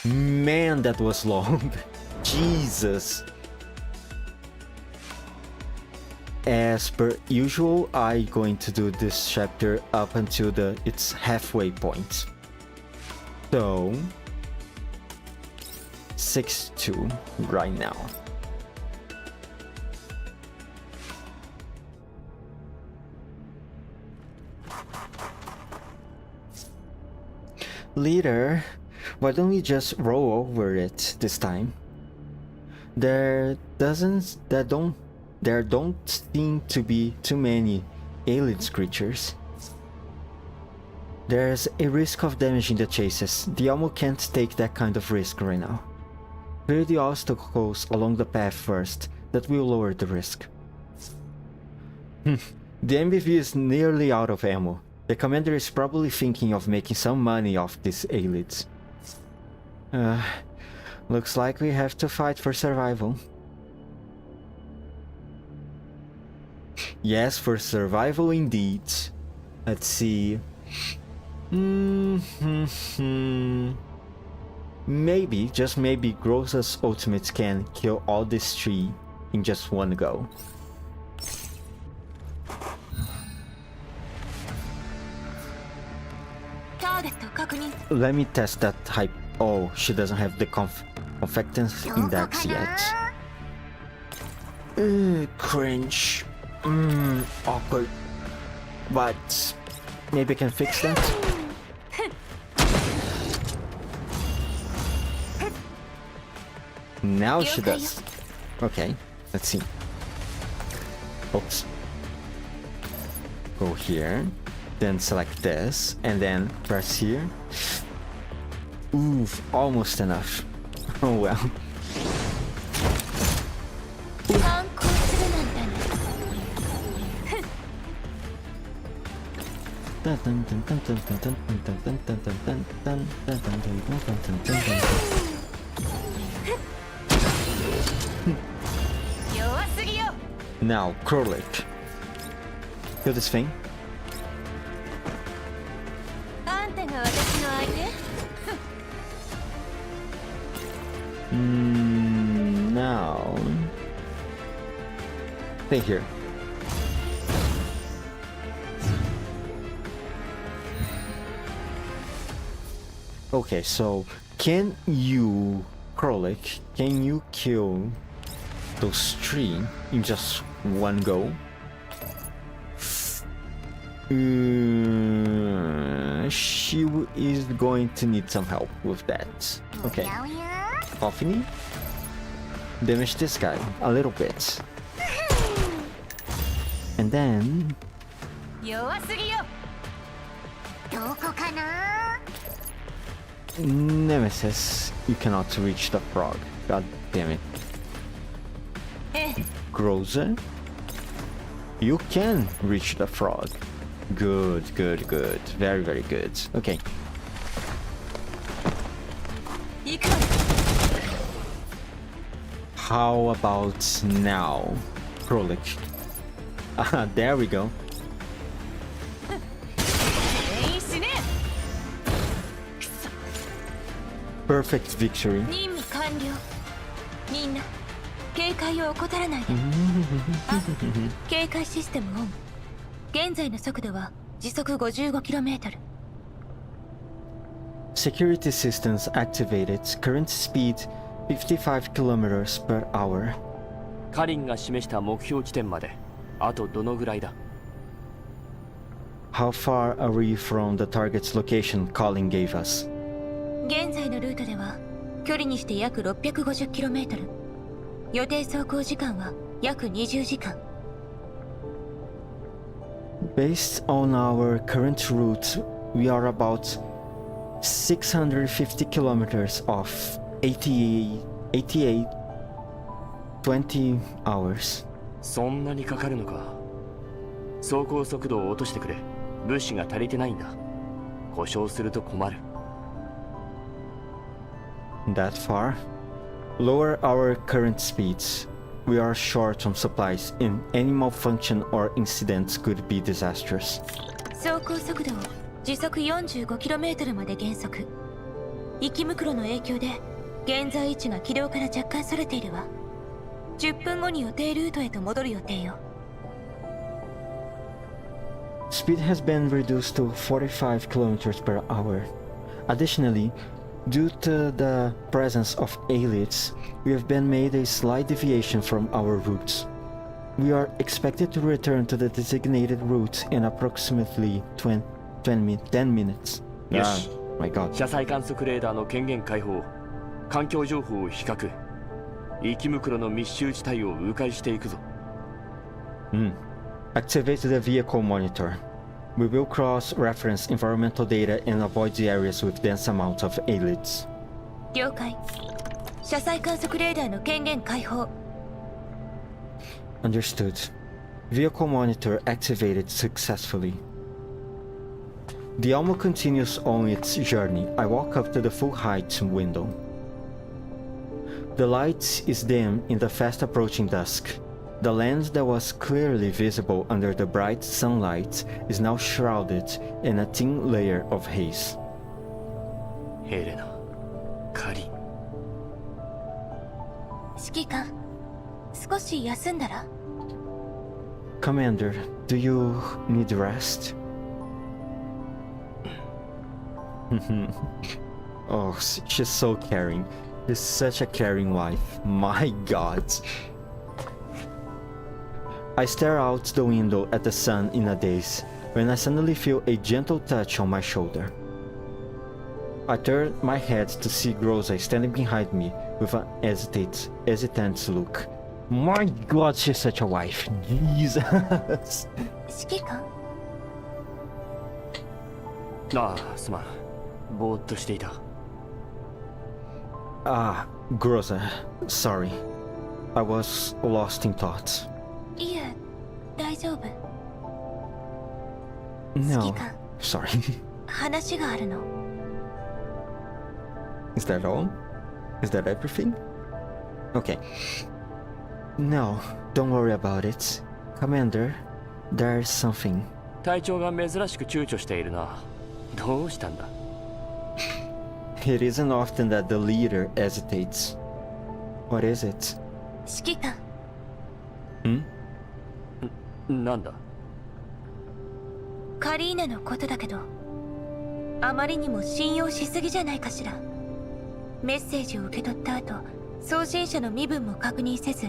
Man, that was long. Jesus. As per usual, I'm going to do this chapter up until its halfway point. So 6-2 right now. Leader, why don't we just roll over it this time? There don't seem to be too many alien creatures. There's a risk of damaging the chases. The Elmo can't take that kind of risk right now. Clear the obstacles along the path first. That will lower the risk. The MBV is nearly out of ammo. The commander is probably thinking of making some money off these elites. Looks like we have to fight for survival. Yes, for survival indeed. Let's see. Maybe, just maybe, Groza's ultimates can kill all these three in just one go. Let me test that hype. Oh, she doesn't have the confectance index yet. Cringe. Awkward. But maybe I can fix that. Now she does. Okay, let's see. Oops. Go here, then select this, and then press here. Oof, almost enough. Oh well. 反抗するなんてね。 Now, Krolik. Kill this thing. あんたが私の相手？ Now... Stay here. Okay, so can you, Krolik, can you kill those three in just one go? She is going to need some help with that. Okay. おやおや Coffee? Damage this guy a little bit. And then... 弱すぎよ。どこかな Nemesis, you cannot reach the frog. God damn it. Groza, you can reach the frog. Good, good, good. Very, very good. Okay. 行くわ。 How about now, Krolik? Ah, there we go. 全員死ね。 Perfect victory. 任務完了。みんな警戒を怠らないで。警戒システムオン。現在の速度は時速 55km。 Security systems activated. Current speed 55 kilometers per hour. カリンが示した目標地点まであとどのぐらいだ？ How far are we from the target's location Colin gave us? 現在のルートでは距離にして約 650km。 予定走行時間は約20時間。 Based on our current route, we are about 650 kilometers off 88 20 hours. そんなにかかるのか。走行速度を落としてくれ。物資が足りてないんだ。故障すると困る。 That far? Lower our current speeds. We are short on supplies, and any malfunction or incidents could be disastrous. 走行速度を時速 45km まで減速。息袋の影響で現在位置が軌道から若干それているわ。10分後に予定ルートへと戻る予定よ。 Speed has been reduced to 45 kilometers per hour. Additionally, due to the presence of aliens, we have been made a slight deviation from our routes. We are expected to return to the designated route in approximately 10 minutes. Yes. My god. 車載観測レーダーの権限解放。環境情報を比較。息袋の密集地帯を迂回していくぞ。Activate the vehicle monitor. We will cross-reference environmental data and avoid the areas with dense amounts of aliens. 了解。車載観測レーダーの権限解放。 Understood. Vehicle monitor activated successfully. The Alma continues on its journey. I walk up to the full height window. The light is dim in the fast approaching dusk. The land that was clearly visible under the bright sunlight is now shrouded in a thin layer of haze. ヘレナ、カリン。指揮官、少し休んだら？ Commander, do you need rest? Oh, she's so caring. She's such a caring wife. My god. I stare out the window at the sun in a daze, when I suddenly feel a gentle touch on my shoulder. I turn my head to see Groza standing behind me, with an hesitant look. My god, she's such a wife. Jesus. 指揮官ああ、すまん。ぼーっとしていた。Ah, Groza. Sorry. I was lost in thought. いえ大丈夫 No. 指揮官 Sorry. 話があるの Is that all? Is that everything? Okay. No, don't worry about it. Commander, there's something. 隊長が珍しく躊躇しているな。どうしたんだ？ It isn't often that the leader hesitates. What is it? 指揮官 なんだ？カリーナのことだけどあまりにも信用しすぎじゃないかしら。メッセージを受け取った後送信者の身分も確認せず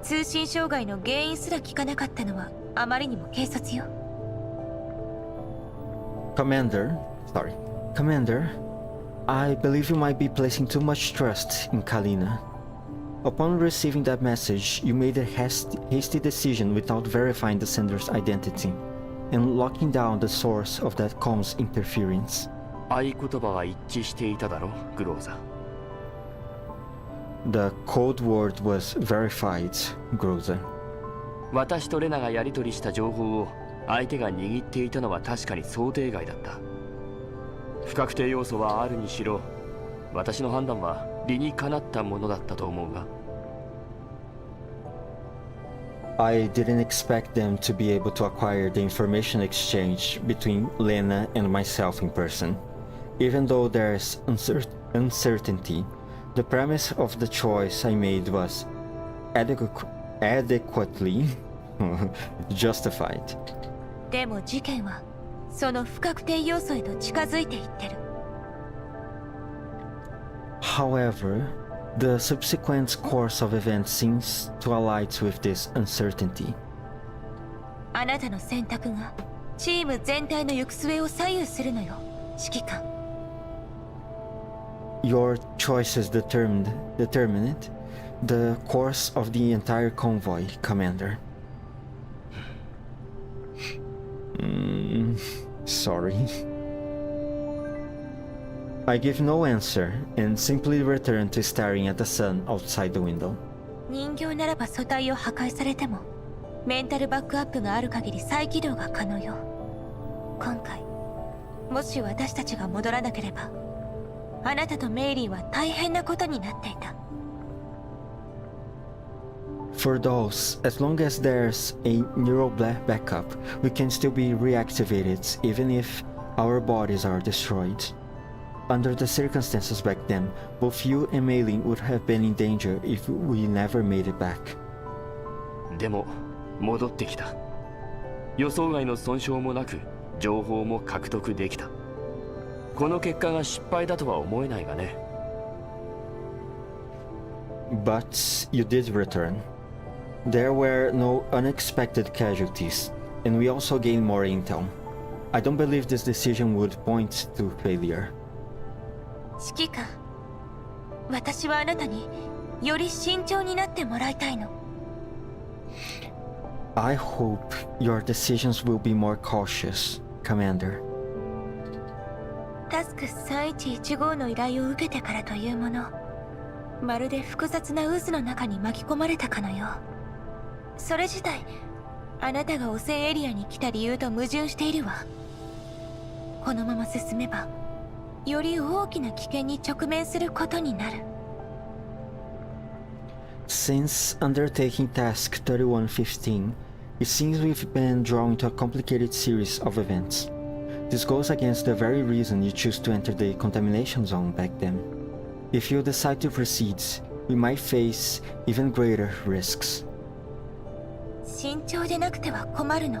通信障害の原因すら聞かなかったのはあまりにも軽率よ。 Commander, I believe you might be placing too much trust in Kalina. Upon receiving that message, you made a hasty decision without verifying the sender's identity and locking down the source of that comms interference. 合言葉は一致していただろ、グローザ。The code word was verified, Groza. 私とレナがやり取りした情報を相手が握っていたのは確かに想定外だった。不確定要素はあるにしろ、私の判断は理にかなったものだったと思うが。I didn't expect them to be able to acquire the information exchange between Lena and myself in person. Even though there's uncertainty, the premise of the choice I made was adequately justified. でも事件はその不確定要素へと近づいていってる。 However, the subsequent course of events seems to align with this uncertainty. あなたの選択がチーム全体の行く末を左右するのよ、指揮官。 Your choices determined the course of the entire convoy, Commander. Sorry. I give no answer and simply return to staring at the sun outside the window. 人形ならば素体を破壊されてもメンタルバックアップがある限り再起動が可能よ。今回もし私たちが戻らなければあなたとメイリーは大変なことになっていた。 For those, as long as there's a neural backup, we can still be reactivated even if our bodies are destroyed. Under the circumstances back then, both you and Mei-Lin would have been in danger if we never made it back. でも戻ってきた。予想外の損傷もなく情報も獲得できた。この結果が失敗だとは思えないがね。 But you did return. There were no unexpected casualties, and we also gained more intel. I don't believe this decision would point to failure. 指揮官、私はあなたにより慎重になってもらいたいの。 I hope your decisions will be more cautious, Commander. タスク3115の依頼を受けてからというもの、まるで複雑な渦の中に巻き込まれたかのよう。それ自体あなたが汚染エリアに来た理由と矛盾しているわ。このまま進めばより大きな危険に直面することになる。 Since undertaking Task 3115, it seems we've been drawn into a complicated series of events. This goes against the very reason you chose to enter the contamination zone back then. If you decide to proceed, we might face even greater risks. 慎重でなくては困るの。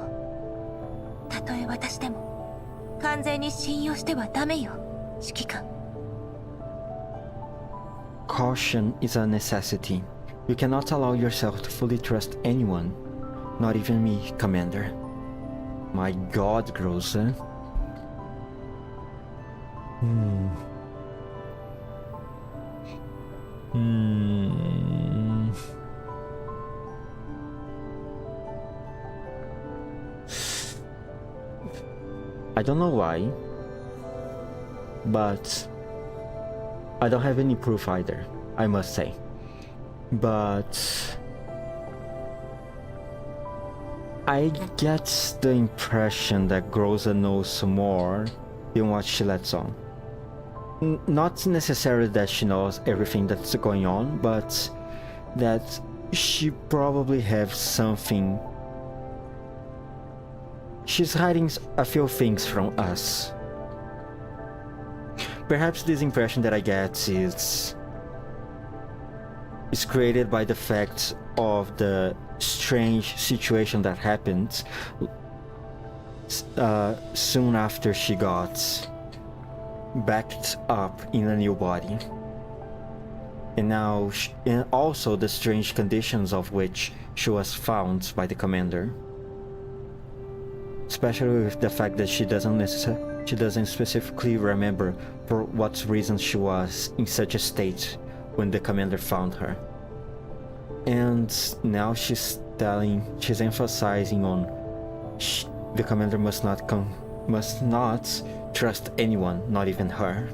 たとえ私でも完全に信用してはダメよ、指揮官。 Caution is a necessity. You cannot allow yourself to fully trust anyone, not even me, Commander. My God, Groza. Hmm. I don't know why, but I don't have any proof either, I must say. But I get the impression that Groza knows more than what she lets on. Not necessarily that she knows everything that's going on, but that she probably has something. She's hiding a few things from us. Perhaps this impression that I get is created by the fact of the strange situation that happened soon after she got backed up in a new body, and now and also the strange conditions of which she was found by the commander, especially with the fact that she doesn't specifically remember for what reason she was in such a state when the commander found her. And now she's emphasizing on the commander must not trust anyone, not even her.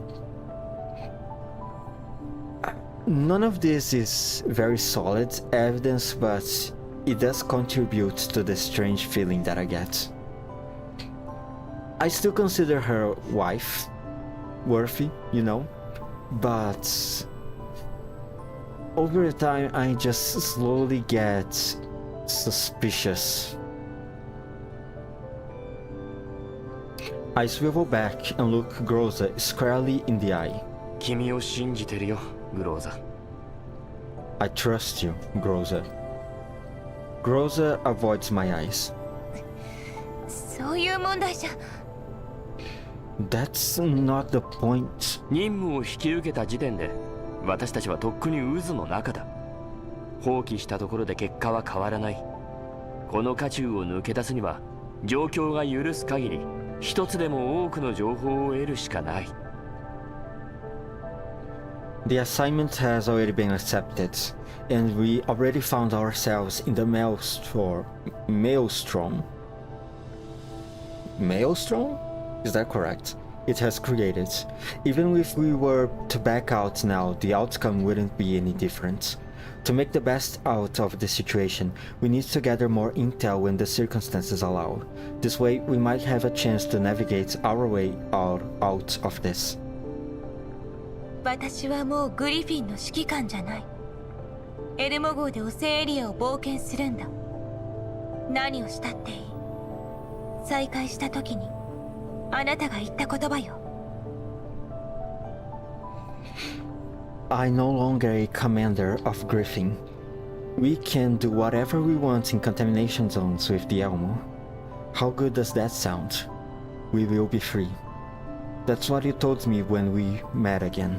None of this is very solid evidence, but it does contribute to the strange feeling that I get. I still consider her wife worthy, you know, but over time I just slowly get suspicious. I swivel back and look Groza squarely in the eye. 君を信じてるよ、グローザ。I trust you, Groza. Groza avoids my eyes. そういう問題じゃ。That's not the point. 任務を引き受けた時点で私たちはとっくに渦の中だ。放棄したところで結果は変わらない。この渦中を抜け出すには状況が許す限り一つでも多くの情報を得るしかない。The assignment has already been accepted, and we already found ourselves in the maelstrom. Maelstrom? Is that correct? It has created. Even if we were to back out now, the outcome wouldn't be any different. To make the best out of the situation, we need to gather more intel when the circumstances allow. This way, we might have a chance to navigate our way out of this. 私はもうグリフィンの指揮官じゃない。エルモ号で汚染エリアを冒険するんだ。何をしたっていい。再会した時にあなたが言った言葉よ。I'm no longer a commander of Griffin. We can do whatever we want in contamination zones with the Elmo. How good does that sound? We will be free. That's what you told me when we met again.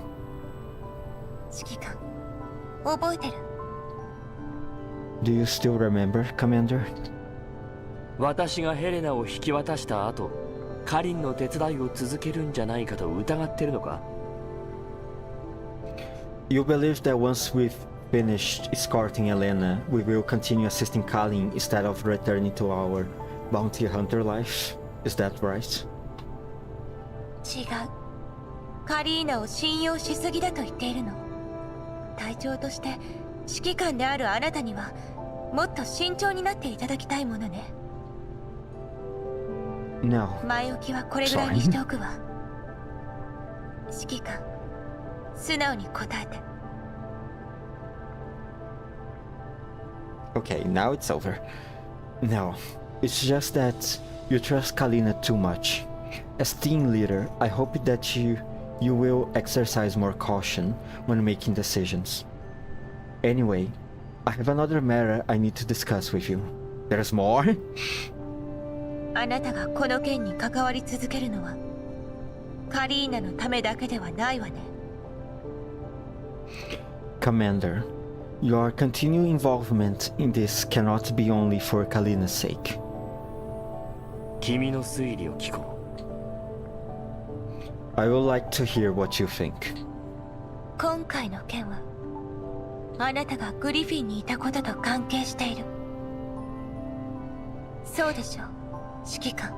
指揮官、覚えてる？ Do you still remember, Commander? 私がヘレナを引き渡した後、カリンの手伝いを続けるんじゃないかと疑ってるのか？ You believe that once we've finished escorting Elena, we will continue assisting Kalin instead of returning to our bounty hunter life? Is that right? 違う。カリーナを信用しすぎだと言っているの。隊長として指揮官であるあなたにはもっと慎重になっていただきたいものね。No. 前置きはこれぐらいにしておくわ。指揮官、素直に答えて。Okay, now it's over. No, it's just that you trust Kalina too much. As team leader, I hope that you will exercise more caution when making decisions. Anyway, I have another matter I need to discuss with you. There's more? あなたがこの件に関わり続けるのはカリーナのためだけではないわね。Commander, your continued involvement in this cannot be only for Kalina's sake. 君の推理を聞こう。I would like to hear what you think. 今回の件はあなたがグリフィンにいたことと関係している。そうでしょう、指揮官。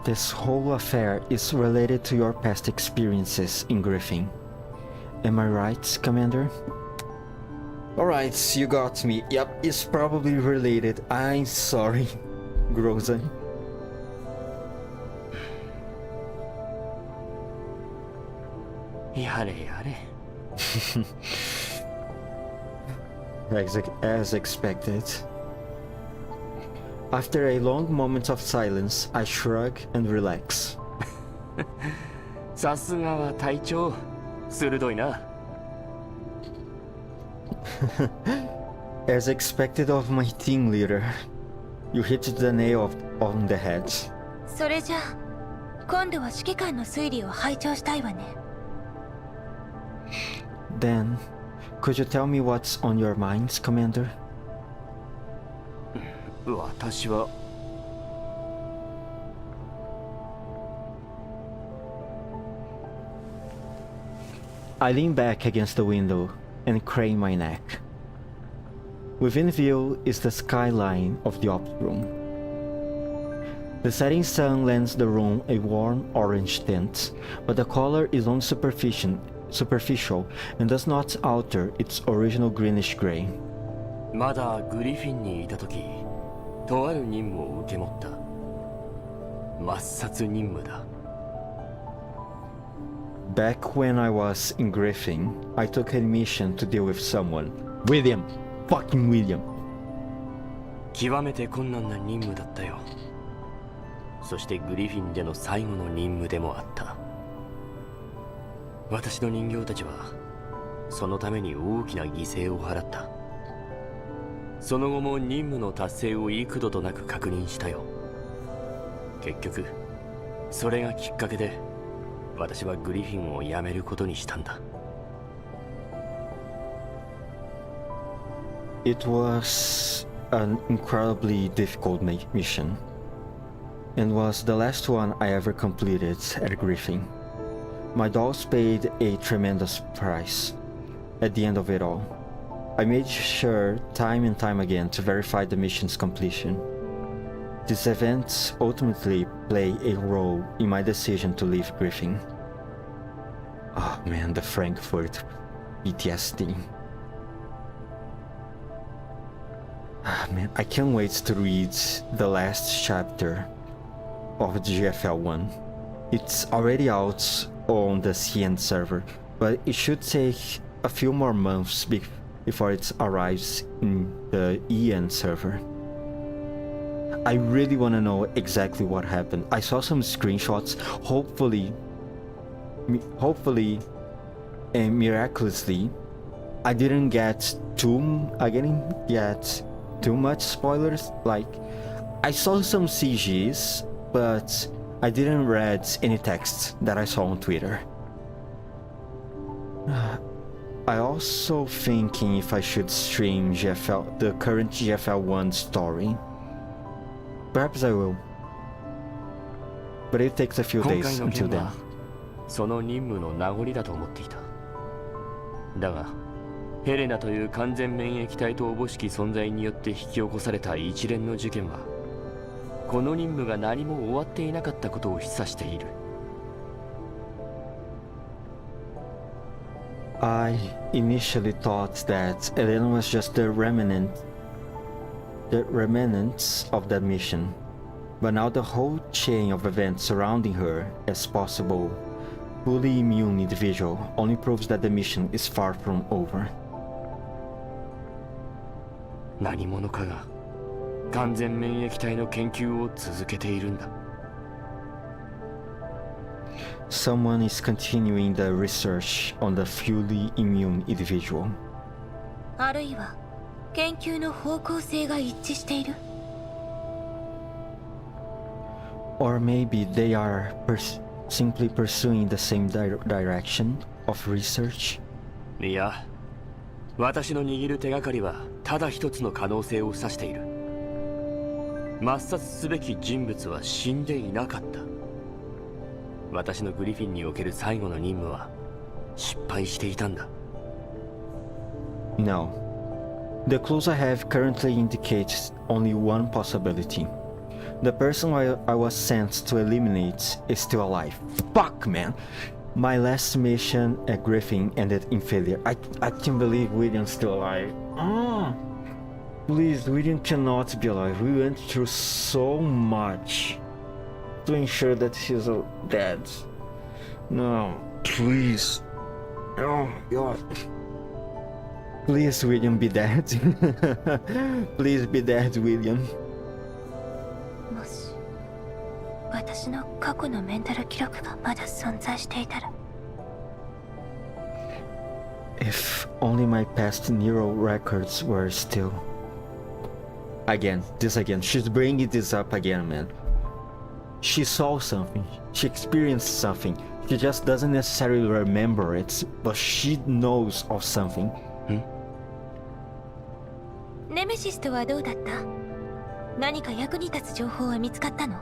This whole affair is related to your past experiences in Griffin. Am I right, Commander? Alright, you got me. Yep, it's probably related. I'm sorry, Groza. As expected. After a long moment of silence, I shrug and relax. さすがは隊長、鋭いな。As expected of my team leader, you hit the nail on the head. それじゃあ今度は指揮官の推理を拝聴したいわね。Then, could you tell me what's on your minds, Commander? 私はI lean back against the window and crane my neck. Within view is the skyline of the ops room. The setting sun lends the room a warm orange tint, but the color is only superficial and does not alter its original greenish gray. まだグリフィンにいた時、とある任務を受け持った。抹殺任務だ。Back when I was in Griffin, I took a mission to deal with someone. William! Fucking William! 極めて困難な任務だったよ。そしてグリフィンでの最後の任務でもあった。私の人形たちはそのために大きな犠牲を払った。その後も任務の達成を幾度となく確認したよ。結局それがきっかけで私はグリフィンを辞めることにしたんだ。It was an incredibly difficult mission, and was the last one I ever completed at Griffin. My dolls paid a tremendous price at the end of it all. I made sure time and time again to verify the mission's completion. These events ultimately play a role in my decision to leave Griffin. Oh man, the Frankfurt PTSD. Ah man, I can't wait to read the last chapter of GFL 1. It's already out on the CN server, but it should take a few more months before it arrives in the EN server. I really want to know exactly what happened. I saw some screenshots. Hopefully and miraculously, I didn't get too much spoilers. Like, I saw some CGs, but I didn't read any text that I saw on Twitter. I also thinking if I should stream the current GFL 1 story. Perhaps I will. But it takes a few days until then. その任務の名残だと思っていた。だがヘレナという完全免疫体とおぼしき存在によって引き起こされた一連の事件は、この任務が何も終わっていなかったことを示唆している。I initially thought that Elena was just the remnants of that mission, but now the whole chain of events surrounding her as possible fully immune individual only proves that the mission is far from over. 何者かが完全免疫体の研究を続けているんだ。Someone is continuing the research on the fully immune individual. あるいは研究の方向性が一致している。Or maybe they are simply pursuing the same direction of research. いや、私の握る手がかりはただ一つの可能性を指している。抹殺すべき人物は死んでいなかった。私のグリフィンにおける最後の任務は失敗していたんだ。No. The clues I have currently indicate only one possibility. The person I was sent to eliminate is still alive. Fuck, man! My last mission at Griffin ended in failure. I can't believe William's still alive. Please, William cannot be alive. We went through so much to ensure that he's dead. No, please. Oh, God. Please, William, be dead. Please be dead, William. もし私の過去のメンタル記録がまだ存在していたら If only my past neural records were still... Again. She's bringing this up again, man. She saw something. She experienced something. She just doesn't necessarily remember it, but she knows of something. ネメシスとはどうだった？何か役に立つ情報は見つかったの？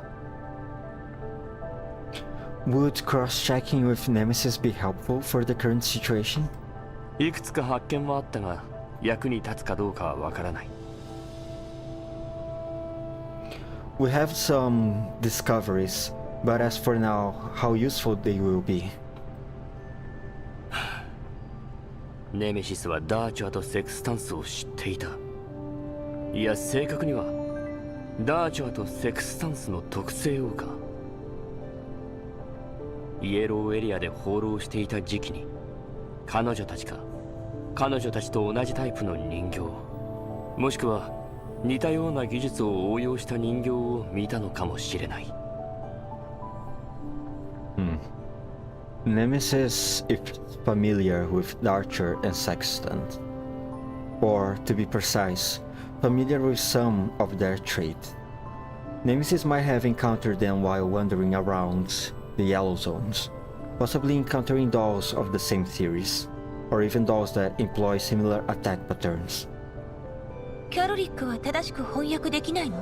Would cross-checking with Nemesis be helpful for the current situation? いくつか発見はあったが、役に立つかどうかはわからない。We have some discoveries, but as for now, how useful they will be. ネメシスはダーチュアとセクスタンスを知っていた。いや、正確にはダーチュアとセクスタンスの特性をか。イエローエリアで放浪していた時期に彼女たちと同じタイプの人形、もしくは似たような技術を応用した人形を見たのかもしれない。Nemesis is familiar with Archer and Sextant, or to be precise, familiar with some of their traits. Nemesis might have encountered them while wandering around the Yellow Zones, possibly encountering dolls of the same series, or even dolls that employ similar attack patterns. キャロリックは正しく翻訳できないの？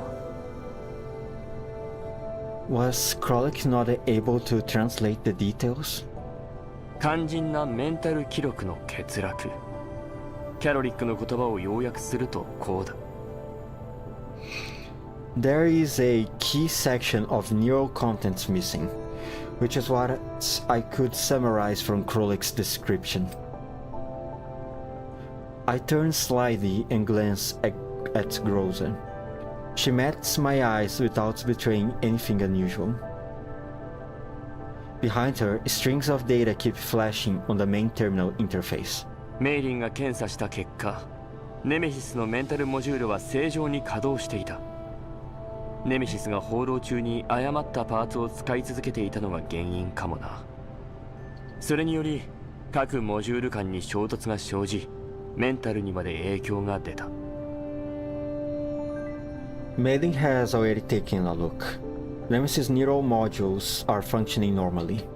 Was Krolek not able to translate the details? 肝心なメンタル記録の欠落。キャロリックの言葉を要約するとこうだ。There is a key section of neural contents missing, which is what I could summarize from Krolek's description. I turned slightly and glanced at Groza. She met my eyes without betraying anything unusual. Behind her, strings of data keep flashing on the main terminal interface. メイリンが検査した結果、ネメシスのメンタルモジュールは正常に稼働していた。ネメシスが放浪中に誤ったパーツを使い続けていたのが原因かもな。それにより各モジュール間に衝突が生じ、メンタルにまで影響が出た。Mailing has already taken a look. Nemesis neural modules are functioning normally.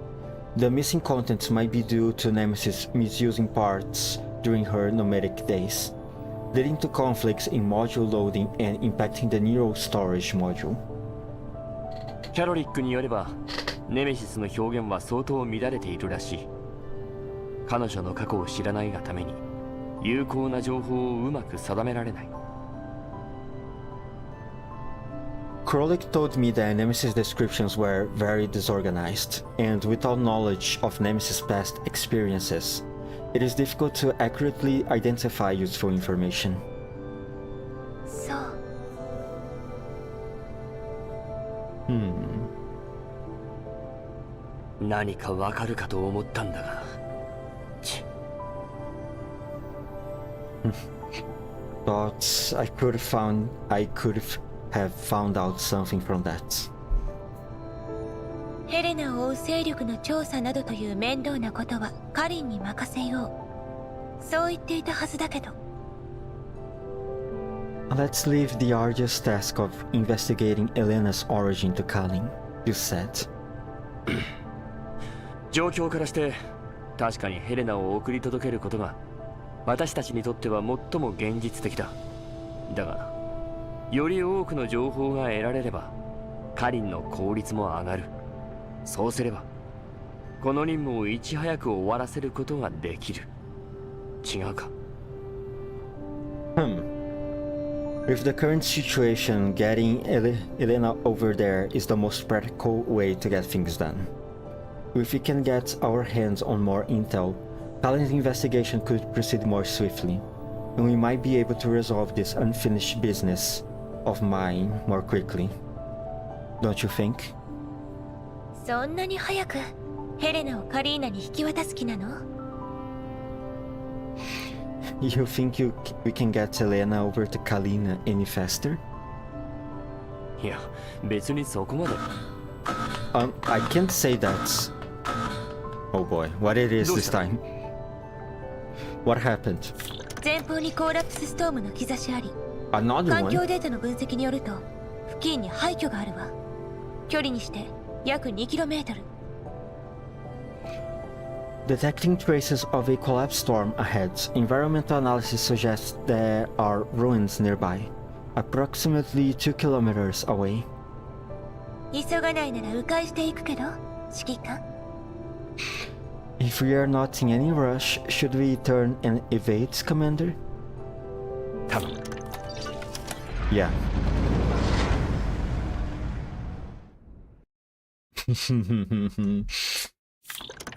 The missing contents might be due to Nemesis misusing parts during her nomadic days, leading to conflicts in module loading and impacting the neural storage module. キャロリックによれば、ネメシスの表現は相当乱れているらしい。彼女の過去を知らないがために、有効な情報をうまく定められない。Krolek told me that Nemesis descriptions were very disorganized, and without knowledge of Nemesis' past experiences, it is difficult to accurately identify useful information. そう。何かわかるかと思ったんだが。Thought I could have found out something from that. ヘレナを追う勢力の調査などという面倒なことはカリンに任せよう。そう言っていたはずだけど。Let's leave the arduous task of investigating Elena's origin to Kalin, you said. 状況からして確かにヘレナを送り届けることが私たちにとっては最も現実的だ。だがより多くの情報が得られればカリンの効率も上がる。そうすればこの任務をいち早く終わらせることができる。違うか？ With the current situation, getting Elena over there is the most practical way to get things done. If we can get our hands on more intel, Talon's investigation could proceed more swiftly, and we might be able to resolve this unfinished business of mine more quickly. Don't you think? そんなに早くヘレナをカリーナに引き渡す気なの？ You think we can get Elena over to Kalina any faster? いや、別にそこまで。I can't say that. Oh boy, what it is this time? What happened? 前方にコーラプスストームの兆しあり。 Another 環境 one? データの分析によると付近に廃墟があるわ。距離にして約 2km。 Detecting traces of a collapsed storm ahead, environmental analysis suggests there are ruins nearby, approximately 2 kilometers away. 急がないなら迂回していくけど、指揮官。 If we are not in any rush, should we turn and evade, Commander? 多分。Yeah.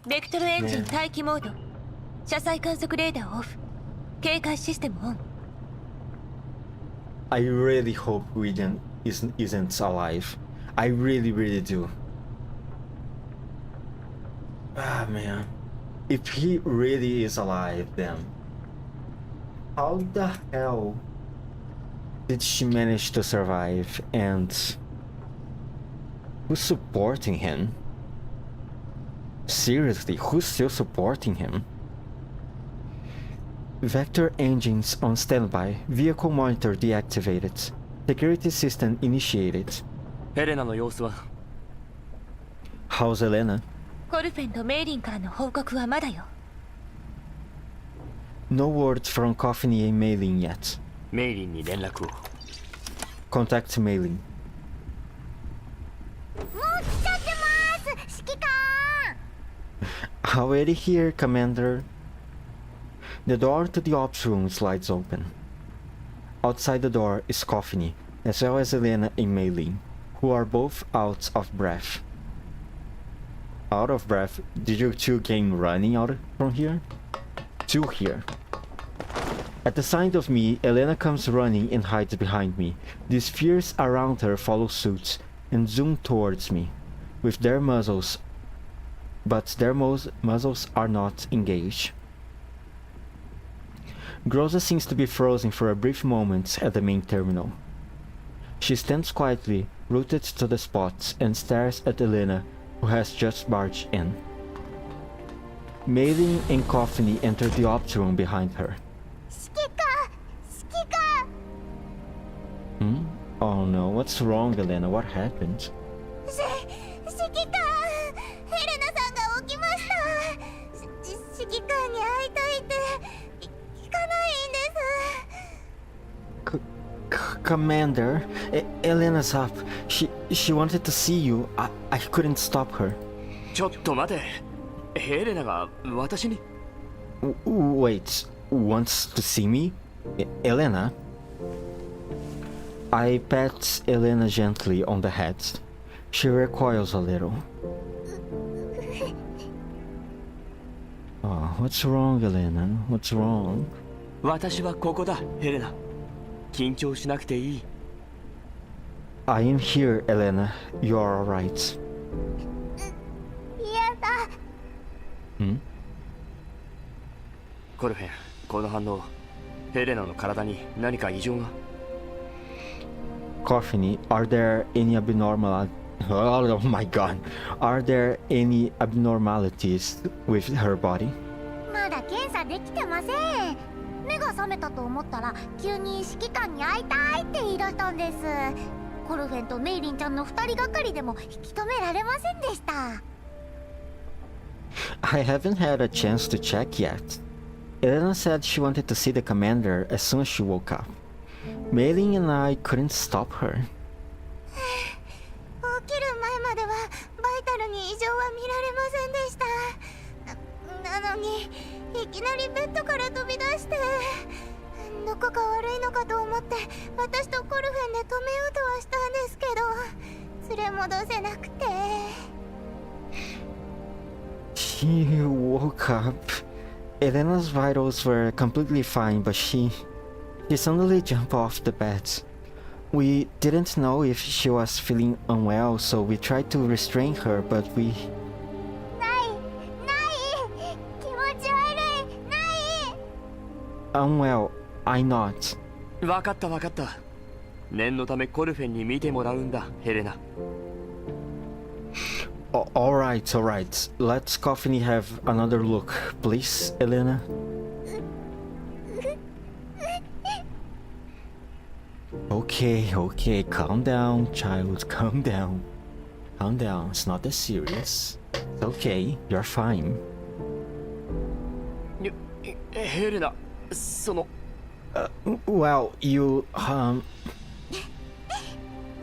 ベクトルエンジン待機モード。車載観測レーダーオフ。警戒システムオン。 I really hope William isn't alive. I really do. Ah, man. If he really is alive, then how the hell did she manage to survive? And who's supporting him? Seriously, who's still supporting him? Vector engines on standby. Vehicle monitor deactivated. Security system initiated. ヘレナの様子は？ How's Elena? コルフェンとメイリンからの報告はまだよ。 No word from Coffiny and Maylin yet. メイリンに連絡を。Contact Maylin. もう来ちゃってます指揮官。 Already here, Commander. The door to the ops room slides open. Outside the door is Coffiny, as well as Elena and Maylin, who are both out of breath. Out of breath? Did you two came running out from here? To here. At the sight of me, Elena comes running and hides behind me. The spheres around her follow suit and zoom towards me, with their muzzles, but their muzzles are not engaged. Groza seems to be frozen for a brief moment at the main terminal. She stands quietly, rooted to the spot, and stares at Elena, who has just barged in. Maylin and Coffiny enter the ops room behind her. 指揮官。 Oh no, what's wrong, Elena? What happened? 指揮官ヘレナさんが起きました。指揮官に会いたいって聞かないんです。 Commander, Elena's up. She wanted to see you. I couldn't stop her. ちょっと待て。ヘレナが私に？ Wait, wants to see me? Elena? I pat Elena gently on the head. She recoils a little. Oh, what's wrong, Elena? What's wrong? 私はここだ、ヘレナ。緊張しなくていい。I am here, Elena. You are alright. やだ。コルフェン、この反応。ヘレナの体に何か異常が？ Coffiny, are there any oh my god. Are there any abnormalities with her body? まだ検査できてません。目が覚めたと思ったら急に指揮官に会いたいって言い出したんです。コルフェンとメイリンちゃんの2人がかりでも引き止められませんでした。 I haven't had a chance to check yet. Elena said she wanted to see the commander as soon as she woke up. Maylin and I couldn't stop her. 起きる前まではバイタルに異常は見られませんでした。なのにいきなりベッドから飛び出してどどこか悪いのかと思って私とコルフェンで止めようとはしたんですけど、連れ戻せなくて。 She woke up. Elena's vitals were completely fine, but she suddenly jumped off the bed. We didn't know if she was feeling unwell, so we tried to restrain her, but we... ない気持ち悪い。ない Unwell, I not. 分かった分かった。念のためコルフェンに見てもらうんだ、ヘレナ。Alright. Let's Coffee have another look, please, Elena. Okay, calm down, child, calm down. Calm down, it's not that serious. It's okay, you're fine. ヘレナ、Well, you, ほ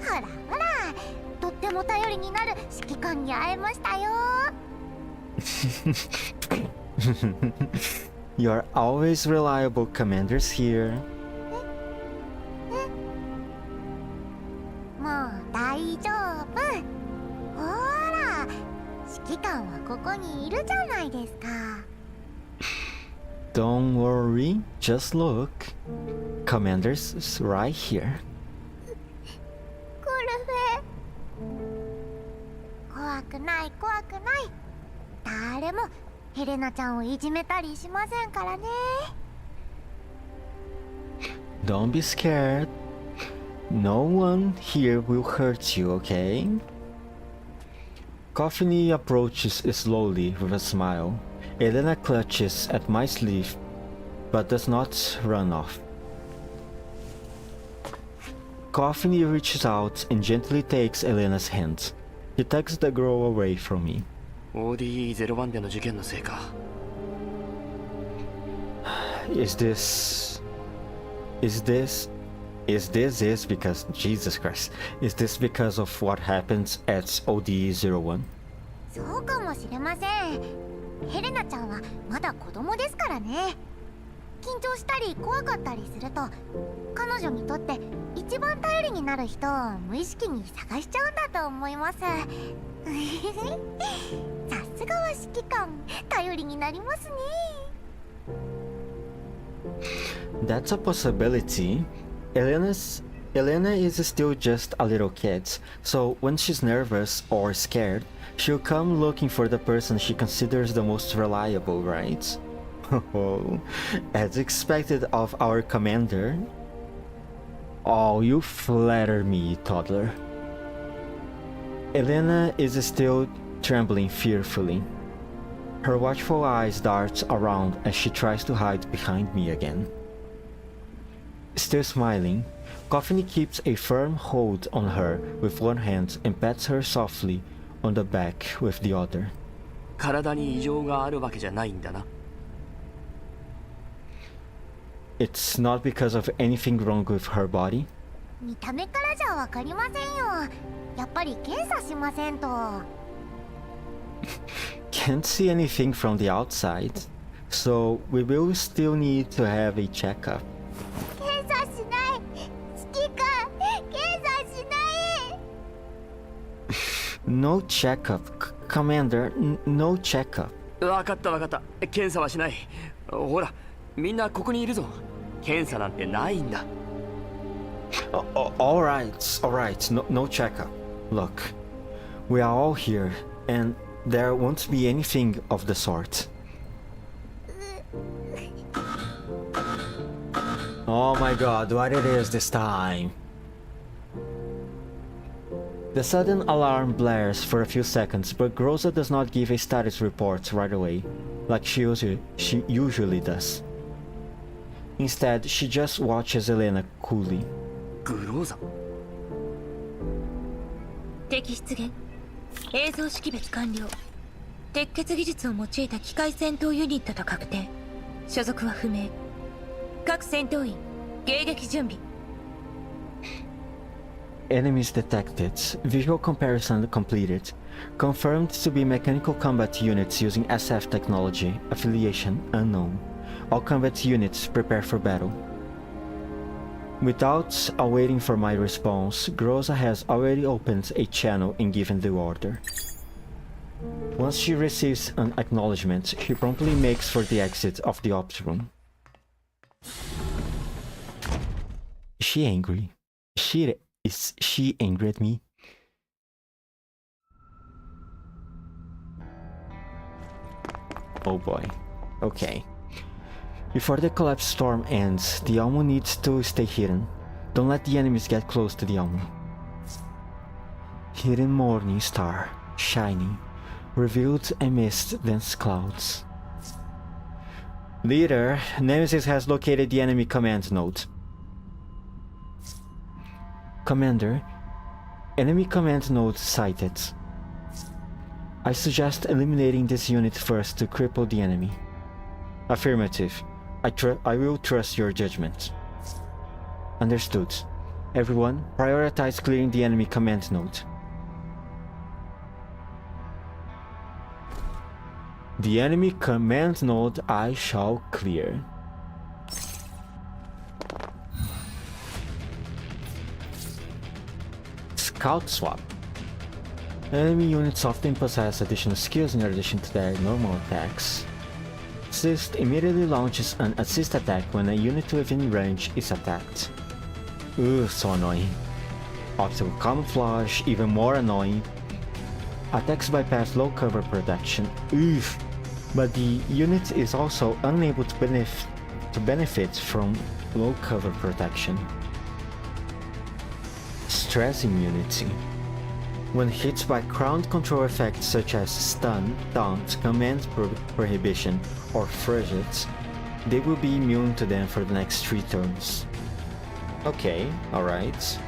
らほら、とっても頼りになる指揮官に会えましたよ。You're always reliable commanders here. もう大丈夫。ほら、指揮官はここにいるじゃないですか。 Don't worry, just look. Commander's is right here. コルフェ、怖くない怖くない。誰もヘレナちゃんをいじめたりしませんからね。 Don't be scared. No one here will hurt you, okay? Coffee approaches slowly with a smile. Elena clutches at my sleeve, but does not run off. Coffee reaches out and gently takes Elena's hand. He tugs the girl away from me. ODE01 での事件のせいか。Is this because Jesus Christ? Is this because of what happens at ODE01? そうかもしれません。ヘレナちゃんはまだ子供ですからね。緊張したり怖かったりすると、彼女にとって一番頼りになる人を無意識に探しちゃうんだと思います。さすがは指揮官、頼りになりますね。 That's a possibility. Elena is still just a little kid, so when she's nervous or scared, she'll come looking for the person she considers the most reliable, right? Oh, as expected of our commander. Oh, you flatter me, toddler. Elena is still trembling fearfully. Her watchful eyes dart around as she tries to hide behind me again. Still smiling, Coffee keeps a firm hold on her with one hand and pats her softly on the back with the other. 体に異常があるわけじゃないんだな。It's not because of anything wrong with her body. 見た目からじゃわかりませんよ。やっぱり検査しませんと。Can't see anything from the outside, so we will still need to have a checkup. 検査しない。指揮官、検査しない。 No checkup, Commander, no checkup. 分かった分かった。検査はしない。ほら、みんなここにいるぞ。検査なんてないんだ。Alright, no checkup. Look, we are all here, and there won't be anything of the sort. Oh my god, what it is this time? The sudden alarm blares for a few seconds, but Groza does not give a status report right away, like she usually does. Instead, she just watches Elena coolly. グローザ。敵出現。映像識別完了。鉄血技術を用いた機械戦闘ユニットと確定。所属は不明。各戦闘員迎撃準備。 Enemies detected. Visual comparison completed. Confirmed to be mechanical combat units using SF technology. Affiliation unknown. All combat units prepare for battle. Without awaiting for my response, Groza has already opened a channel and given the order. Once she receives an acknowledgement, she promptly makes for the exit of the ops room. Is she angry? Is she angry at me? Oh boy. Okay. Before the collapse storm ends, the Almu needs to stay hidden. Don't let the enemies get close to the Almu. Hidden morning star, shining, revealed amidst dense clouds. Leader, Nemesis has located the enemy command node. Commander, enemy command node sighted. I suggest eliminating this unit first to cripple the enemy. Affirmative. I will trust your judgment. Understood. Everyone, prioritize clearing the enemy command node. The enemy command node I shall clear. Scout swap. Enemy units often possess additional skills in addition to their normal attacks. Assist immediately launches an assist attack when a unit within range is attacked. Ugh, so annoying. Optical camouflage, even more annoying. Attacks bypass low cover protection. Ugh. But the unit is also unable to benefit from low cover protection. Stress immunity. When hit by crowd control effects such as stun, taunt, command prohibition, or frigid, they will be immune to them for the next 3 turns. Okay, alright.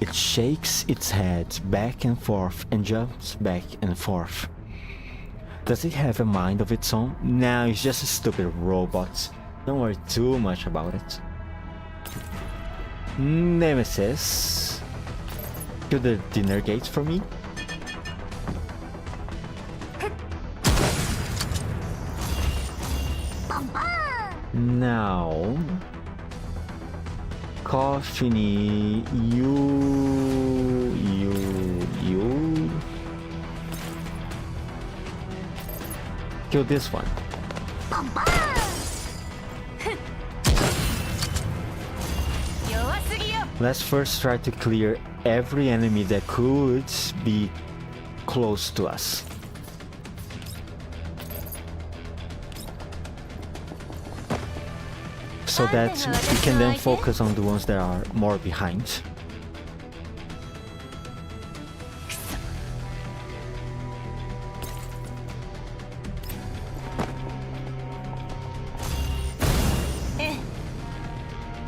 It shakes its head back and forth and jumps back and forth. Does it have a mind of its own? No, it's just a stupid robot. Don't worry too much about it. Nemesis. To the dinner gate for me. Now, Coffee, you kill this one. Let's first try to clear every enemy that could be close to us. So that we can then focus on the ones that are more behind.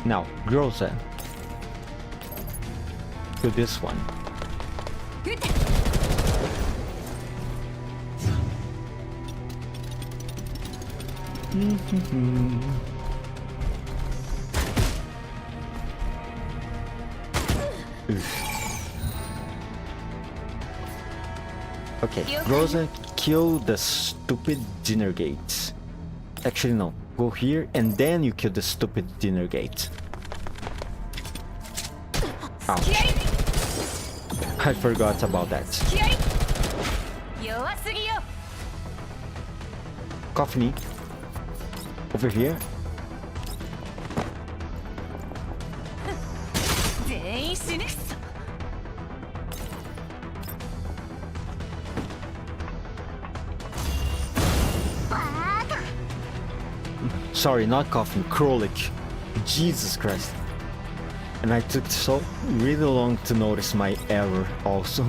Now, Groza. To this one. Okay, Groza, kill the stupid dinner gate. Actually no, go here and then you kill the stupid dinner gate. Ouch. I forgot about that. Coffee. Over here. Sorry, not Coffin, Krolik. Jesus Christ. And I took so really long to notice my error also.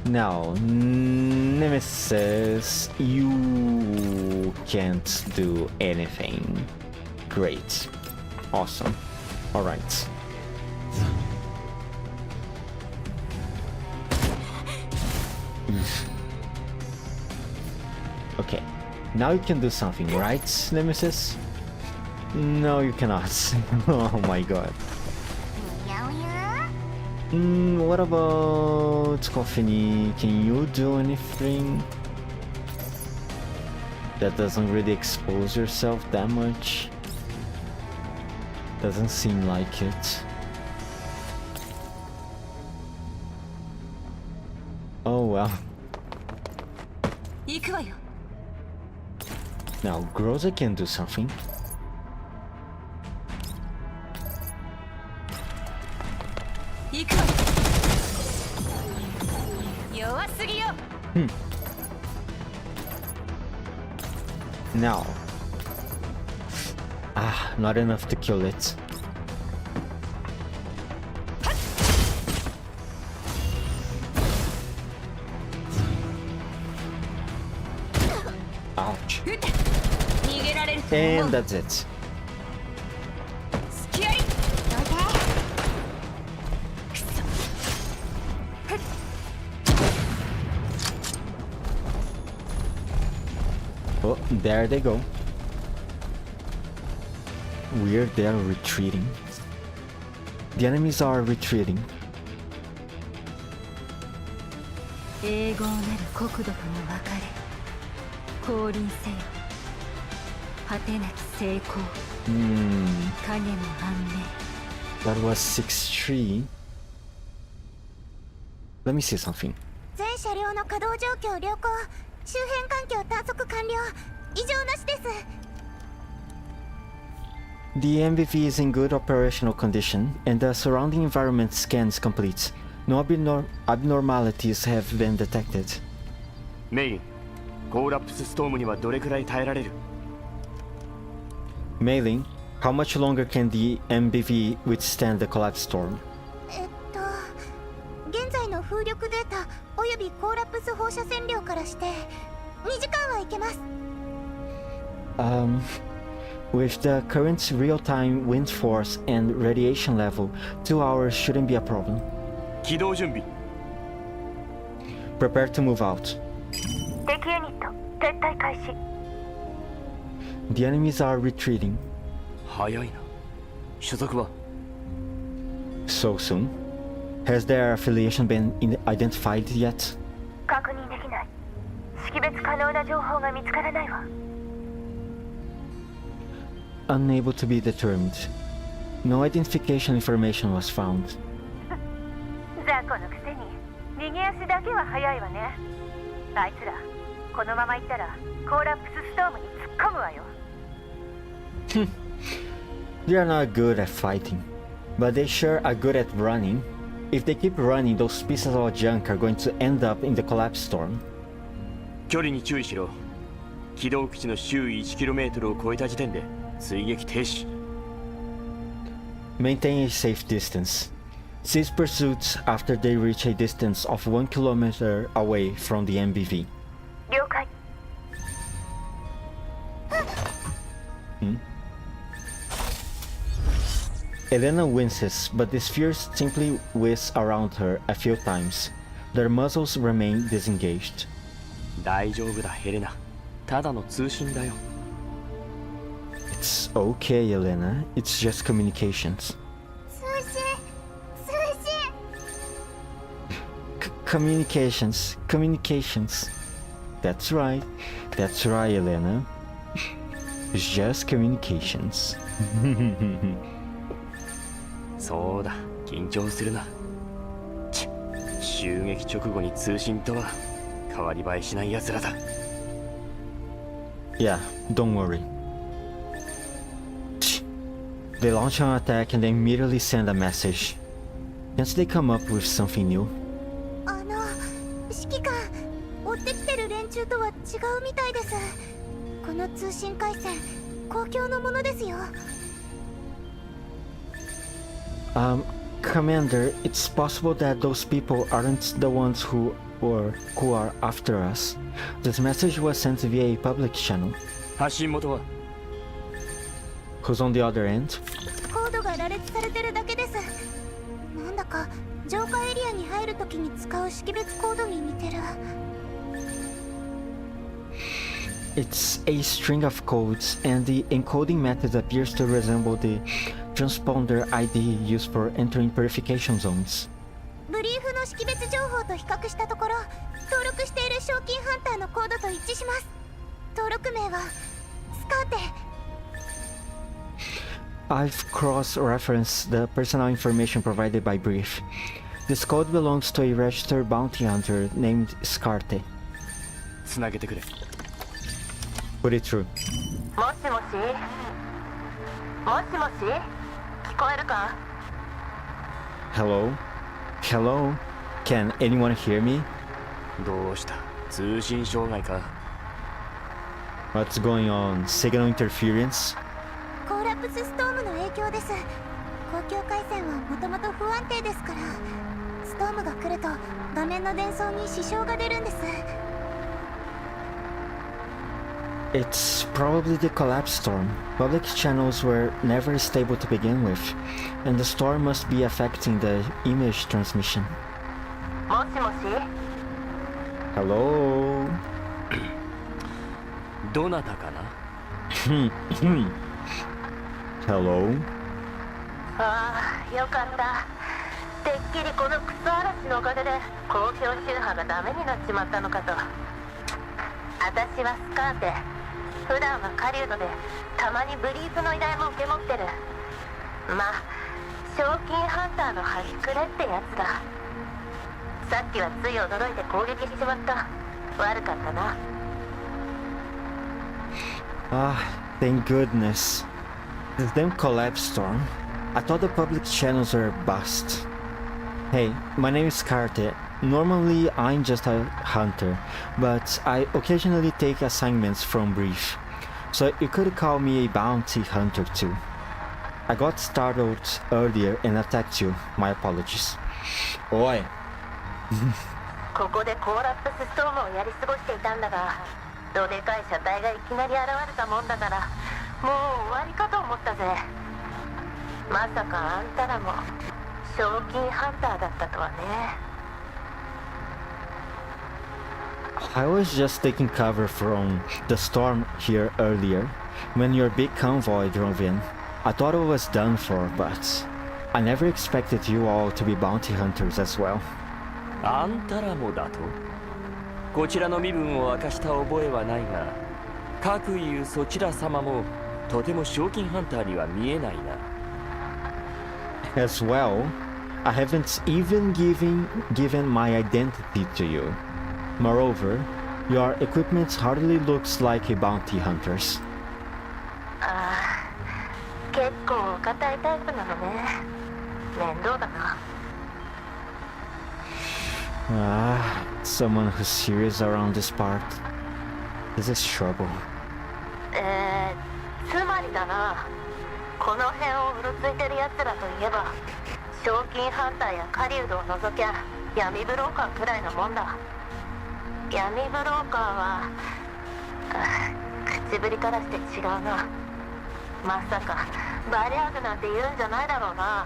Now, Nemesis, you can't do anything. Great. Awesome. Alright. Okay. Now you can do something, right, Nemesis? No, you cannot. Oh my god. What about Coffee? Can you do anything that doesn't really expose yourself that much? Doesn't seem like it. Oh well. 行くわよ。 Now Groza can do something. 行くわよ。弱すぎよ。 Now. Not enough to kill it. Ouch. 逃げられると思う。 And that's it. 隙あり。 Oh, there they go. Weird, they are retreating. The enemies are retreating. 永劫なる国土との別れ。降臨せよ。果てなき成功。影の安寧。 That was 6-3. Let me see something. 全車両の稼働状況良好。周辺環境探測完了。異常なしです。 The MBV is in good operational condition, and the surrounding environment scan is complete. No abnormalities have been detected. メイリン、コーラプスストームにはどれくらい耐えられる？ Mailing, how much longer can the MBV withstand the collapse storm? 現在の風力データおよびコーラプス放射線量からして2時間はいけます。 With the current real-time wind force and radiation level, 2 hours shouldn't be a problem. 起動準備。 Prepare to move out. 敵ユニット撤退開始。 The enemies are retreating. 早いな。所属は？ So soon? Has their affiliation been identified yet? 確認できない。識別可能な情報が見つからないわ。 Unable to be determined. No identification information was found. 雑魚のくせに逃げ足だけは早いわね。あいつらこのまま行ったらコーラプスストームに突っ込むわよ。 They are not good at fighting, but they sure are good at running. If they keep running, those pieces of junk are going to end up in the collapse storm. 距離に注意しろ。起動口の周囲 1km を超えた時点で追撃停止。 Maintain a safe distance. Cease pursuits after they reach a distance of 1 kilometer away from the MBV. 了解。 Elena winces, but the spheres simply whiz around her a few times. Their muzzles remain disengaged. 大丈夫だヘレナ。ただの通信だよ。 It's okay, Elena. It's just communications. 通信 Communications. That's right. That's right, Elena. It's just communications. そうだ、緊張するな。襲撃直後に通信とは変わり映えしない奴らだ。 Yeah, don't worry. They launch an attack and they immediately send a message. Can't they come up with something new? 指揮官追ってきてる連中とは違うみたいです。この通信回線公共のものですよ。 Commander, it's possible that those people aren't the ones who are after us. This message was sent via a public channel. 発信元は？ Who's on the other end? コードが羅列されてるだけです。なんだか浄化エリアに入るときに使う識別コードに似てる。 It's a string of codes, and the encoding method appears to resemble the transponder ID used for entering purification zones. の識別情報と比較したところ、登録している賞金ハンターのコードと一致します。登録名はスカーテ。 I've cross-referenced the personal information provided by Brief. This code belongs to a registered bounty hunter named Scarte. つなげてくれ。 Put it through. もしもしもしもし聞こえるか？ Hello? Hello? Can anyone hear me? どうした？通信障害か？ What's going on? Signal interference? コーラプスストームの影響です。公共回線はもともと不安定ですから、ストームが来ると画面の伝送に支障が出るんです。 It's probably the collapse storm. Public channels were never stable to begin with, and the storm must be affecting the image transmission. もしもし Hello? どなたかな？ Hello? ああ、よかった。てっきりこのクソ嵐のおかげで公共周波がダメになっちまったのかと。私はスカーテ。普段は狩人でたまにブリーフの依頼も受け持ってる。まあ賞金ハンターの端くれってやつだ。さっきはつい驚いて攻撃しちまった。悪かったな。 Ah, thank goodness. This damn collapse storm. I thought the public channels were bust. Hey, my name is Carte. Normally I'm just a hunter, but I occasionally take assignments from Brief. So you could call me a bounty hunter too. I got startled earlier and attacked you. My apologies. Oi. ここでコーラップスストームをやり過ごしていたんだが、どでかい車体がいきなり現れたもんだから、もう終わりかと思ったぜ。まさかあんたらも賞金ハンターだったとはね。 I was just taking cover from the storm here earlier, when your big convoy drove in. I thought it was done for, but I never expected you all to be bounty hunters as well. あんたらもだと？こちらの身分を明かした覚えはないが、各いうそちら様もとても賞金ハンターには見えないな。 As well, I haven't even given my identity to you. Moreover, your equipment hardly looks like a bounty hunter's. ああ、結構硬いタイプなのね。面倒だな。 Ah, someone who's serious around this part. This is trouble. つまりだな、この辺をうろついてるやつらといえば、賞金ハンターや狩人を除きゃ闇ブローカーくらいのもんだ。闇ブローカーは口ぶりからして違うな。まさかバリャーグなんて言うんじゃないだろうな。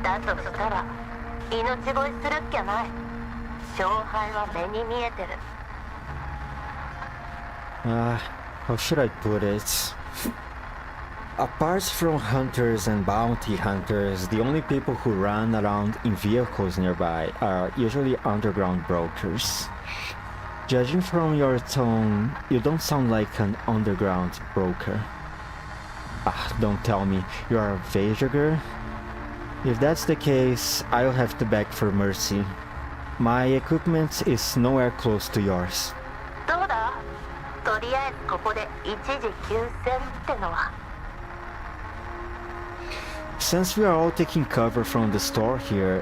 だとしたら命乞いするっきゃない。勝敗は目に見えてる。 How should I put it? Apart from hunters and bounty hunters, the only people who run around in vehicles nearby are usually underground brokers. Judging from your tone, you don't sound like an underground broker. Don't tell me you're a Vajager. If that's the case, I'll have to beg for mercy. My equipment is nowhere close to yours. どうだ？とりあえずここで一時休戦ってのは。 Since we are all taking cover from the store here,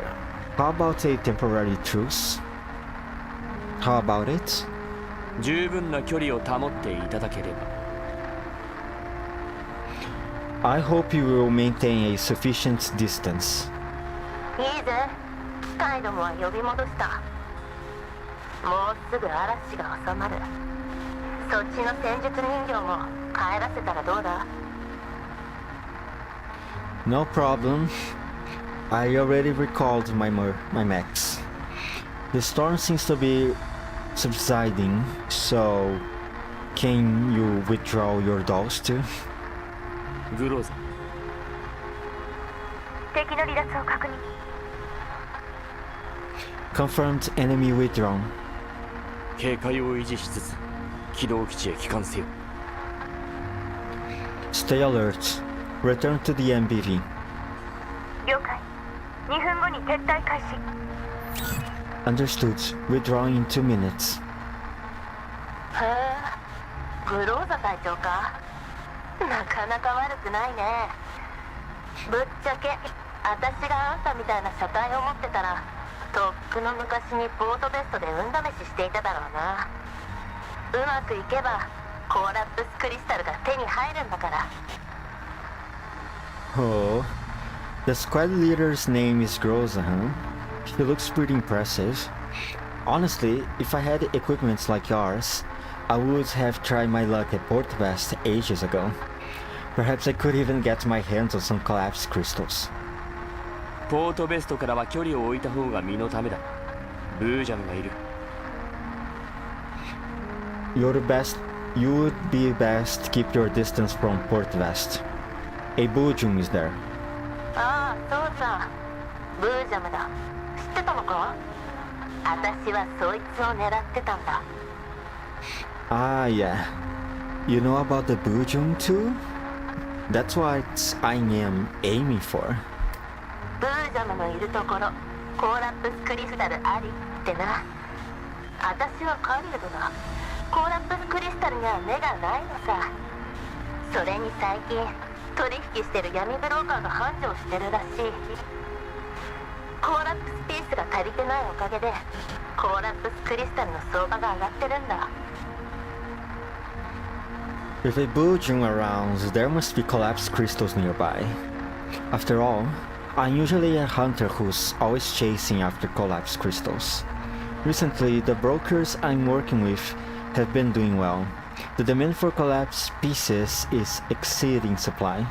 how about a temporary truce? How about it? 十分な距離を保っていただければ。 I hope you will maintain a sufficient distance. いいぜ。機械どもは呼び戻した。もうすぐ嵐が収まる。そっちの戦術人形も帰らせたらどうだ？ No problem. I already recalled my mechs. The storm seems to be subsiding, so can you withdraw your dolls too? グローザ。敵の離脱を確認。Confirmed enemy withdrawn. 警戒を維持しつつ軌道基地へ帰還せよ。 Stay alert. Return to the MBV. 了解。2分後に撤退開始。 Understood. Withdrawing in 2 minutes. へえ、グローザ隊長か。なかなか悪くないね。ぶっちゃけ私があんたみたいな車体を持ってたらとっくの昔にポートベストで運試ししていただろうな。うまくいけばコーラップスクリスタルが手に入るんだから。 Oh. The squad leader's name is Groza, huh? He looks pretty impressive. Honestly, if I had equipment like yours, I would have tried my luck at Port West ages ago. Perhaps I could even get my hands on some collapsed crystals. ポートベストからは距離を置いた方が身のためだ。ブージャムがいる。You would be best to keep your distance from Port West. A Bujung is there. ああ、そうさ。ブージャムだ。知ってたのか？私はそいつを狙ってたんだ。 Ah, yeah. You know about the Bujung too? That's what I am aiming for. ブージャムのいるところ、コーラップスクリスタルありってな。私は狩人だ。コーラップスクリスタルには目がないのさ。それに最近取引してる闇ブローカーが繁盛してるらしい。コーラップスピースが足りてないおかげでコーラップスクリスタルの相場が上がってるんだ。 With a Bujung around, there must be collapsed crystals nearby. After all, I'm usually a hunter who's always chasing after collapsed crystals. Recently, the brokers I'm working with have been doing well. The demand for collapsed pieces is exceeding supply,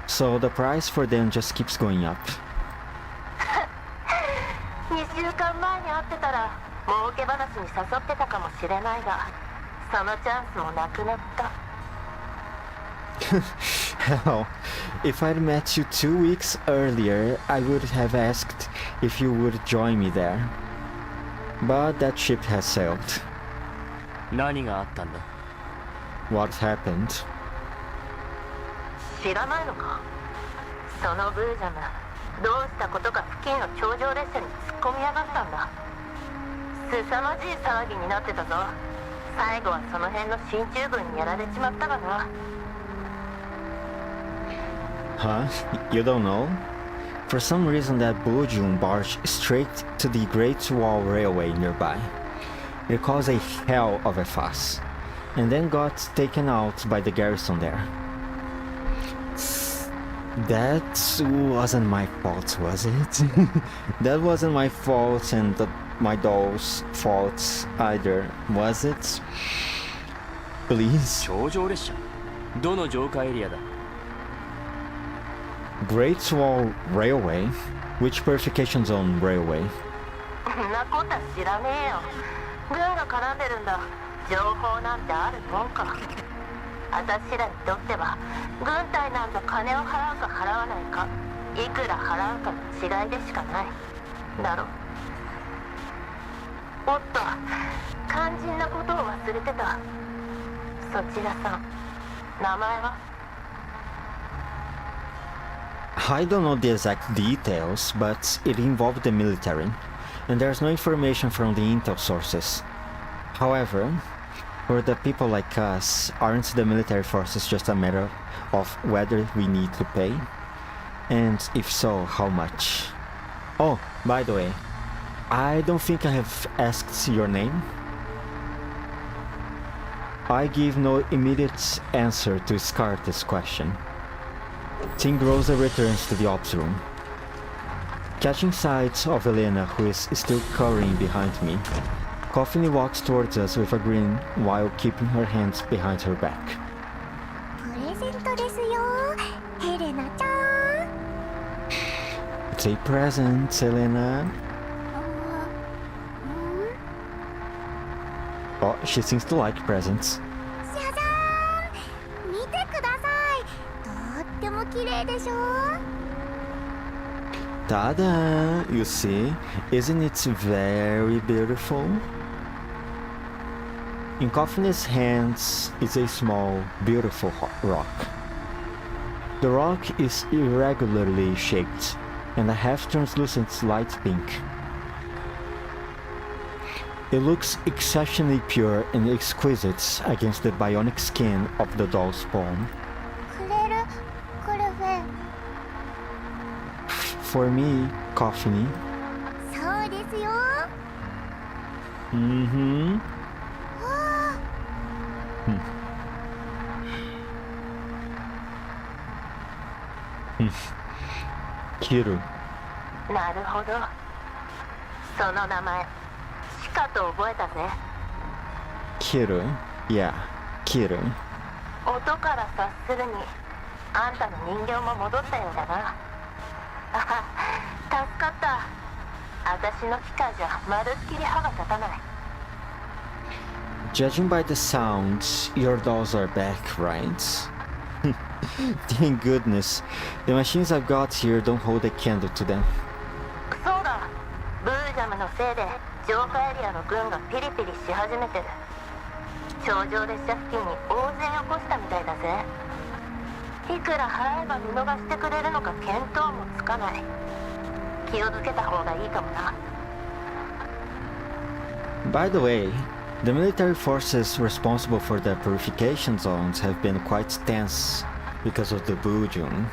so the price for them just keeps going up. 2週間前に会ってたら儲け話に誘ってたかもしれないが、そのチャンスもなくなった。 Hell, if I'd met you 2 weeks earlier, I would have asked if you would join me there. But that ship has sailed. 何があったんだ？ What happened? 知らないのか？そのブージャム、どうしたことか付近の頂上列車に突っ込みやがったんだ。凄まじい騒ぎになってたぞ。最後はその辺の進駐軍にやられちまったかな。 Huh? You don't know? For some reason that Bujung barged straight to the Great Wall Railway nearby. It caused a hell of a fuss, and then got taken out by the garrison there. That wasn't my fault, was it? That wasn't my fault and my doll's fault either, was it? Please? 頂上列車？どの浄化エリアだ？ Great Wall Railway? Which purification zone railway? そんなことは知らねえよ。軍が絡んでるんだ。情報なんてあるもんか。私らにとっては軍隊なんぞ金を払うか払わないか、いくら払うかの違いでしかないだろ。おっと、肝心なことを忘れてた。そちらさん、名前は？ I don't know the exact details, but it involved the military, and there's no information from the intel sources. However, for the people like us, aren't the military forces just a matter of whether we need to pay? And if so, how much? Oh, by the way, I don't think I have asked your name. I give no immediate answer to Scarlet's question. Team Rosa returns to the ops room. Catching sight of Elena, who is still cowering behind me, Coffin walks towards us with a grin while keeping her hands behind her back. プレゼントですよ、ヘレナちゃん。 It's a present, Elena. Oh, she seems to like presents. じゃじゃーん、見てください。とっても綺麗でしょ。Ta-da! You see? Isn't it very beautiful? In Coffin's hands is a small, beautiful rock. The rock is irregularly shaped and a half-translucent light pink. It looks exceptionally pure and exquisite against the bionic skin of the doll's palm. くれるクルフェン。 For me, Coffin. そうですよ。 Mm-hmm. キル。なるほど。その名前しかと覚えたぜ。キル Yeah, キル。音から察するにあんたの人形も戻ったようだな。あは助かった。私の機械じゃまるっきり歯が立たない。 Judging by the sounds, your dolls are back, right? Thank goodness. The machines I've got here don't hold a candle to them. そうだ。ブージャムのせいで浄化エリアの軍がピリピリし始めてる。頂上列車付近に大勢起こしたみたいだぜ。いくら払えば見逃してくれるのか見当もつかない。気をつけた方がいいかもな。 By the way, the military forces responsible for the purification zones have been quite tense because of the Bujum.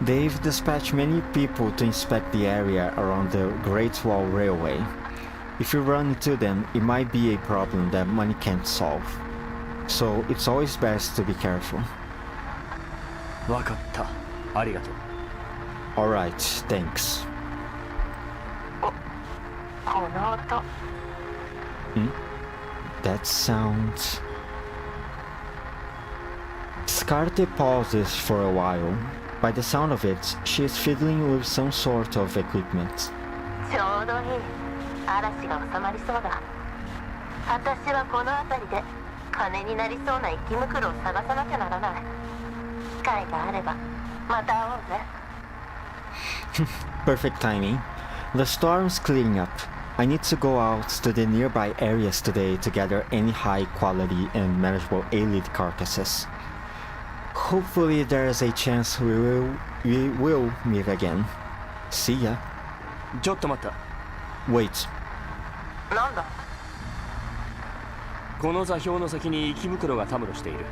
They've dispatched many people to inspect the area around the Great Wall Railway. If you run into them, it might be a problem that money can't solve. So it's always best to be careful. わかった。ありがとう。Alright, thanks. この音。 That sound... Scarte pauses for a while. By the sound of it, she is fiddling with some sort of equipment. ちょうどいい。嵐が収まりそうだ。私はこの辺りで金になりそうな生き袋を探さなきゃならない。機会があればまた会おうぜ。 Perfect timing. The storm's clearing up. I need to go out to the nearby areas today to gather any high quality and manageable elite carcasses. Hopefully there's a chance we will meet again. See ya. ちょっと待った。 Wait. なんだ。この座標の先に生き袋がたむろしている。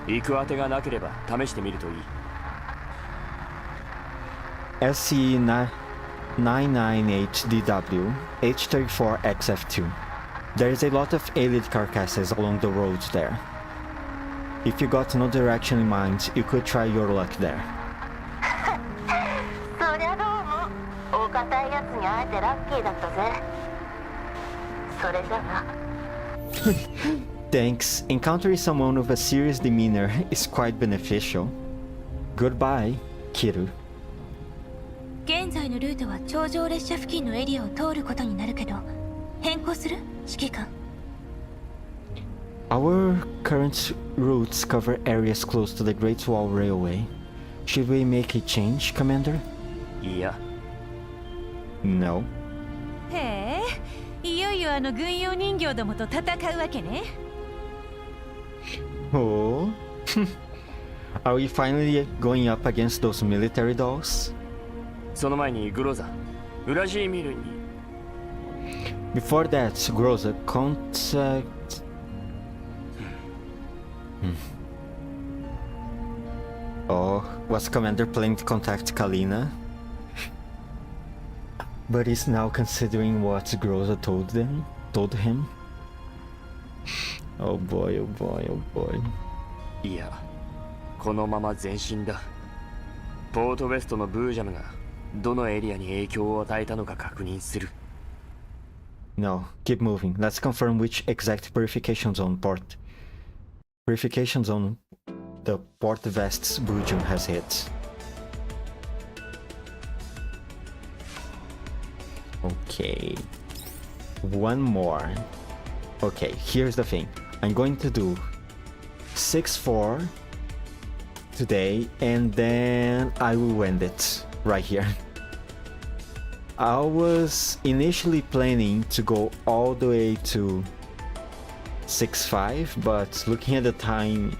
行く当てがなければ試してみるといい。 SC998DW H34XF2. There is a lot of elite carcasses along the road there. If you got no direction in mind, you could try your luck there. そりゃどうも。お堅いやつに会えてラッキーだったぜ。それじゃな。 Thanks. Encountering someone with a serious demeanor is quite beneficial. Goodbye, Kiru. 現在のルートは頂上列車付近のエリアを通ることになるけど、変更する？指揮官。 Our current routes cover areas close to the Great Wall Railway. Should we make a change, Commander? いや。 No. へえ、いよいよあの軍用人形どもと戦うわけね。 Oh? Are we finally going up against those military dolls? その前にグロザ、ウラジーミルに。 Before that, Groza, contact... Oh, was Commander planning to contact Kalina? But he's now considering what Groza told him? Oh boy, oh boy, oh boy. いや、このまま前進だ。ポートウェストのブージャムがどのエリアに影響を与えたのか確認する。 No, keep moving. Let's confirm which exact purification zone the Port Vest's Bujum has hit. Okay. One more. Okay, here's the thing. I'm going to do 6-4 today, and then I will end it right here. I was initially planning to go all the way to 6-5, but looking at the time,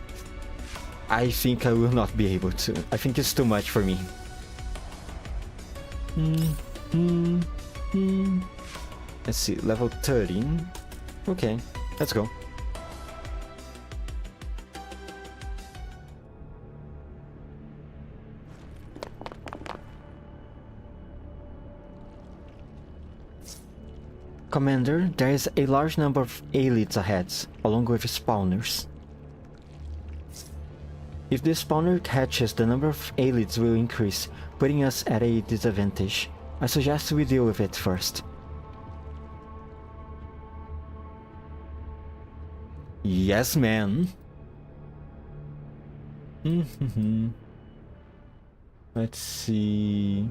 I think I will not be able to. I think it's too much for me. Let's see, level 13. Okay, let's go. Commander, there is a large number of elites ahead, along with spawners. If the spawner catches, the number of elites will increase, putting us at a disadvantage. I suggest we deal with it first. Yes, man. Let's see.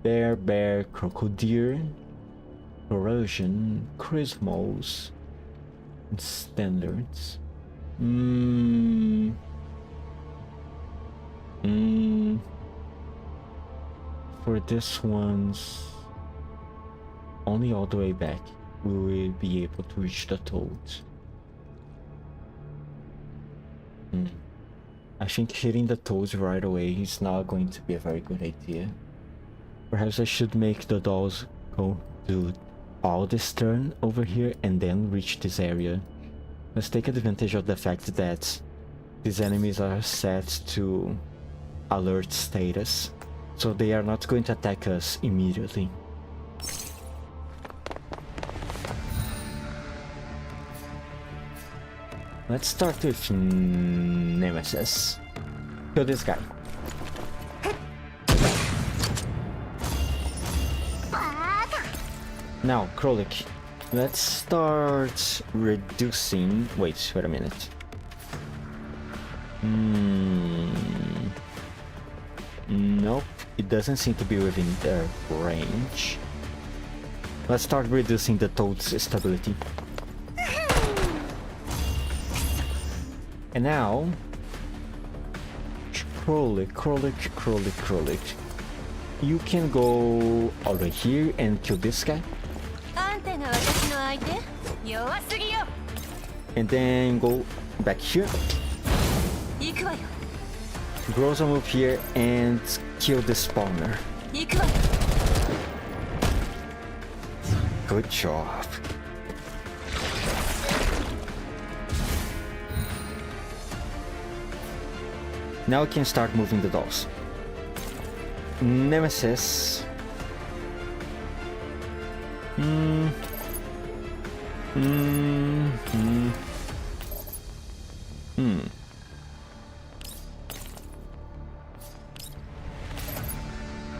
Bear, crocodile, corrosion, chrismos, and standards. For this one's only all the way back we will be able to reach the toads. I think hitting the toads right away is not going to be a very good idea. Perhaps I should make the dolls go do all this turn over here and then reach this area. Let's take advantage of the fact that these enemies are set to alert status, so they are not going to attack us immediately. Let's start with Nemesis. Kill this guy. Now, Krolik. Let's start reducing... Wait a minute. Nope, it doesn't seem to be within their range. Let's start reducing the toad's stability. And now... Krolik. You can go over here and kill this guy. And then go back here. Groza move here and kill the spawner. Good job. Now we can start moving the dolls. Nemesis.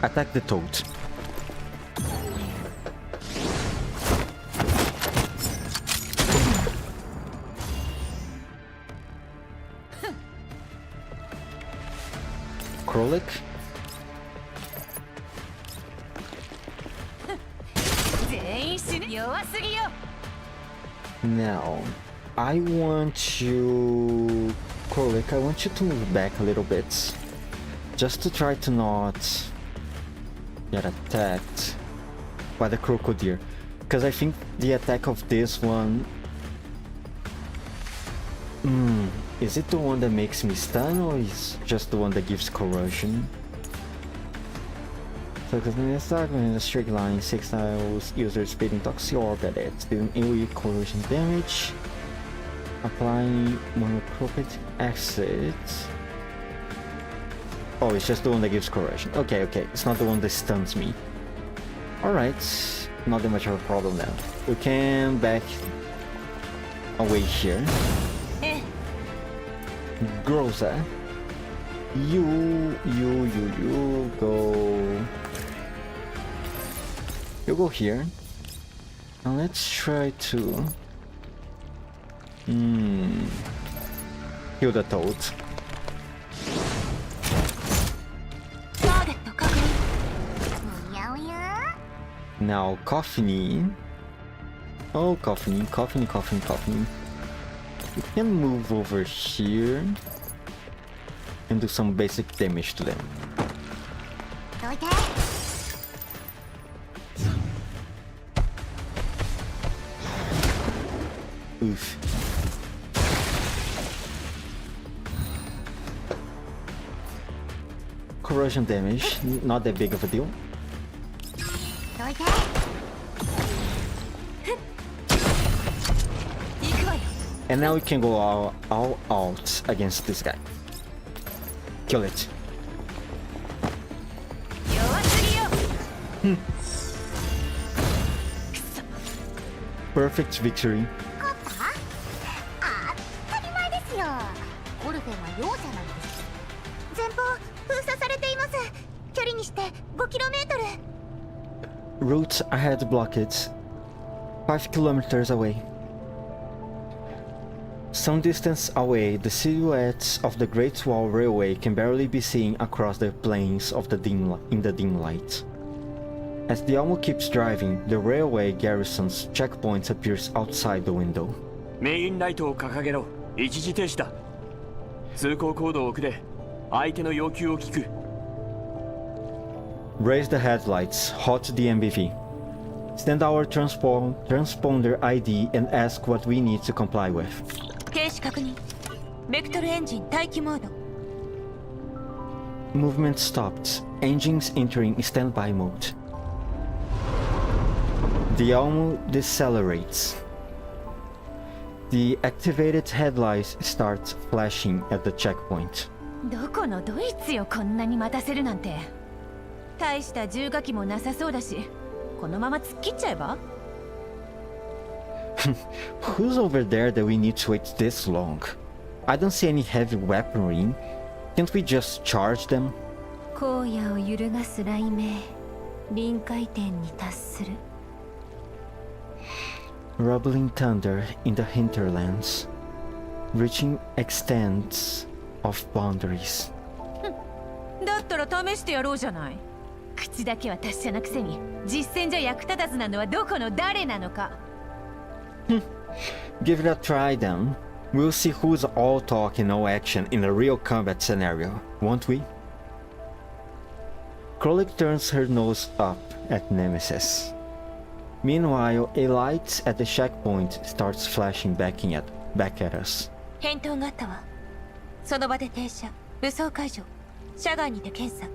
Attack the toad. Krolik. Now, I want you... Krolik, I want you to move back a little bit. Just to try to not get attacked by the crocodile. Because I think the attack of this one... is it the one that makes me stun, or is just the one that gives corrosion? So because when you start in a straight line, 6 tiles, user spitting toxic orb at it, dealing AoE corrosion damage, applying monocropid exit. Oh, it's just the one that gives corrosion. Okay, it's not the one that stuns me. Alright, not that much of a problem now. We can back away here. Groza, you go. You go here. Now let's try to kill the toad. Now Coffiny. Oh, Coffiny. You can move over here. and do some basic damage to them. どいて。 Oof. Corrosion damage, not that big of a deal. どいて。 And now we can go all out against this guy. Kill it. Perfect victory. 勝った当たり前ですよ。オルフェンは容赦なんです。前方封鎖されています。距離にして 5km。 Routes ahead blocked. 5 kilometers away. Some distance away, the silhouettes of the Great Wall Railway can barely be seen across the plains of the in the dim light. As the Almo keeps driving, the railway garrison's checkpoint appears outside the window. メインライトを掲げろ。一時停止だ。通行コードを送れ。相手の要求を聞く。Raise the headlights, halt the MBV. Send our transponder ID and ask what we need to comply with. 停止確認。ベクトルエンジン待機モード。 Movement stopped. Engines entering standby mode. The Almo decelerates. The activated headlights start flashing at the checkpoint. どこのドイツよ、こんなに待たせるなんて。大した重火器もなさそうだし、このまま突っ切っちゃえば？ Who's over there that we need to wait this long? I don't see any heavy weaponry. Can't we just charge them? 荒野を揺るがす雷鳴、臨界点に達する。 Rumbling thunder in the hinterlands, reaching extents of boundaries. だったら試してやろうじゃない。口だけは達者なくせに、実戦じゃ役立たずなのはどこの誰なのか。Give it a try then. We'll see who's all talk and no action in a real combat scenario, won't we? Krolik turns her nose up at Nemesis. Meanwhile, a light at the checkpoint starts flashing back at us. 返答があったわ。その場で停車。武装解除。車外にて検査。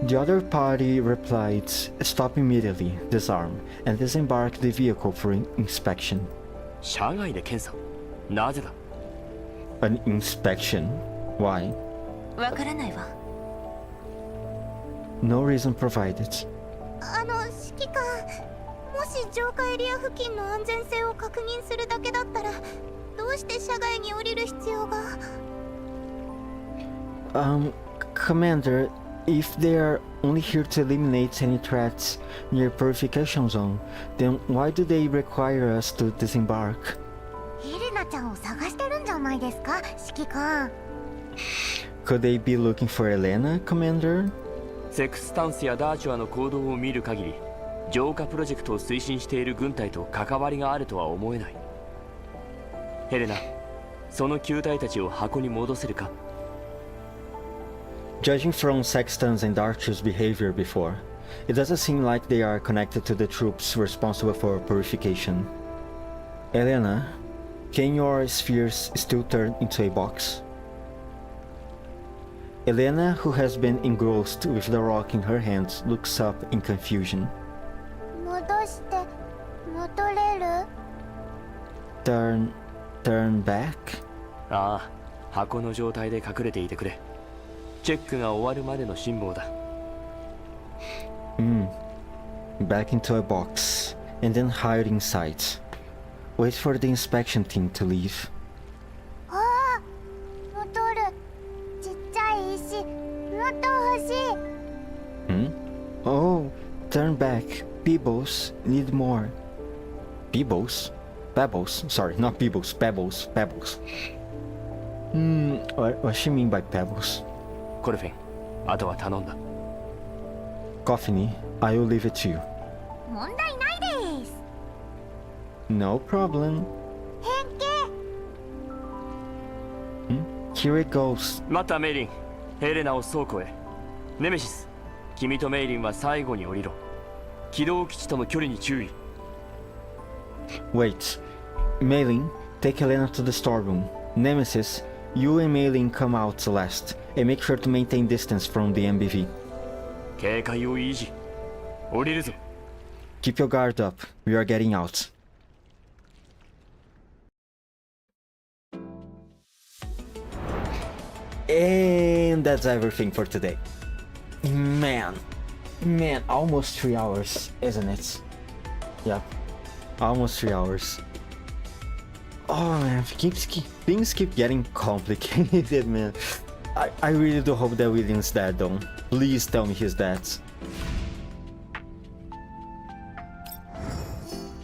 The other party replied, stop immediately, disarm, and disembark the vehicle for inspection. 車外で検査。なぜだ？ An inspection? Why? わからないわ。 No reason provided. 指揮官、もし浄化エリア付近の安全性を確認するだけだったら、どうして車外に降りる必要が？ Commander, if they are only here to eliminate any threats near purification zone, then why do they require us to disembark? エレナちゃんを探してるんじゃないですか、指揮官。 Could they be looking for Elena, Commander? セクスタンスやダーチュアの行動を見る限り、浄化プロジェクトを推進している軍隊と関わりがあるとは思えない。ヘレナ、その球体たちを箱に戻せるか？ Judging from Sexton's and Darch's behavior before, it doesn't seem like they are connected to the troops responsible for purification. Elena, can your spheres still turn into a box? Elena, who has been engrossed with the rock in her hands, looks up in confusion. 戻れる？ Turn back? ああ、箱の状態で隠れていてくれ。チェックが終わるまでの辛抱だ。Back into a box, and then hide inside. Wait for the inspection team to leave. ああ、戻る。ちっちゃい石、もっと欲しい。Oh, turn back. Peebles, need more. Peebles? Pebbles. Sorry, not Peebles. Pebbles. What she mean by pebbles? コルフィン、あとは頼んだ。Coffee, I will leave it to you. 問題ないです。 No problem. 変形。Here it goes. 待ったメイリン、エレナを倉庫へ。ネメシス、君とメイリンは最後に降りろ。起動基地との距離に注意。Wait. Maylin, take Elena to the storeroom. Nemesis, you and Maylin come out last, and make sure to maintain distance from the MBV. 警戒を維持。降りるぞ。Keep your guard up. We are getting out. And that's everything for today. Man, almost 3 hours, isn't it? Yep, almost 3 hours. Oh man, things keep getting complicated, man. I really do hope that William's dead though. Please tell me he's dead.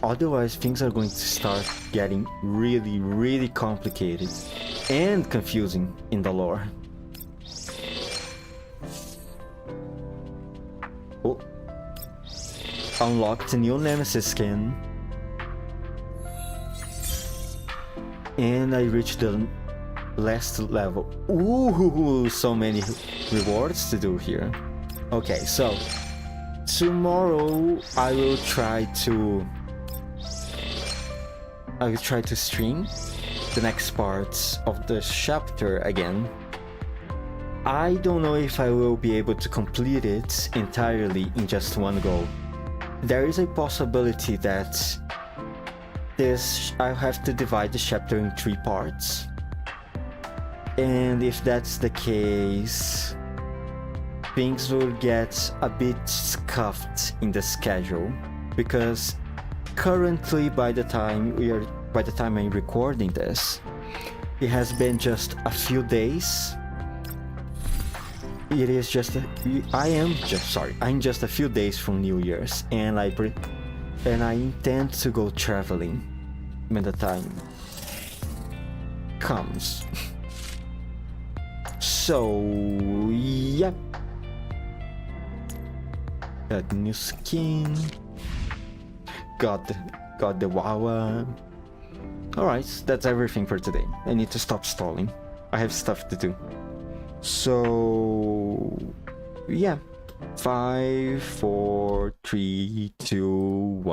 Otherwise, things are going to start getting really complicated and confusing in the lore. Oh. Unlocked a new Nemesis skin. And I reached the last level. Ooh, so many rewards to do here. Okay, so tomorrow I will try to stream the next parts of the chapter again. I don't know if I will be able to complete it entirely in just one go. There is a possibility that I'll have to divide the chapter in 3 parts. And if that's the case, things will get a bit scuffed in the schedule, because currently by the time I'm recording this, it has been just a few days. I'm just a few days from New Year's, and I intend to go traveling when the time comes. So yep. Got the new skin. Got the Wawa. Alright, that's everything for today. I need to stop stalling. I have stuff to do. So yeah. 5, 4, 3, 2, 1.